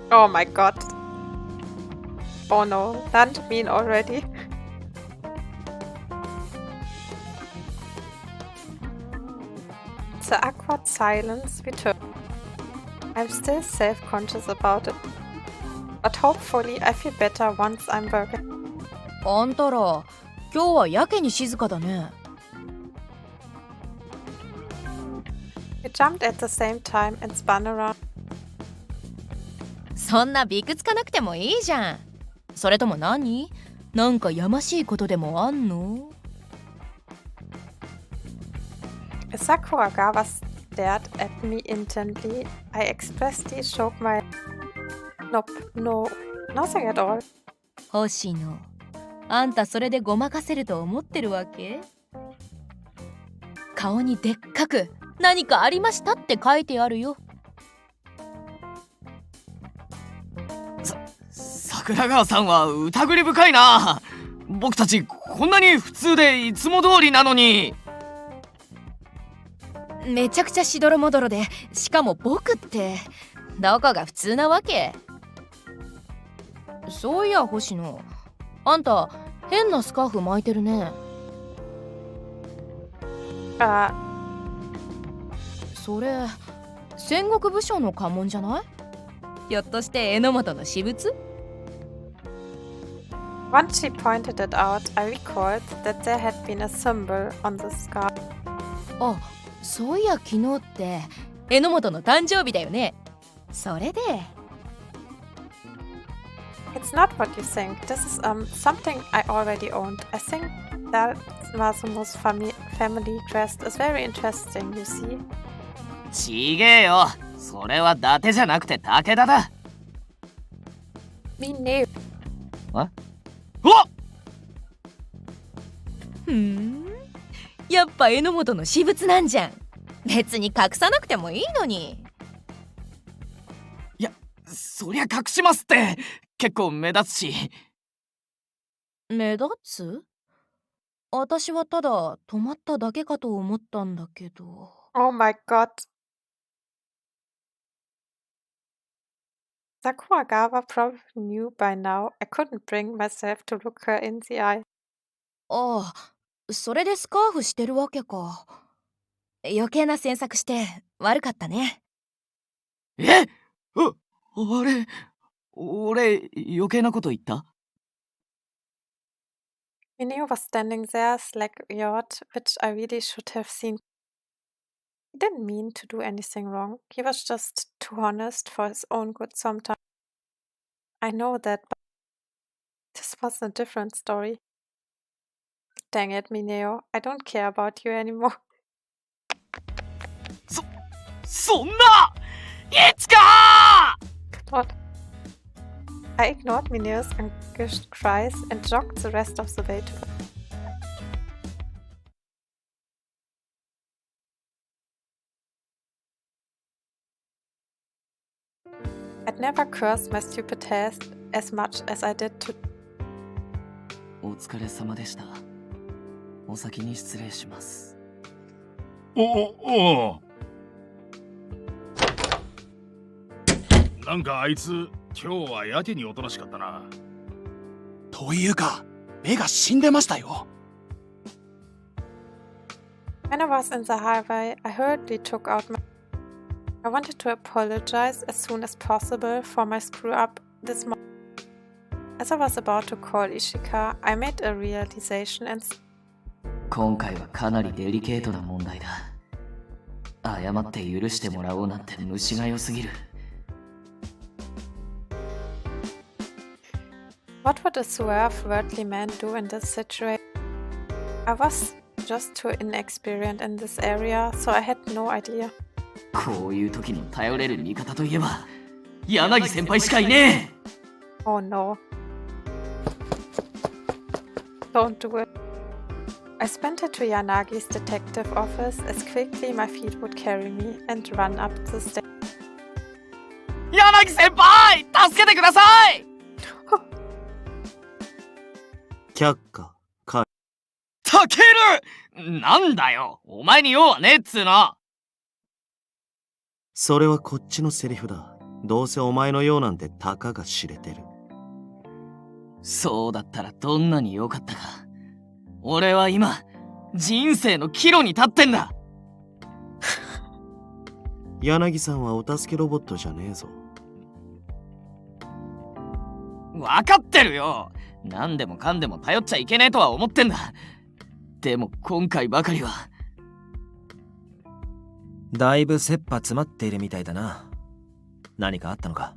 Speaker 1: Oh my god. Oh no, not mean already. The awkward silence returned. I'm still self-conscious about it. But hopefully I feel better once I'm working.
Speaker 10: あんたら、今日はやけに静かだね。
Speaker 1: We jumped at the same time and spun around.
Speaker 10: そんなびくつかなくてもいいじゃん。それとも何？なんかやましいことでもあんの？
Speaker 1: Sakuragawa stared at me intently. I expressly shook my... Nope, no, nothing at all.
Speaker 10: 星野、あんたそれでごまかせると思ってるわけ？顔にでっかく何かありましたって書いてあるよ。
Speaker 3: 桜川さんは疑り深いな。僕たちこんなに普通でいつも通りなのに。
Speaker 10: めちゃくちゃしどろもどろで、しかも僕ってどこが普通なわけ？そういや星野、あんた変なスカーフ巻いてるね。
Speaker 1: あ、
Speaker 10: それ戦国武将の家紋じゃない？ひょっとして榎本の私物？
Speaker 1: once she pointed it out, I recalled that there had been a symbol on the scar.
Speaker 10: あ、そういや昨日って榎本の誕生日だよね。それで
Speaker 1: It's not what you think. This is something I already owned. I think that Masumo's family crest is very interesting, you see.
Speaker 3: ちげえよ。それは伊達じゃなくて武田だ。
Speaker 1: Me neither.
Speaker 3: お
Speaker 10: やっぱ榎本の私物なんじゃん。別に隠さなくてもいいのに。
Speaker 3: いや、そりゃ隠しますって。結構目立つし。
Speaker 10: 目立つ？私はただ止まっただけかと思ったんだけど。
Speaker 1: Oh my god. Sakuragawa probably knew by now. I couldn't bring myself to look her in the eye.
Speaker 10: ああ、それでスカーフしてるわけか。余計な詮索して悪かったね。
Speaker 3: え？あれ、俺余計なこと言った？
Speaker 1: Mineo was standing there, slack-jawed, which I really should have seen. He didn't mean to do anything wrong. He was just too honest for his own good sometimes. I know that, but this was a different story. Dang it, Mineo. I don't care about you anymore.
Speaker 3: そんないつか
Speaker 1: God. I ignored Mineo's anguished cries and jogged the rest of the way to the... I'd never cursed my stupid task as much as I did to...
Speaker 3: お疲れ様でした。お先に失礼します。
Speaker 9: おなんかあいつ今日はやけにおとなしかったな。
Speaker 7: というか、目が死んでましたよ。
Speaker 1: When I was in the highway, I hurriedly took out my... I wanted to apologize as soon as possible for my screw-up this morning. As I was about to call Ishika, I made a realization and...
Speaker 3: 今回はかなりデリケートな問題だ。謝って許してもらおうなんて虫が良すぎる。
Speaker 1: What would a suave, worldly man do in this situation? I was just too inexperienced in this area, so I had no idea.
Speaker 3: こういう時の頼れる味方といえば、柳先輩しかいねえ。
Speaker 1: Oh no. Don't do it. I sprinted to Yanagi's detective office as quickly my feet would carry me and run up the stairs.
Speaker 3: 柳先輩、助けてください。
Speaker 2: 却下、か。
Speaker 3: たける！なんだよ、お前に用はねえっつーの。
Speaker 2: それはこっちのセリフだ。どうせお前のようなんてたかが知れてる。
Speaker 3: そうだったらどんなに良かったか。俺は今、人生の岐路に立ってんだ。
Speaker 2: 柳さんはお助けロボットじゃねえぞ。
Speaker 3: わかってるよ。何でもかんでも頼っちゃいけねえとは思ってんだ。でも今回ばかりは。
Speaker 6: だいぶ切羽詰まっているみたいだな。何かあったのか？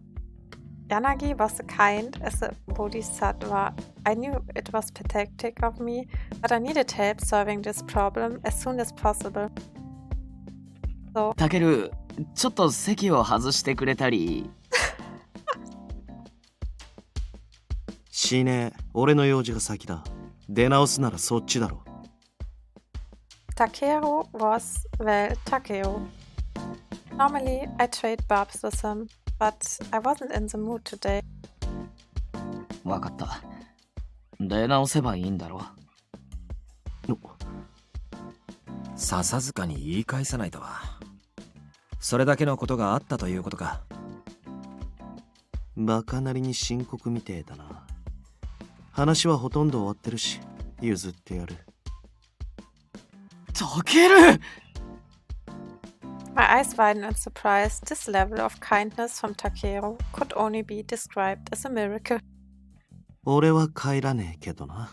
Speaker 1: Yanagi was kind as a bodhisattva. I knew it was pathetic of me, but I needed help solving this problem as soon as possible. So...
Speaker 3: たける、ちょっと席を外してくれたり。
Speaker 2: しねえ、俺の用事が先だ。出直すならそっちだろ。
Speaker 1: Takeo was, well, Takeo. Normally, I trade barbs with him, but I wasn't in the mood today.
Speaker 3: わかった。出直せばいいんだろ。
Speaker 6: 笹塚に言い返さないとは。それだけのことがあったということか。
Speaker 2: バカなりに深刻みてえだな。話はほとんど終わってるし、譲ってやる。
Speaker 3: タケル
Speaker 1: My eyes widen in surprise. This level of kindness from Takeru could only be described as a miracle.
Speaker 2: 俺は帰らねえけどな。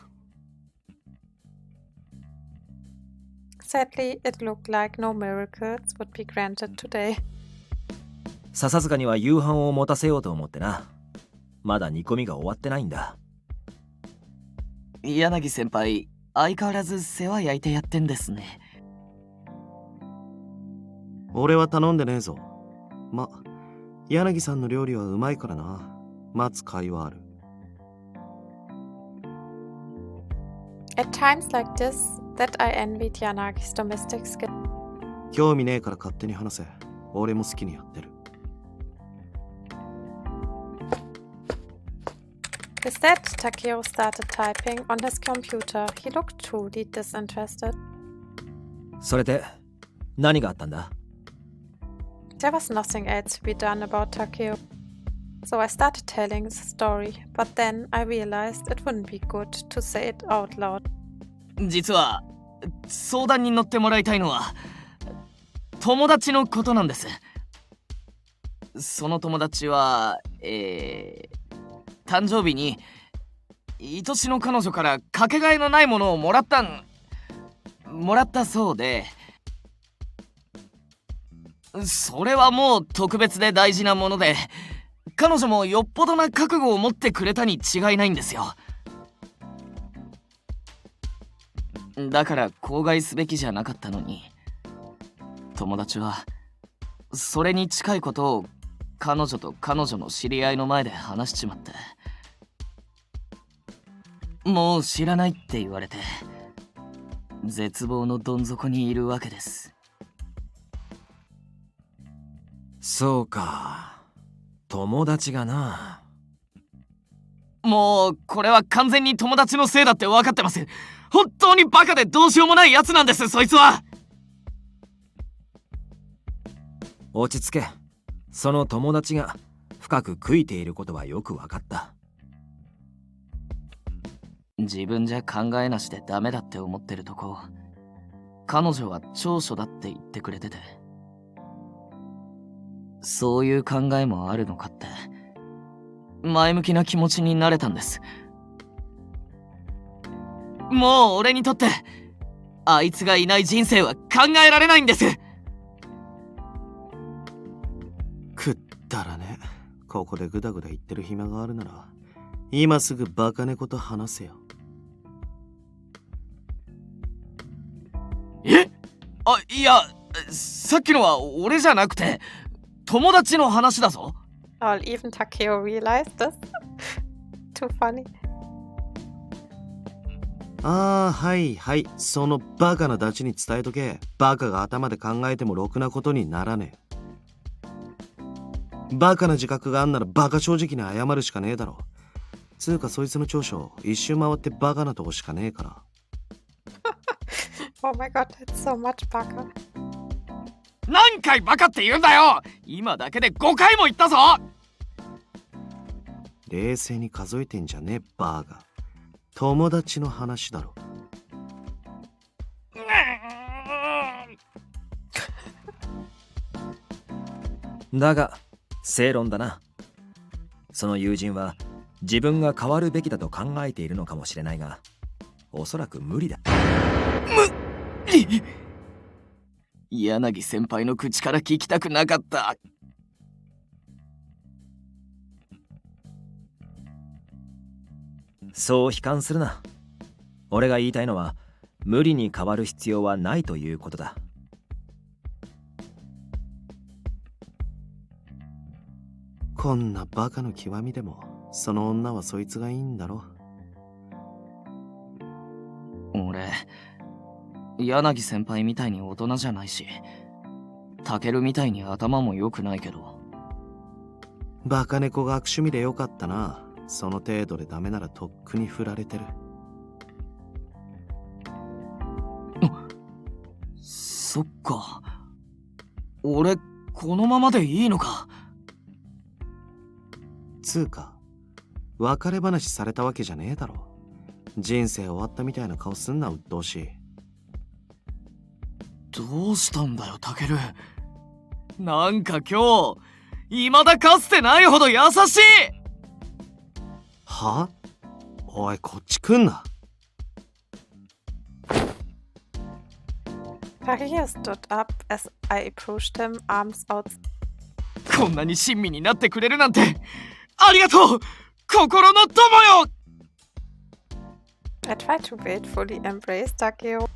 Speaker 1: Sadly, it looked like no miracles would be granted today.
Speaker 6: 笹塚には夕飯を持たせようと思ってな。まだ煮込みが終わってないんだ。
Speaker 3: 柳先輩、相変わらず世話焼いてやってんですね。
Speaker 2: 俺は頼んでねえぞ。ま、柳さんの料理はうまいからな。待つ甲斐はある。
Speaker 1: At times like this, that I envied Yanagi's domestic skill.
Speaker 2: 興味ねえから勝手に話せ。俺も好きにやってる。
Speaker 1: With that, Takeru started typing on his computer. He looked truly disinterested.
Speaker 6: それで何があったんだ？
Speaker 1: There was nothing else to be done about Takeru. So I started telling the story, but then I realized it wouldn't be good to say it out loud.
Speaker 3: 実は相談に乗ってもらいたいのは友達のことなんです。その友達は誕生日に愛しの彼女からかけがえのないものをもらったそうで、それはもう特別で大事なもので、彼女もよっぽどな覚悟を持ってくれたに違いないんですよ。だから口外すべきじゃなかったのに、友達はそれに近いことを彼女と彼女の知り合いの前で話しちまって、もう知らないって言われて絶望のどん底にいるわけです。
Speaker 6: そうか、友達がな。
Speaker 3: もうこれは完全に友達のせいだって分かってます。本当にバカでどうしようもないやつなんです、そいつは。
Speaker 6: 落ち着け。その友達が深く悔いていることはよく分かった。
Speaker 3: 自分じゃ考えなしでダメだって思ってるとこ、彼女は長所だって言ってくれてて、そういう考えもあるのかって前向きな気持ちになれたんです。もう俺にとってあいつがいない人生は考えられないんです。
Speaker 2: くったらね。ここでグダグダ言ってる暇があるなら今すぐバカ猫と話せよ。
Speaker 3: え？あ、いや、さっきのは俺じゃなくて友達の話だぞ。
Speaker 1: All even Takeru realized this. Too funny.
Speaker 2: ああ、はいはい。そのバカなダチに伝えとけ。バカが頭で考えてもろくなことにならねえ。バカな自覚があんならバカ正直に謝るしかねえだろ。つうかそいつの長所一周回ってバカなとこしかねえから。
Speaker 1: Oh my god, it's so much バカ。
Speaker 3: 何回バカって言うんだよ。今だけで5回も言ったぞ。
Speaker 2: 冷静に数えてんじゃねえバカ。友達の話だろ。
Speaker 6: だが正論だな。その友人は自分が変わるべきだと考えているのかもしれないが、おそらく無理だ。
Speaker 3: 柳先輩の口から聞きたくなかった。
Speaker 6: そう悲観するな。俺が言いたいのは無理に変わる必要はないということだ。
Speaker 2: こんなバカの極みでもその女はそいつがいいんだろ。
Speaker 3: 俺柳先輩みたいに大人じゃないし、タケルみたいに頭も良くないけど。
Speaker 2: バカ猫が悪趣味でよかったな。その程度でダメならとっくに振られてる。
Speaker 3: そっか。俺このままでいいのか。
Speaker 2: つうか別れ話されたわけじゃねえだろ。人生終わったみたいな顔すんな、鬱陶しい。
Speaker 8: どうしたんだよタケル。なんか今日未だかつてないほど優しい。
Speaker 2: は？おいこっち来んな。
Speaker 1: Tahir stood up as I approached him, arms out.
Speaker 8: こんなに親身になってくれるなんてありがとう心の友よ。
Speaker 1: I tried to gratefully embrace Takeo.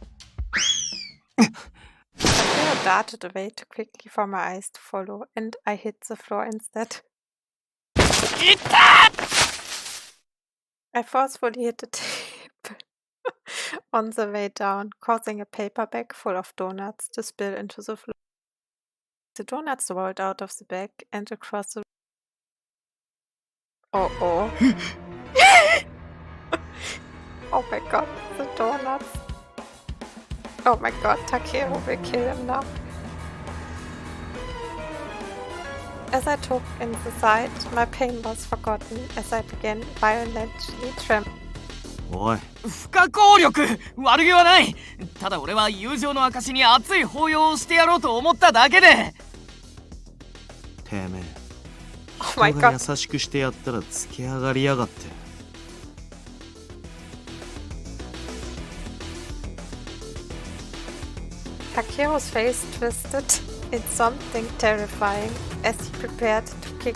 Speaker 1: Takeo darted away too quickly for my eyes to follow, and I hit the floor instead.
Speaker 8: いった！
Speaker 1: I forcefully hit the table on the way down, causing a paper bag full of donuts to spill into the floor. The donuts rolled out of the bag and across the... Oh oh. Oh my god, the donuts. Oh my god, Takeo will kill him now. As I took in the sight, my pain was forgotten as I began violently trembling.
Speaker 2: おい
Speaker 8: 不可抗力悪気はない。ただ俺は友情の証に熱い抱擁をしてやろうと思っただけで。
Speaker 2: てめえ
Speaker 1: Oh my
Speaker 2: 人が
Speaker 1: god.
Speaker 2: 優しくしてやったらつけ上がりやがって。
Speaker 1: Takeo's face twisted in something terrifying as he prepared to kick.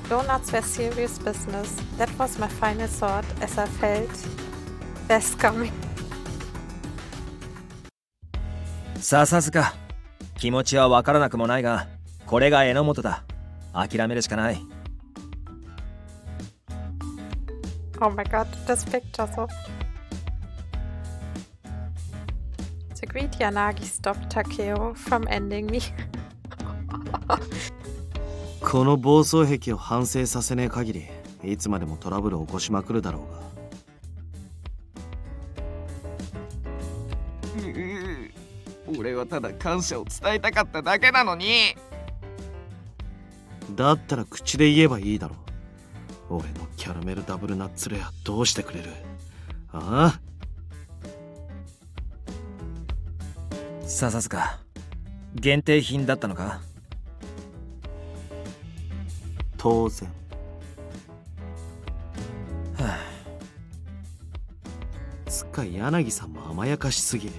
Speaker 1: Donuts were serious business. That was my final thought as I felt death coming.
Speaker 6: 笹塚、気持ちはわからなくもないが、これが榎本だ。諦めるしかない。
Speaker 1: Oh my god, this picture so. The greedy Yanagi stopped Takeo from ending me.
Speaker 2: この暴走癖を反省させねえ限りいつまでもトラブルを起こしまくるだろうが。
Speaker 8: 俺はただ感謝を伝えたかっただけなのに。
Speaker 2: だったら口で言えばいいだろう。俺のキャラメルダブルナッツレアどうしてくれる？ああ？
Speaker 6: 笹塚、限定品だったのか？
Speaker 2: 当然。
Speaker 6: はあ、
Speaker 2: つっか柳さんも甘やかしすぎ。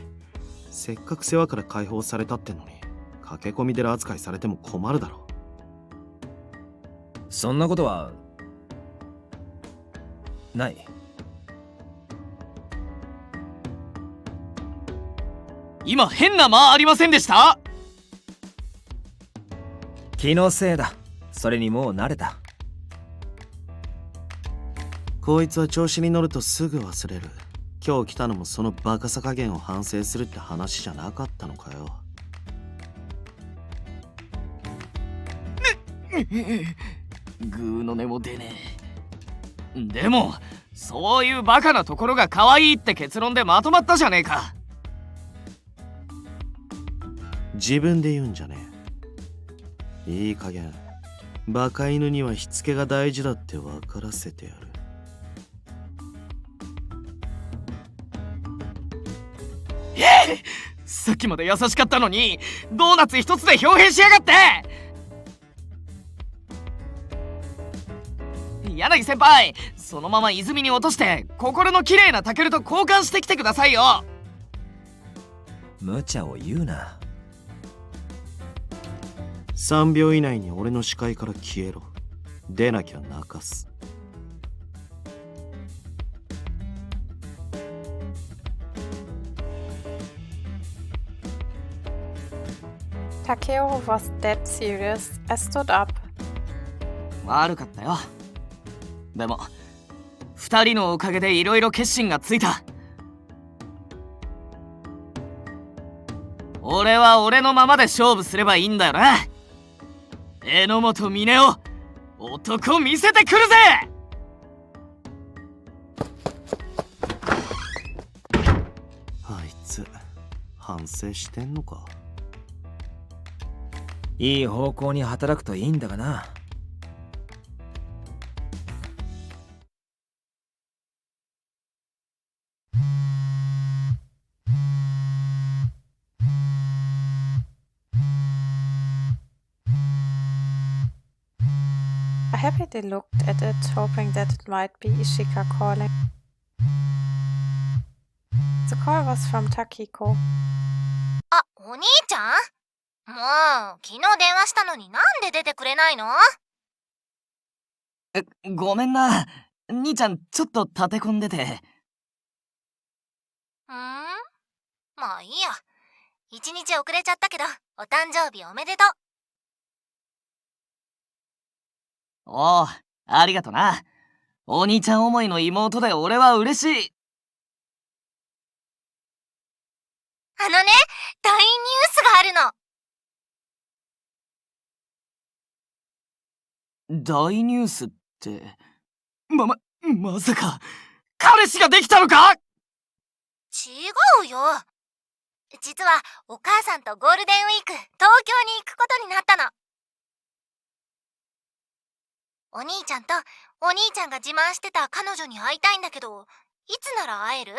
Speaker 2: せっかく世話から解放されたってのに駆け込み寺扱いされても困るだろ。
Speaker 6: そんなことはない。
Speaker 8: 今変な間ありませんでした？
Speaker 6: 気のせいだ。それにもう慣れた。
Speaker 2: こいつは調子に乗るとすぐ忘れる。今日来たのもそのバカさ加減を反省するって話じゃなかったのかよ。
Speaker 8: グーの音も出ねえ。でもそういうバカなところが可愛いって結論でまとまったじゃねえか。
Speaker 2: 自分で言うんじゃねえ。いい加減バカ犬にはしつけが大事だって分からせてやる。
Speaker 8: さっきまで優しかったのにドーナツ一つで表変しやがって。柳先輩、そのまま泉に落として心の綺麗なタケルと交換してきてくださいよ。
Speaker 6: 無茶を言うな。
Speaker 2: 3秒以内に俺の視界から消えろ。出なきゃ泣かす。
Speaker 1: Takeo was dead serious. I stood up.
Speaker 8: 悪かったよ。でも2人のおかげでいろいろ決心がついた。俺は俺のままで勝負すればいいんだよな。榎本峰夫、男見せてくるぜ。
Speaker 2: あいつ反省してんのか。
Speaker 6: いい方向に働くといいんだがな。
Speaker 1: immediately looked at it, hoping that it might be Ishika calling. The call was from Takiko.
Speaker 4: あ、お兄ちゃん？もう、昨日電話したのになんで出てくれないの？
Speaker 3: ごめんな。兄ちゃん、ちょっと立て込んでて。
Speaker 4: まあいいや。一日遅れちゃったけど、お誕生日おめでとう。
Speaker 3: おう、ありがとな。お兄ちゃん思いの妹で俺は嬉しい。
Speaker 4: 大ニュースがあるの。
Speaker 3: 大ニュースって、まさか、彼氏ができたのか？
Speaker 4: 違うよ。実はお母さんとゴールデンウィーク東京に行くことになったの。お兄ちゃんとお兄ちゃんが自慢してた彼女に会いたいんだけど、いつなら会える？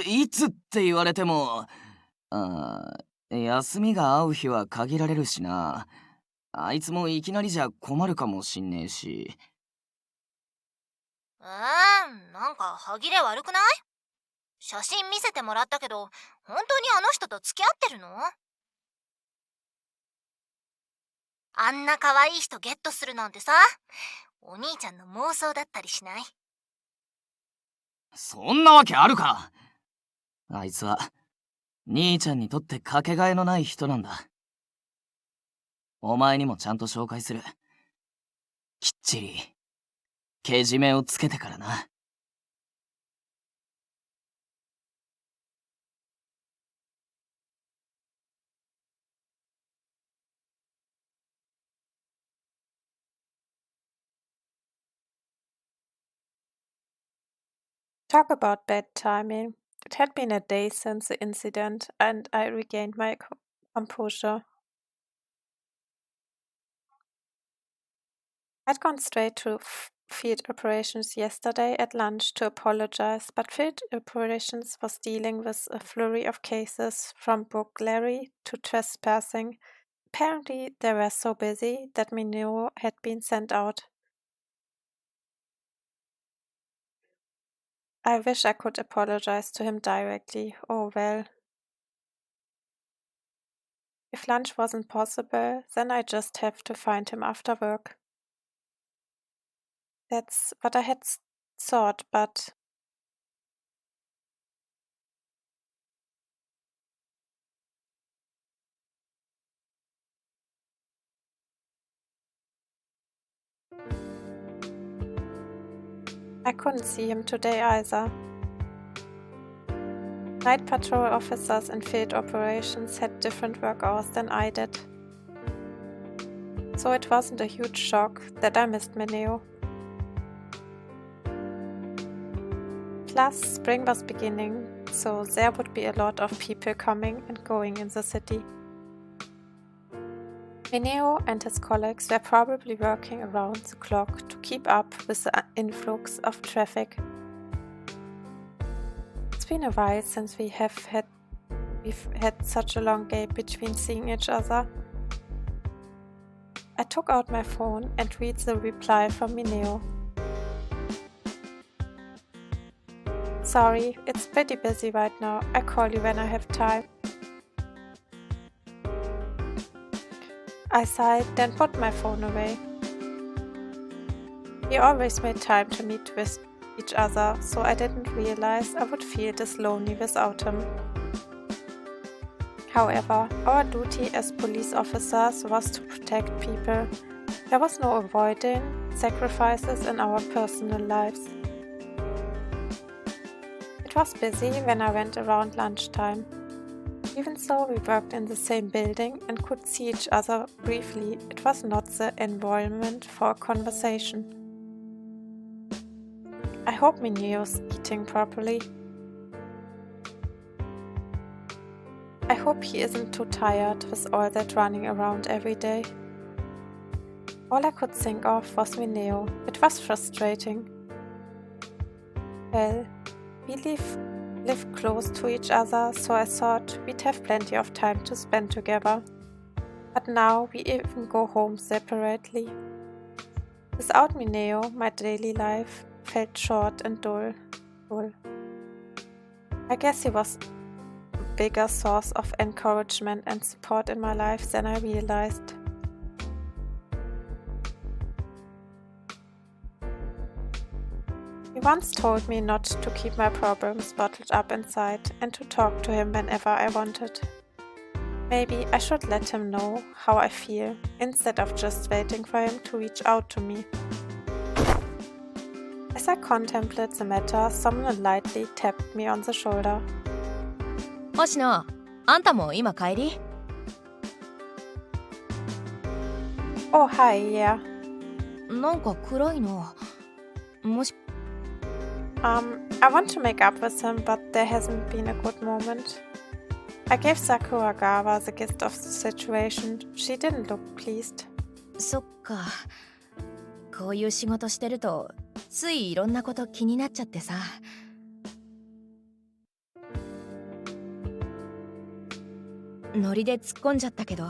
Speaker 3: いつって言われても、休みが合う日は限られるしな。あいつもいきなりじゃ困るかもしんねえし。
Speaker 4: なんか歯切れ悪くない？写真見せてもらったけど、本当にあの人と付き合ってるの？あんな可愛い人ゲットするなんてさ、お兄ちゃんの妄想だったりしない？
Speaker 3: そんなわけあるか。あいつは兄ちゃんにとってかけがえのない人なんだ。お前にもちゃんと紹介する。きっちりけじめをつけてからな。
Speaker 1: Talk about bad timing. It had been a day since the incident, and I regained my composure. I'd gone straight to field operations yesterday at lunch to apologize, but field operations was dealing with a flurry of cases, from burglary to trespassing. Apparently, they were so busy that Mineo had been sent out. I wish I could apologize to him directly. Oh well. If lunch wasn't possible, then I just have to find him after work. That's what I had thought, but I couldn't see him today either. Night patrol officers in field operations had different work hours than I did. So it wasn't a huge shock that I missed Mineo. Plus, spring was beginning, so there would be a lot of people coming and going in the city. Mineo and his colleagues were probably working around the clock to keep up with the influx of traffic. It's been a while since we've had such a long gap between seeing each other. I took out my phone and read the reply from Mineo. Sorry, it's pretty busy right now. I'll call you when I have time. I sighed, then put my phone away. We always made time to meet with each other, so I didn't realize I would feel this lonely without him. However, our duty as police officers was to protect people. There was no avoiding sacrifices in our personal lives. It was busy when I went around lunchtime. Even though we worked in the same building and could see each other briefly, it was not the environment for a conversation. I hope Mineo's eating properly. I hope he isn't too tired with all that running around every day. All I could think of was Mineo. It was frustrating. Well, we live close to each other, so I thought we'd have plenty of time to spend together. But now we even go home separately. Without Mineo, my daily life felt short and dull. I guess he was a bigger source of encouragement and support in my life than I realized. He once told me not to keep my problems bottled up inside and to talk to him whenever I wanted. Maybe I should let him know how I feel instead of just waiting for him to reach out to me. As I contemplated the matter, someone lightly tapped me on the shoulder.
Speaker 10: 星野、あんたも今帰り？
Speaker 1: Oh, hi, yeah.
Speaker 10: なんか暗いな。もし
Speaker 1: I want to make up with him, but there hasn't been a good moment. I gave Sakuragawa the gift of the situation. She didn't look pleased.
Speaker 10: そっか。こういう仕事してるとついいろんなこと気になっちゃってさ。ノリで突っ込んじゃったけど、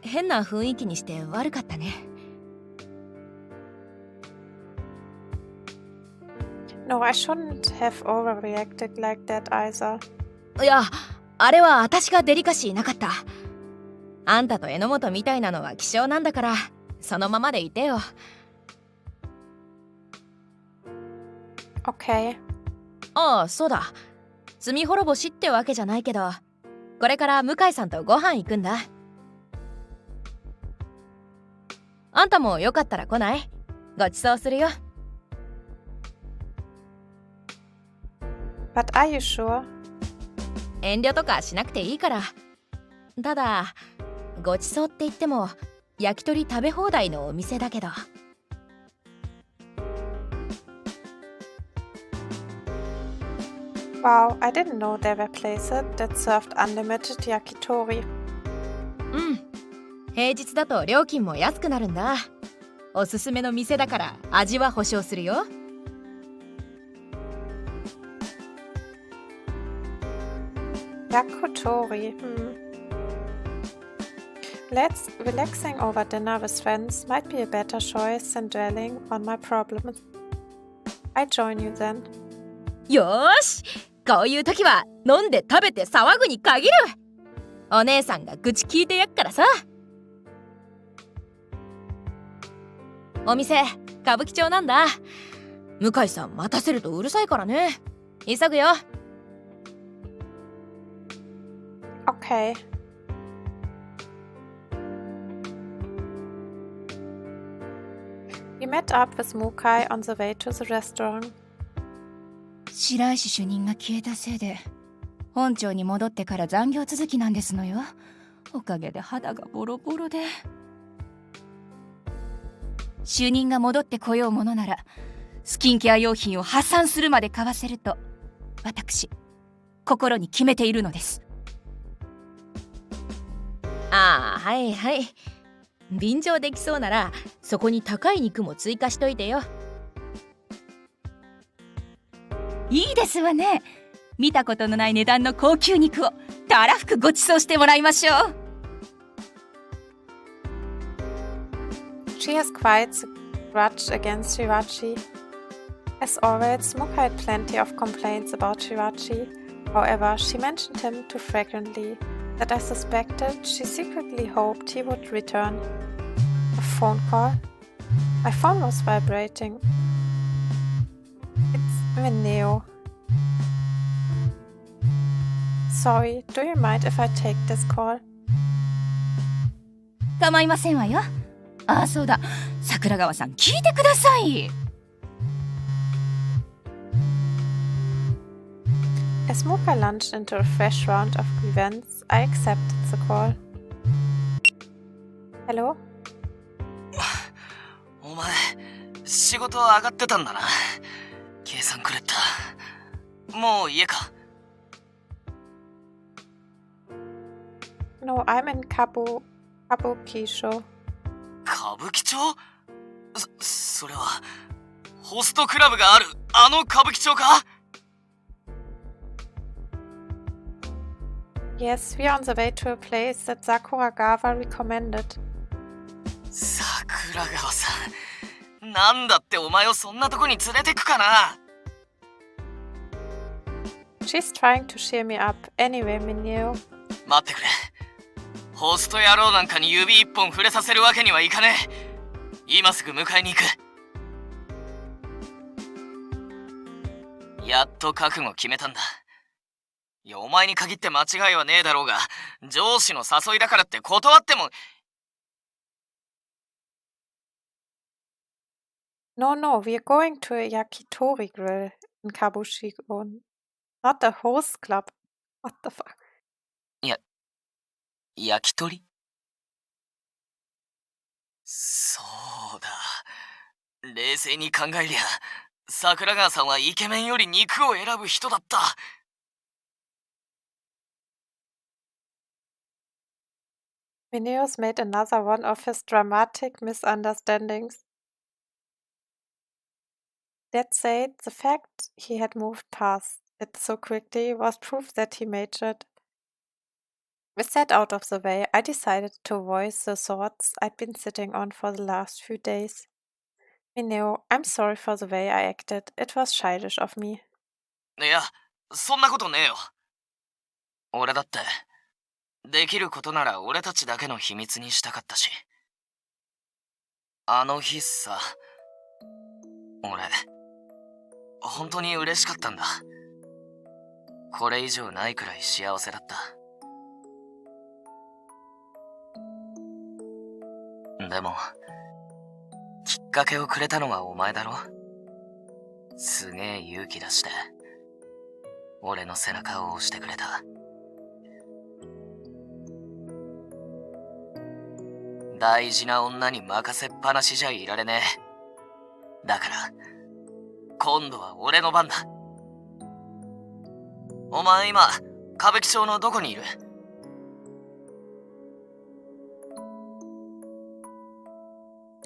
Speaker 10: 変な雰囲気にして悪かったね。
Speaker 1: No, I shouldn't have overreacted like that either.
Speaker 10: いや、あれは私がデリカシーなかった。あんたと榎本みたいなのは希少なんだから、そのままでいてよ。
Speaker 1: Okay.
Speaker 10: ああ、そうだ。罪滅ぼしってわけじゃないけど、これから向井さんとご飯行くんだ。あんたもよかったら来ない？ごちそうするよ。
Speaker 1: But are you sure?
Speaker 10: 遠慮とかしなくていいから。ただ、ごちそうって言っても焼き鳥食べ放題のお店だけど。
Speaker 1: Wow, I didn't know there were places that served unlimited yakitori.
Speaker 10: うん。平日だと料金も安くなるんだ。おすすめの店だから味は保証するよ。
Speaker 1: Yakitori, Relaxing over dinner with friends might be a better choice than dwelling on my problems. I join you then.
Speaker 10: よーし、こういう時は飲んで食べて騒ぐに限る。お姉さんが愚痴聞いてやっからさ。お店歌舞伎町なんだ。向井さん待たせるとうるさいからね。急ぐよ。
Speaker 1: Okay. We met up with Mukai on the way to the restaurant.
Speaker 4: 白石主任が消えたせいで本庁に戻ってから残業続きなんですのよ。おかげで肌がボロボロで。主任が戻ってこようものならスキンケア用品を破産するまで買わせると私心に決めているのです。
Speaker 10: ああ、はいはい。便乗できそうならそこに高い肉も追加しといてよ。
Speaker 4: いいですわね。見たことのない値段の高級肉をたらふくご馳走してもらいましょう。
Speaker 1: She has quite a grudge against Shirachi. As always, Muka had plenty of complaints about Shirachi. However, she mentioned him too frequently that I suspected she secretly hoped he would return. A phone call? My phone was vibrating. It's Mineo. Sorry, do you mind if I take this call?
Speaker 4: 構いませんわよ。ああ、そうだ。桜川さん、聞いてください。
Speaker 1: As Muka launched into a fresh round of events, I accepted the call. Hello?
Speaker 8: お前、仕事上がってたんだな。計算狂った。もう家か。
Speaker 1: No, I'm in Kabukicho.
Speaker 8: 歌舞伎町？それはホストクラブがあるあの歌舞伎町か？
Speaker 1: Yes, we are on the way to a place that Sakuragawa recommended.
Speaker 8: 桜川さん、なんだってお前をそんなとこに連れてくかな。
Speaker 1: She's trying to cheer me up. Anyway, Mineo.
Speaker 8: 待ってくれ。ホスト野郎なんかに指一本触れさせるわけにはいかねえ。今すぐ迎えに行く。やっと覚悟決めたんだ。いや、お前に限って間違いはねえだろうが、上司の誘いだからって断っても。
Speaker 1: No, no, we are going to a yakitori grill in Kabushiko. Not a host club. What the fuck?
Speaker 8: 焼き鳥？そうだ。冷静に考えりゃ、桜川さんはイケメンより肉を選ぶ人だった。
Speaker 1: Mineo's made another one of his dramatic misunderstandings. That said, the fact he had moved past it so quickly was proof that he majored. With that out of the way, I decided to voice the thoughts I'd been sitting on for the last few days. Mineo, I'm sorry for the way I acted. It was childish of me.
Speaker 8: いや、そんなことねえよ。俺だって、できることなら俺たちだけの秘密にしたかったし。あの日さ、俺、本当に嬉しかったんだ。これ以上ないくらい幸せだった。でも、きっかけをくれたのはお前だろ。すげえ勇気出して、俺の背中を押してくれた。大事な女に任せっぱなしじゃいられねえ。だから、今度は俺の番だ。お前今、歌舞伎町のどこにいる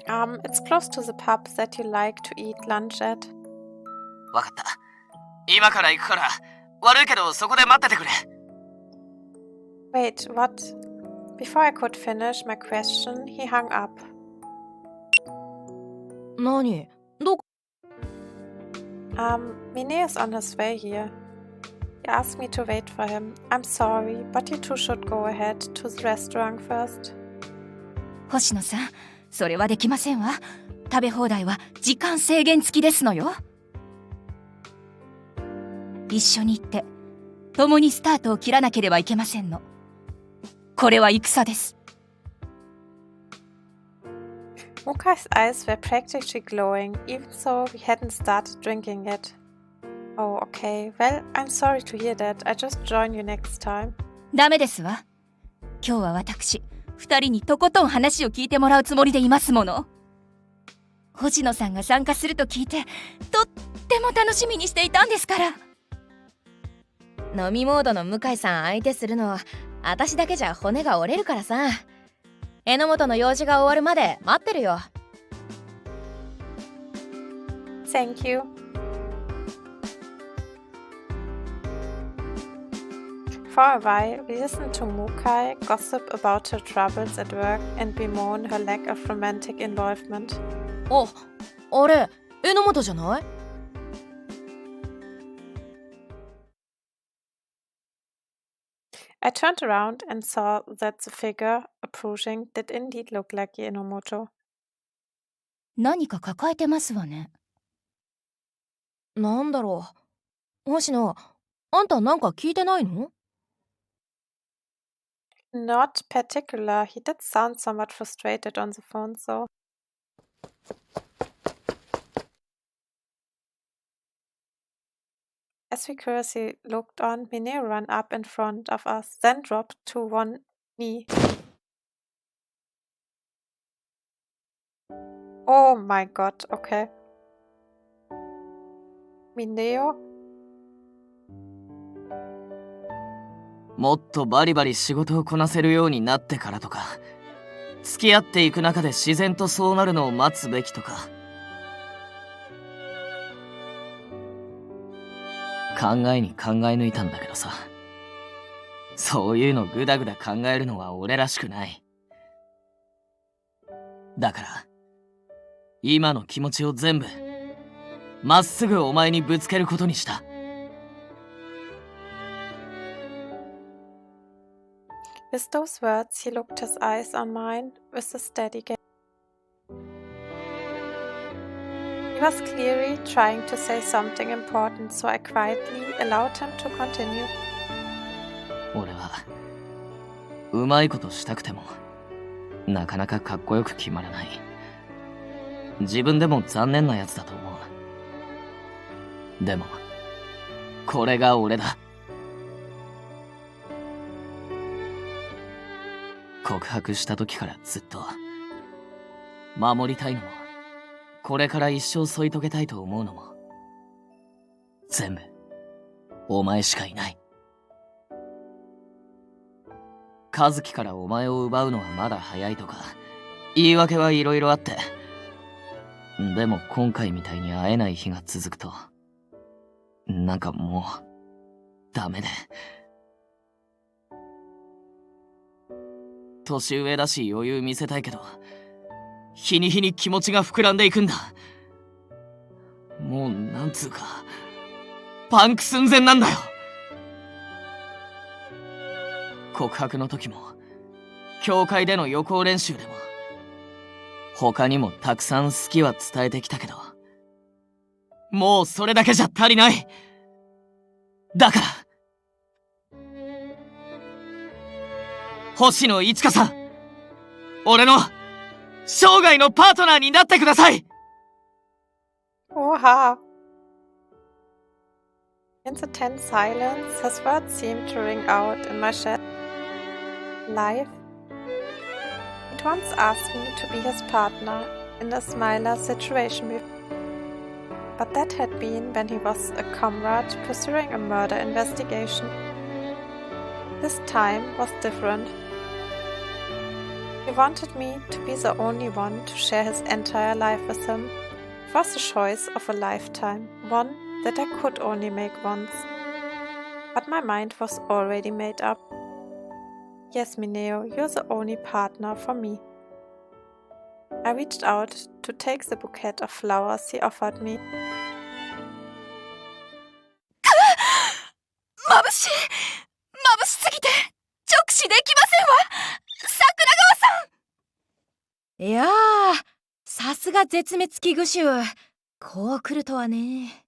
Speaker 8: ？It's
Speaker 1: close to the pub that you like to eat lunch at.
Speaker 8: わかった。今から行くから、悪いけどそこで待っててくれ。
Speaker 1: Wait, what? Before I could finish my question, he hung up.
Speaker 10: 何？どこ？
Speaker 1: Mineo's on his way here. He asked me to wait for him. I'm sorry, but you two should go ahead to the restaurant first.
Speaker 4: 星野さん、それはできませんわ。食べ放題は時間制限付きですのよ。一緒に行って共にスタートを切らなければいけませんの。これは戦です。
Speaker 1: Mukai's eyes were practically glowing, even though we hadn't started drinking yet. Oh, okay. Well, I'm sorry to hear that. I just join you next time.
Speaker 4: ダメですわ。今日は私、二人にとことん話を聞いてもらうつもりでいますもの。星野さんが参加すると聞いて、とっても楽しみにしていたんですから。
Speaker 10: 飲みモードの向井さん相手するの、私だけじゃ骨が折れるからさ。榎本の用事が終わるまで待ってるよ。
Speaker 1: Thank you. For a while, we listened to Mukai gossip about her troubles at work and bemoan her lack of romantic involvement.
Speaker 10: あれ、榎本じゃない？
Speaker 1: I turned around and saw that the figure approaching did indeed look like Enomoto.
Speaker 4: 何か抱えてますわね。
Speaker 10: なんだろう。星野、あんたなんか聞いてないの？
Speaker 1: Not particular. He did sound somewhat frustrated on the phone, so. As we curiously looked on, Mineo ran up in front of us, then dropped to one knee. Oh my god, okay. Mineo?
Speaker 8: もっとバリバリ仕事をこなせるようになってからとか、付き合っていく中で自然とそうなるのを待つべきとか、考えに考え抜いたんだけどさ、そういうのぐだぐだ考えるのは俺らしくない。だから、今の気持ちを全部、まっすぐお前にぶつけることにした。
Speaker 1: With those words, he looked his eyes on mine with a steady gaze. He was clearly trying to say something important, so I quietly allowed him to continue.
Speaker 8: 俺は、うまいことしたくても、なかなかかっこよく決まらない。自分でも残念なやつだと思う。でも、これが俺だ。告白した時からずっと、守りたいのも、これから一生添い遂げたいと思うのも、全部、お前しかいない。和樹からお前を奪うのはまだ早いとか、言い訳はいろいろあって。でも今回みたいに会えない日が続くと、なんかもう、ダメで。年上だし余裕見せたいけど、日に日に気持ちが膨らんでいくんだ。もうなんつうか、パンク寸前なんだよ。告白の時も、教会での予行練習でも、他にもたくさん好きは伝えてきたけど、もうそれだけじゃ足りない。だから、星野一花さん、俺の生涯のパートナーになってください。
Speaker 1: Oha! In the tense silence, his words seemed to ring out in my chest. Life? He'd once asked me to be his partner in a similar situation before, but that had been when he was a comrade pursuing a murder investigation. This time was different. He wanted me to be the only one to share his entire life with him. It was the choice of a lifetime, one that I could only make once. But my mind was already made up. Yes, Mineo, you're the only partner for me. I reached out to take the bouquet of flowers he offered me.
Speaker 4: 眩しい眩しすぎて直視できませんわ、桜川さん。いやー、さすが絶滅危惧種。こう来るとはね。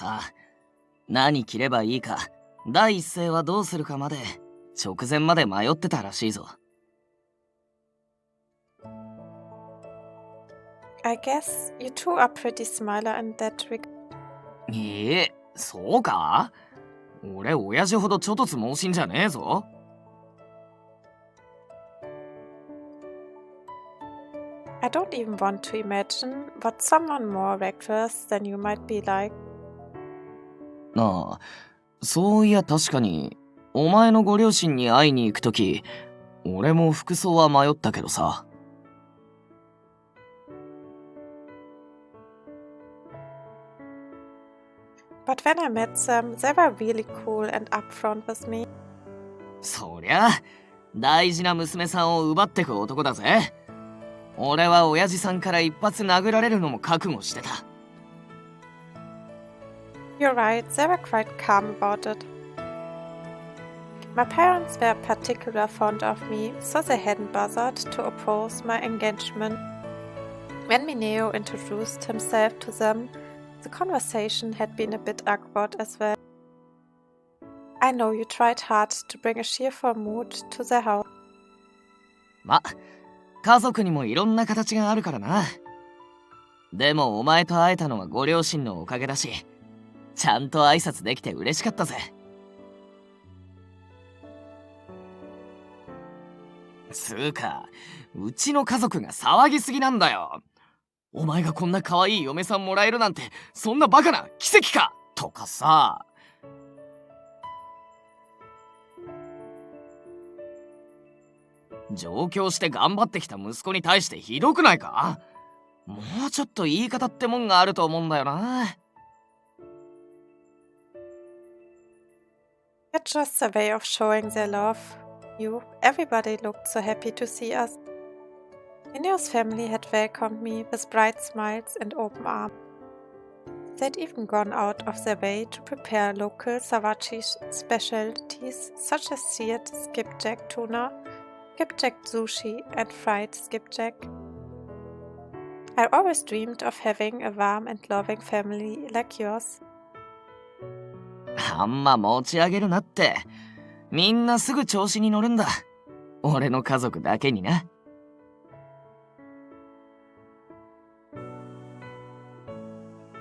Speaker 8: さ、何着ればいいか、第一声はどうするかまで、直前まで迷ってたらしいぞ。
Speaker 1: I guess you two are pretty similar in that regard.
Speaker 8: そうか？俺、親父ほどちょとつ猛進じゃねえぞ。
Speaker 1: I don't even want to imagine what someone more reckless than you might be like.
Speaker 8: ああ、そういや確かに、お前のご両親に会いに行くとき、俺も服装は迷ったけどさ。
Speaker 1: But when I met them, they were really cool and upfront with me.
Speaker 8: そりゃ、大事な娘さんを奪ってく男だぜ。俺は親父さんから一発殴られるのも覚悟してた。
Speaker 1: You're right, they were quite calm about it. My parents were particularly fond of me, so they hadn't bothered to oppose my engagement. When Mineo introduced himself to them, the conversation had been a bit awkward as well. I know you tried hard to bring a cheerful mood to their house.
Speaker 8: ま、家族にもいろんな形があるからな。でもお前と会えたのはご両親のおかげだし、ちゃんと挨拶できて嬉しかったぜ。つうか、うちの家族が騒ぎすぎなんだよ。お前がこんな可愛い嫁さんもらえるなんて、そんなバカな奇跡かとかさ。上京して頑張ってきた息子に対してひどくないか？もうちょっと言い方ってもんがあると思うんだよな。
Speaker 1: It's just a way of showing their love. Everybody looked so happy to see us. Mineo's family had welcomed me with bright smiles and open arms. They'd even gone out of their way to prepare local Savachi specialties such as seared skipjack tuna, skipjack sushi, and fried skipjack. I always dreamed of having a warm and loving family like yours.
Speaker 8: あんま持ち上げるなって。みんなすぐ調子に乗るんだ。俺の家族だけにな。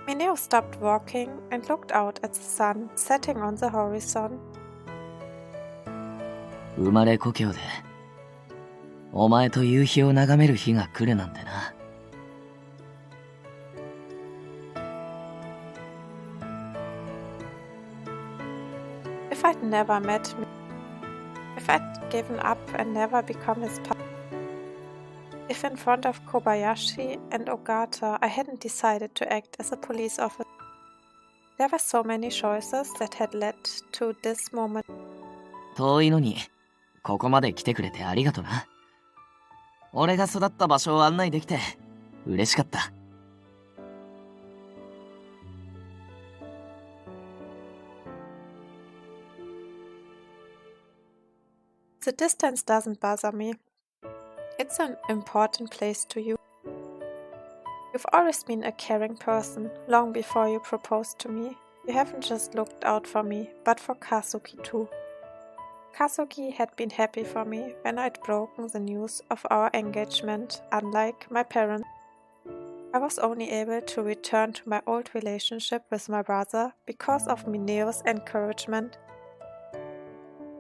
Speaker 1: Mineo stopped walking and looked out at the sun setting on the horizon.
Speaker 8: 生まれ故郷で、お前と夕日を眺める日が来るなんてな。
Speaker 1: If I'd never met him, if I'd given up and never become his partner, if in front of Kobayashi and Ogata I hadn't decided to act as a police officer, there were so many choices that had led to this moment.
Speaker 8: 遠いのに、ここまで来てくれてありがとな。俺が育った場所を案内できて、嬉しかった。
Speaker 1: The distance doesn't bother me. It's an important place to you. You've always been a caring person, long before you proposed to me. You haven't just looked out for me, but for Kazuki too. Kazuki had been happy for me when I'd broken the news of our engagement, unlike my parents. I was only able to return to my old relationship with my brother because of Mineo's encouragement.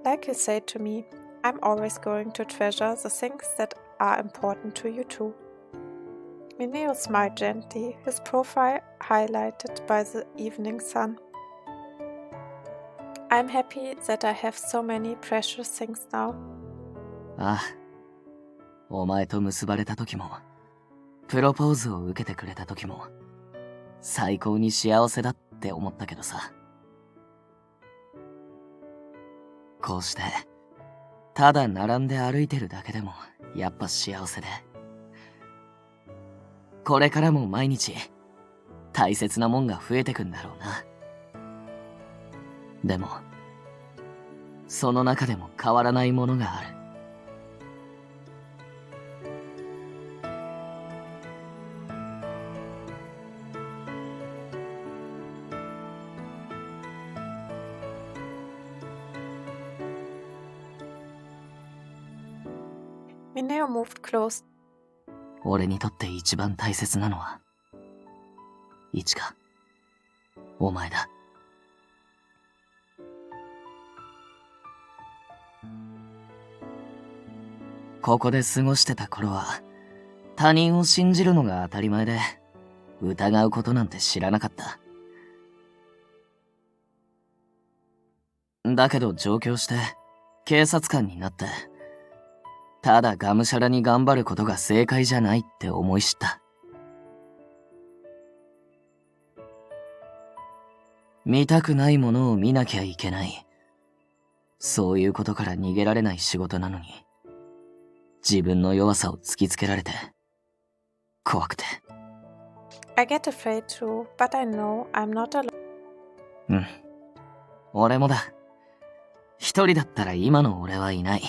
Speaker 1: Like you said to me, I'm always going to treasure the things that are important to you too. Mineo smiled gently, his profile highlighted by the evening sun. I'm happy that I have so many precious things now.
Speaker 8: ああ、お前と結ばれた時も、プロポーズを受けてくれた時も、最高に幸せだって思ったけどさ。こうして、ただ並んで歩いてるだけでもやっぱ幸せで、これからも毎日大切なもんが増えてくんだろうな。でもその中でも変わらないものがある。
Speaker 1: Mineo moved close.
Speaker 3: 俺にとって一番大切なのは、いちか、お前だ。ここで過ごしてた頃は、他人を信じるのが当たり前で、疑うことなんて知らなかった。だけど上京して、警察官になって、ただがむしゃらに頑張ることが正解じゃないって思い知った。見たくないものを見なきゃいけない。そういうことから逃げられない仕事なのに、自分の弱さを突きつけられて、怖くて。
Speaker 1: I get afraid too, but I know I'm not alone.
Speaker 3: うん。俺もだ。一人だったら今の俺はいない。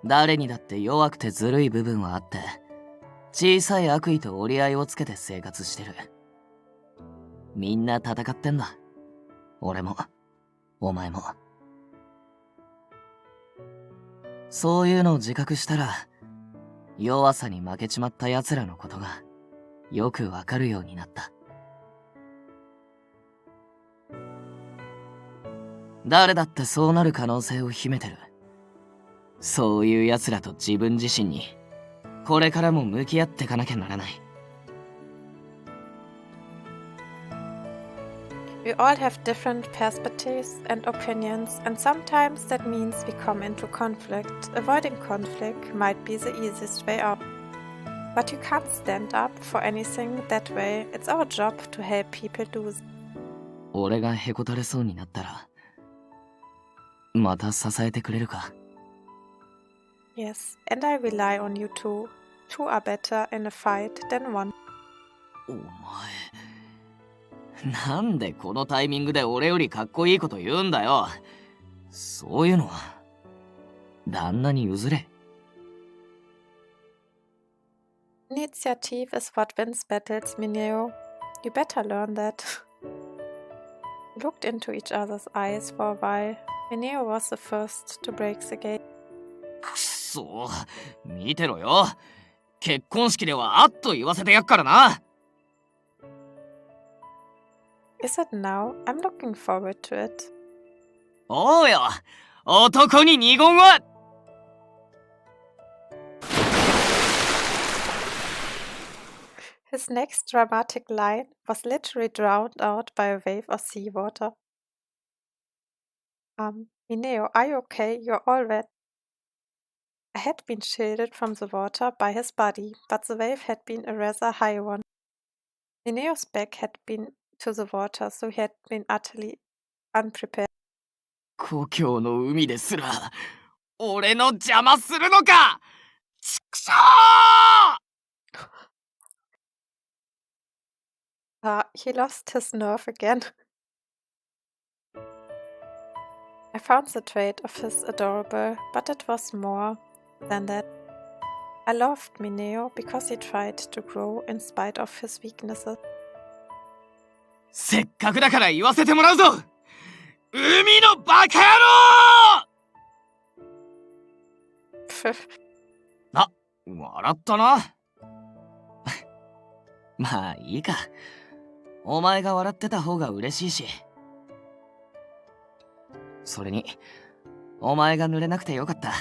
Speaker 3: 誰にだって弱くてずるい部分はあって、小さい悪意と折り合いをつけて生活してる。みんな戦ってんだ。俺も、お前も。そういうのを自覚したら、弱さに負けちまった奴らのことが、よくわかるようになった。誰だってそうなる可能性を秘めてる。そういう奴らと自分自身に、これからも向き合ってかなきゃならない。
Speaker 1: We all have different perspectives and opinions, and sometimes that means we come into conflict. Avoiding conflict might be the easiest way out. But you can't stand up for anything that way. It's our job to help people do this.
Speaker 3: 俺がへこたれそうになったら、また支えてくれるか？
Speaker 1: Yes, and I rely on you too. Two are better in a fight than one.
Speaker 3: お前、なんでこのタイミングで俺よりかっこいいこと言うんだよ。そういうのは、旦那に譲れ。
Speaker 1: Initiative is what wins battles, Mineo. You better learn that. We looked into each other's eyes for a while. Mineo was the first to break the game.
Speaker 8: くっそ、見てろよ。結婚式ではあっと言わせてやっからな。
Speaker 1: Is it now? I'm looking forward to it.
Speaker 8: おうよ、男に二言は。
Speaker 1: His next dramatic line was literally drowned out by a wave of seawater. Mineo, are you okay? You're all wet. I had been shielded from the water by his body, but the wave had been a rather high one. Mineo's back had been to the water, so he had been utterly unprepared.
Speaker 8: 故郷の海ですら、俺の邪魔するのか。ちくしょう。
Speaker 1: He lost his nerve again. I found the trait of his adorable, but it was more than that. I loved Mineo because he tried to grow in spite of his weaknesses.
Speaker 8: せっかくだから言わせてもらうぞ。海のバカ野郎。あ、笑ったな。
Speaker 3: まあいいか。お前が笑ってた方が嬉しいし。それに、お前が濡れなくてよかった。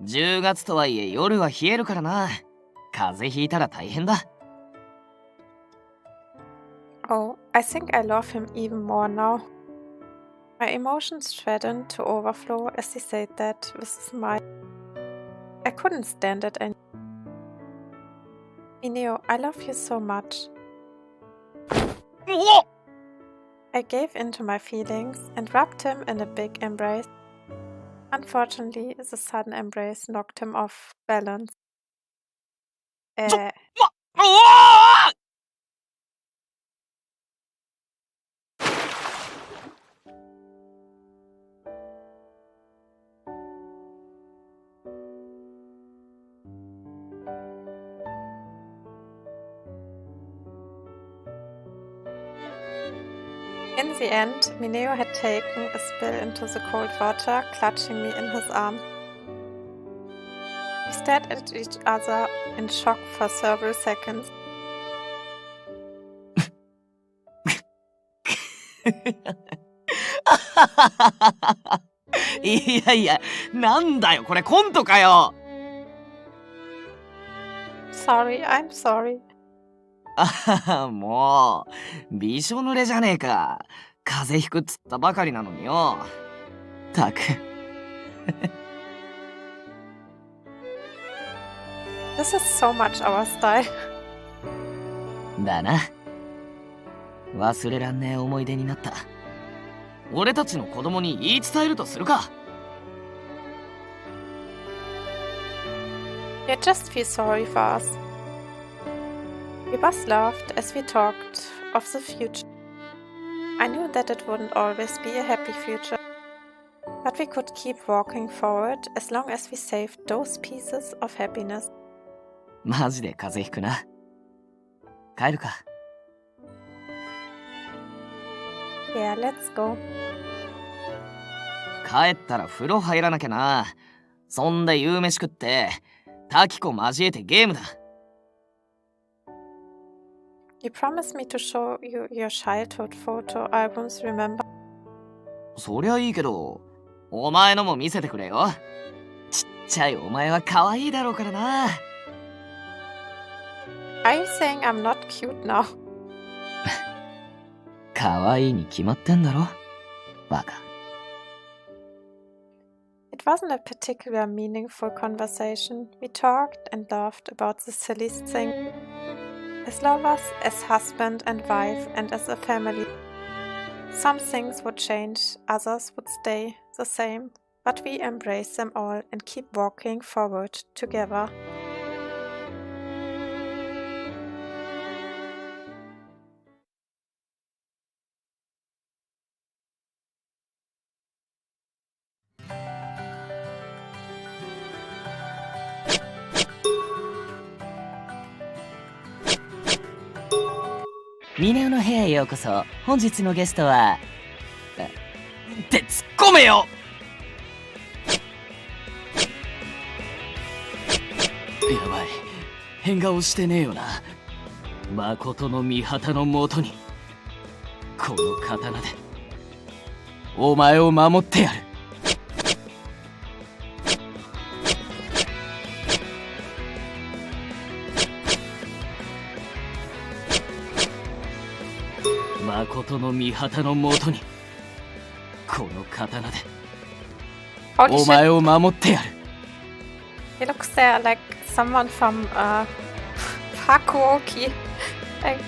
Speaker 3: 10月とはいえ夜は冷えるからな。風邪ひいたら大変だ。
Speaker 1: Oh, I think I love him even more now. My emotions threatened to overflow as he said that with a smile. I couldn't stand it anymore. Mineo, I love you so much. I gave in to my feelings and wrapped him in a big embrace. Unfortunately, the sudden embrace knocked him off balance. In the end, Mineo had taken a spill into the cold water, clutching me in his arm. We stared at each other in shock for several seconds.
Speaker 8: いやいや、なんだよ、これコントかよ。
Speaker 1: Sorry, I'm sorry.
Speaker 8: あはは、もう、びしょ濡れじゃねえか。風邪ひくっつったばかりなのによ。たく。
Speaker 1: This is so much our style.
Speaker 8: だな。忘れらんねえ思い出になった。俺たちの子供に言い伝えるとするか。
Speaker 1: You just feel sorry for us. We both laughed as we talked of the future. I knew that it wouldn't always be a happy future, but we could keep walking forward as long as we saved those pieces of happiness.
Speaker 8: マジで風邪ひくな。帰るか。
Speaker 1: Yeah, let's go.
Speaker 8: 帰ったら風呂入らなきゃな。そんで夕飯食って、タキコ交えてゲームだ。
Speaker 1: You promised me to show you your childhood photo albums, remember?
Speaker 8: そりゃいいけど、お前のも見せてくれよ。ちっちゃいお前は可愛いだろうからな。
Speaker 1: Are you saying I'm not cute now?
Speaker 8: 可愛いに決まってんだろ、バカ。
Speaker 1: It wasn't a particular meaningful conversation. We talked and laughed about the silliest thing. As lovers, as husband and wife, and as a family. Some things would change, others would stay the same, but we embrace them all and keep walking forward together.
Speaker 3: ミネオの部屋へようこそ。本日のゲストは
Speaker 8: って突っ込めよ。やばい、変顔してねえよな。誠の御旗のもとにこの刀でお前を守ってやる。誠の御旗のもとにこの刀でお前を守ってやる。
Speaker 1: He looks there like someone from Hakuoki. Like...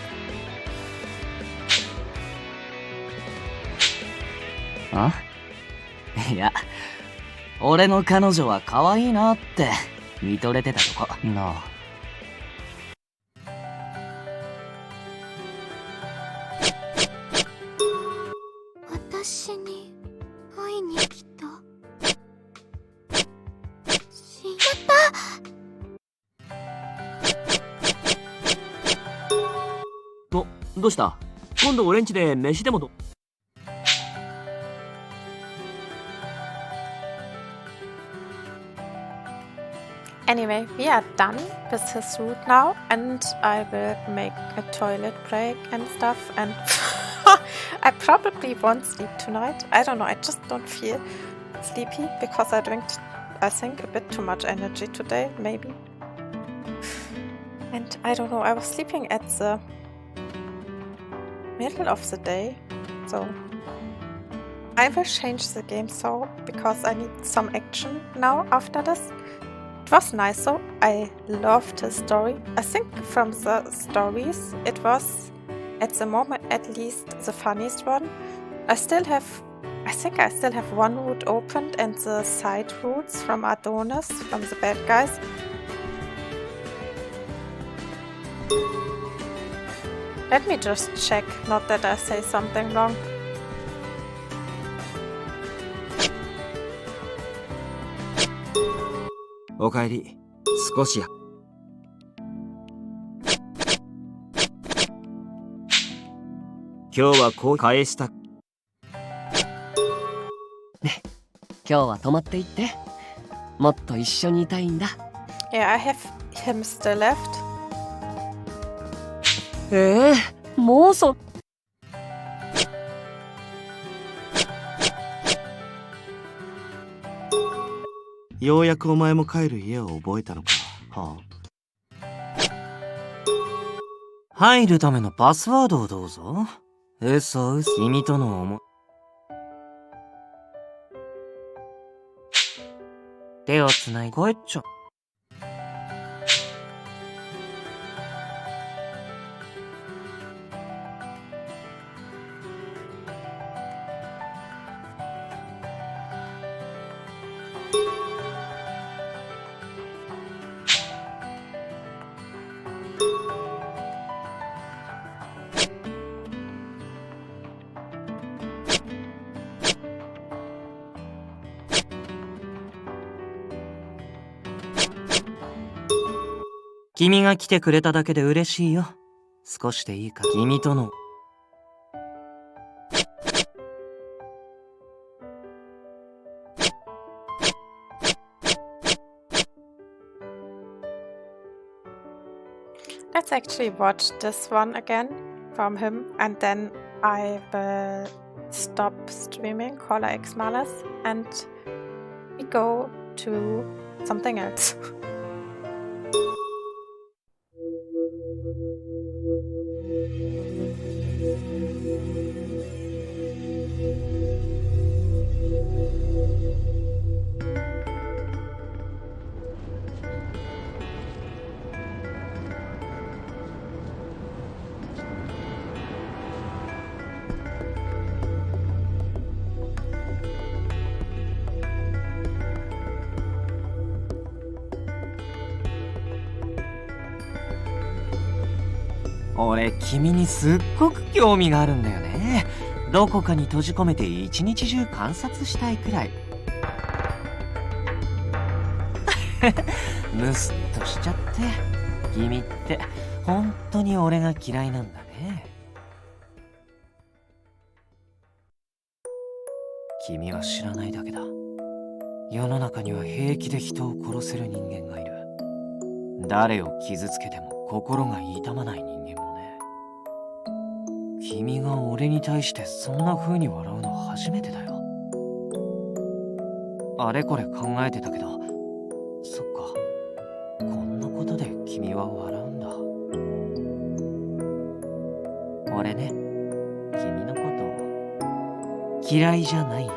Speaker 8: あ？いや、俺の彼女は可愛いなって見とれてたとこなあ。
Speaker 11: 私に会いに来た。しまった。
Speaker 6: どうした？今度俺ん家で飯でもと。
Speaker 1: Anyway, we are done with his route now, and I will make a toilet break and stuff, and I probably won't sleep tonight. I don't know, I just don't feel sleepy because I drank, I think, a bit too much energy today, maybe. And I don't know, I was sleeping at the middle of the day, so I will change the game so because I need some action now after this. It was nice, so I loved his story. I think from the stories it was at the moment at least the funniest one. I think I still have one route opened and the side routes from Adonis, from the bad guys. Let me just check, not that I say something wrong.
Speaker 6: おかえり。少しや。今日はこう返した。
Speaker 8: ね、今日は泊まっていって。もっと一緒にいたいんだ。
Speaker 1: Yeah, I have him still left.
Speaker 8: もうそ。
Speaker 2: ようやくお前も帰る家を覚えたのか。はあ。
Speaker 6: 入るためのパスワードをどうぞ。嘘。君との手をつないで帰っちゃう。君が来てくれただけで嬉しいよ。少しでいいから君との。
Speaker 1: Let's actually watch this one again from him, and then I will stop streaming Caller X Malice and we go to something else.
Speaker 6: 俺、君にすっごく興味があるんだよね。どこかに閉じ込めて一日中観察したいくらい。ムスッとしちゃって。君って本当に俺が嫌いなんだね。君は知らないだけだ。世の中には平気で人を殺せる人間がいる。誰を傷つけても心が痛まない人間もね。君が俺に対してそんな風に笑うの初めてだよ。あれこれ考えてたけど、そっか、こんなことで君は笑うんだ。俺ね、君のこと嫌いじゃないよ。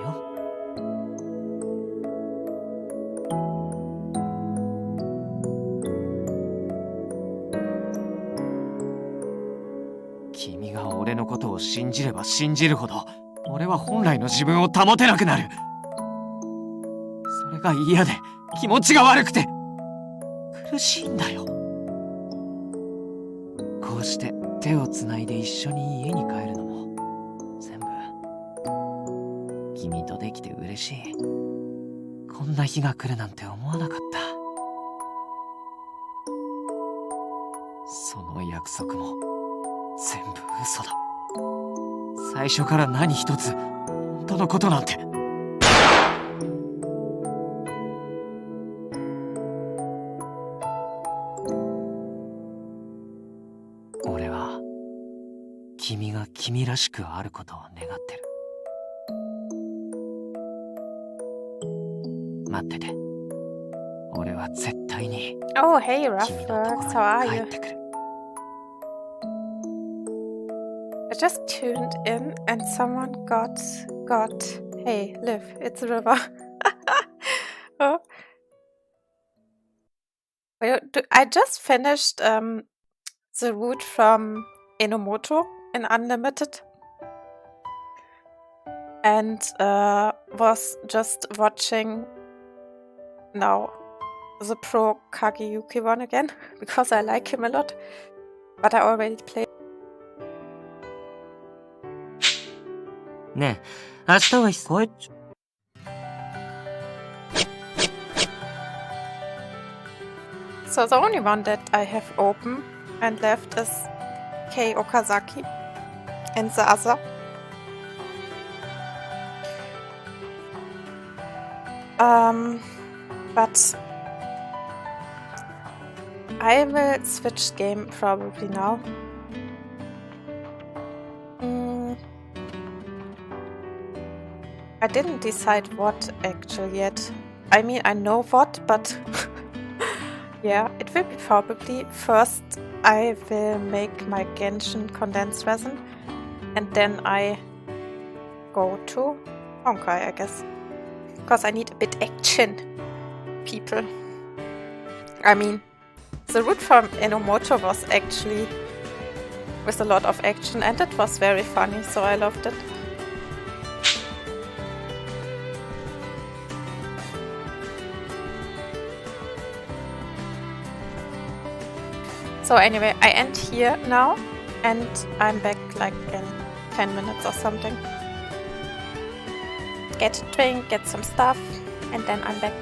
Speaker 6: 君が俺のことを信じれば信じるほど、俺は本来の自分を保てなくなる。それが嫌で気持ちが悪くて苦しいんだよ。こうして手をつないで一緒に家に帰るのも全部君とできて嬉しい。こんな日が来るなんて思わなかった。その約束も全部嘘だ。最初から何一つ本当のことなんて。俺は君が君らしくあることを願ってる。待ってて。俺は絶対に
Speaker 1: Oh, hey,
Speaker 6: 君のとこ
Speaker 1: Ruffles,
Speaker 6: ろ
Speaker 1: how are
Speaker 6: に帰
Speaker 1: you?
Speaker 6: ってくる。
Speaker 1: I just tuned in and someone got. Hey, Liv, it's River. Oh. Well, I just finished the route from Enomoto in Unlimited and was just watching now the Pro Kageyuki one again because I like him a lot, but I already played.
Speaker 6: ねえ、明日は帰っちゃ。
Speaker 1: So the only one that I have open and left is Kei Okazaki, and the other. But I will switch game probably now. I didn't decide what actually yet. I mean, I know what, but yeah, it will be probably first I will make my Genshin condensed resin and then I go to Honkai, I guess. Because I need a bit action, people. I mean, the route from Enomoto was actually with a lot of action and it was very funny, so I loved it. So anyway, I end here now and I'm back like in 10 minutes or something. Get a drink, get some stuff, and then I'm back.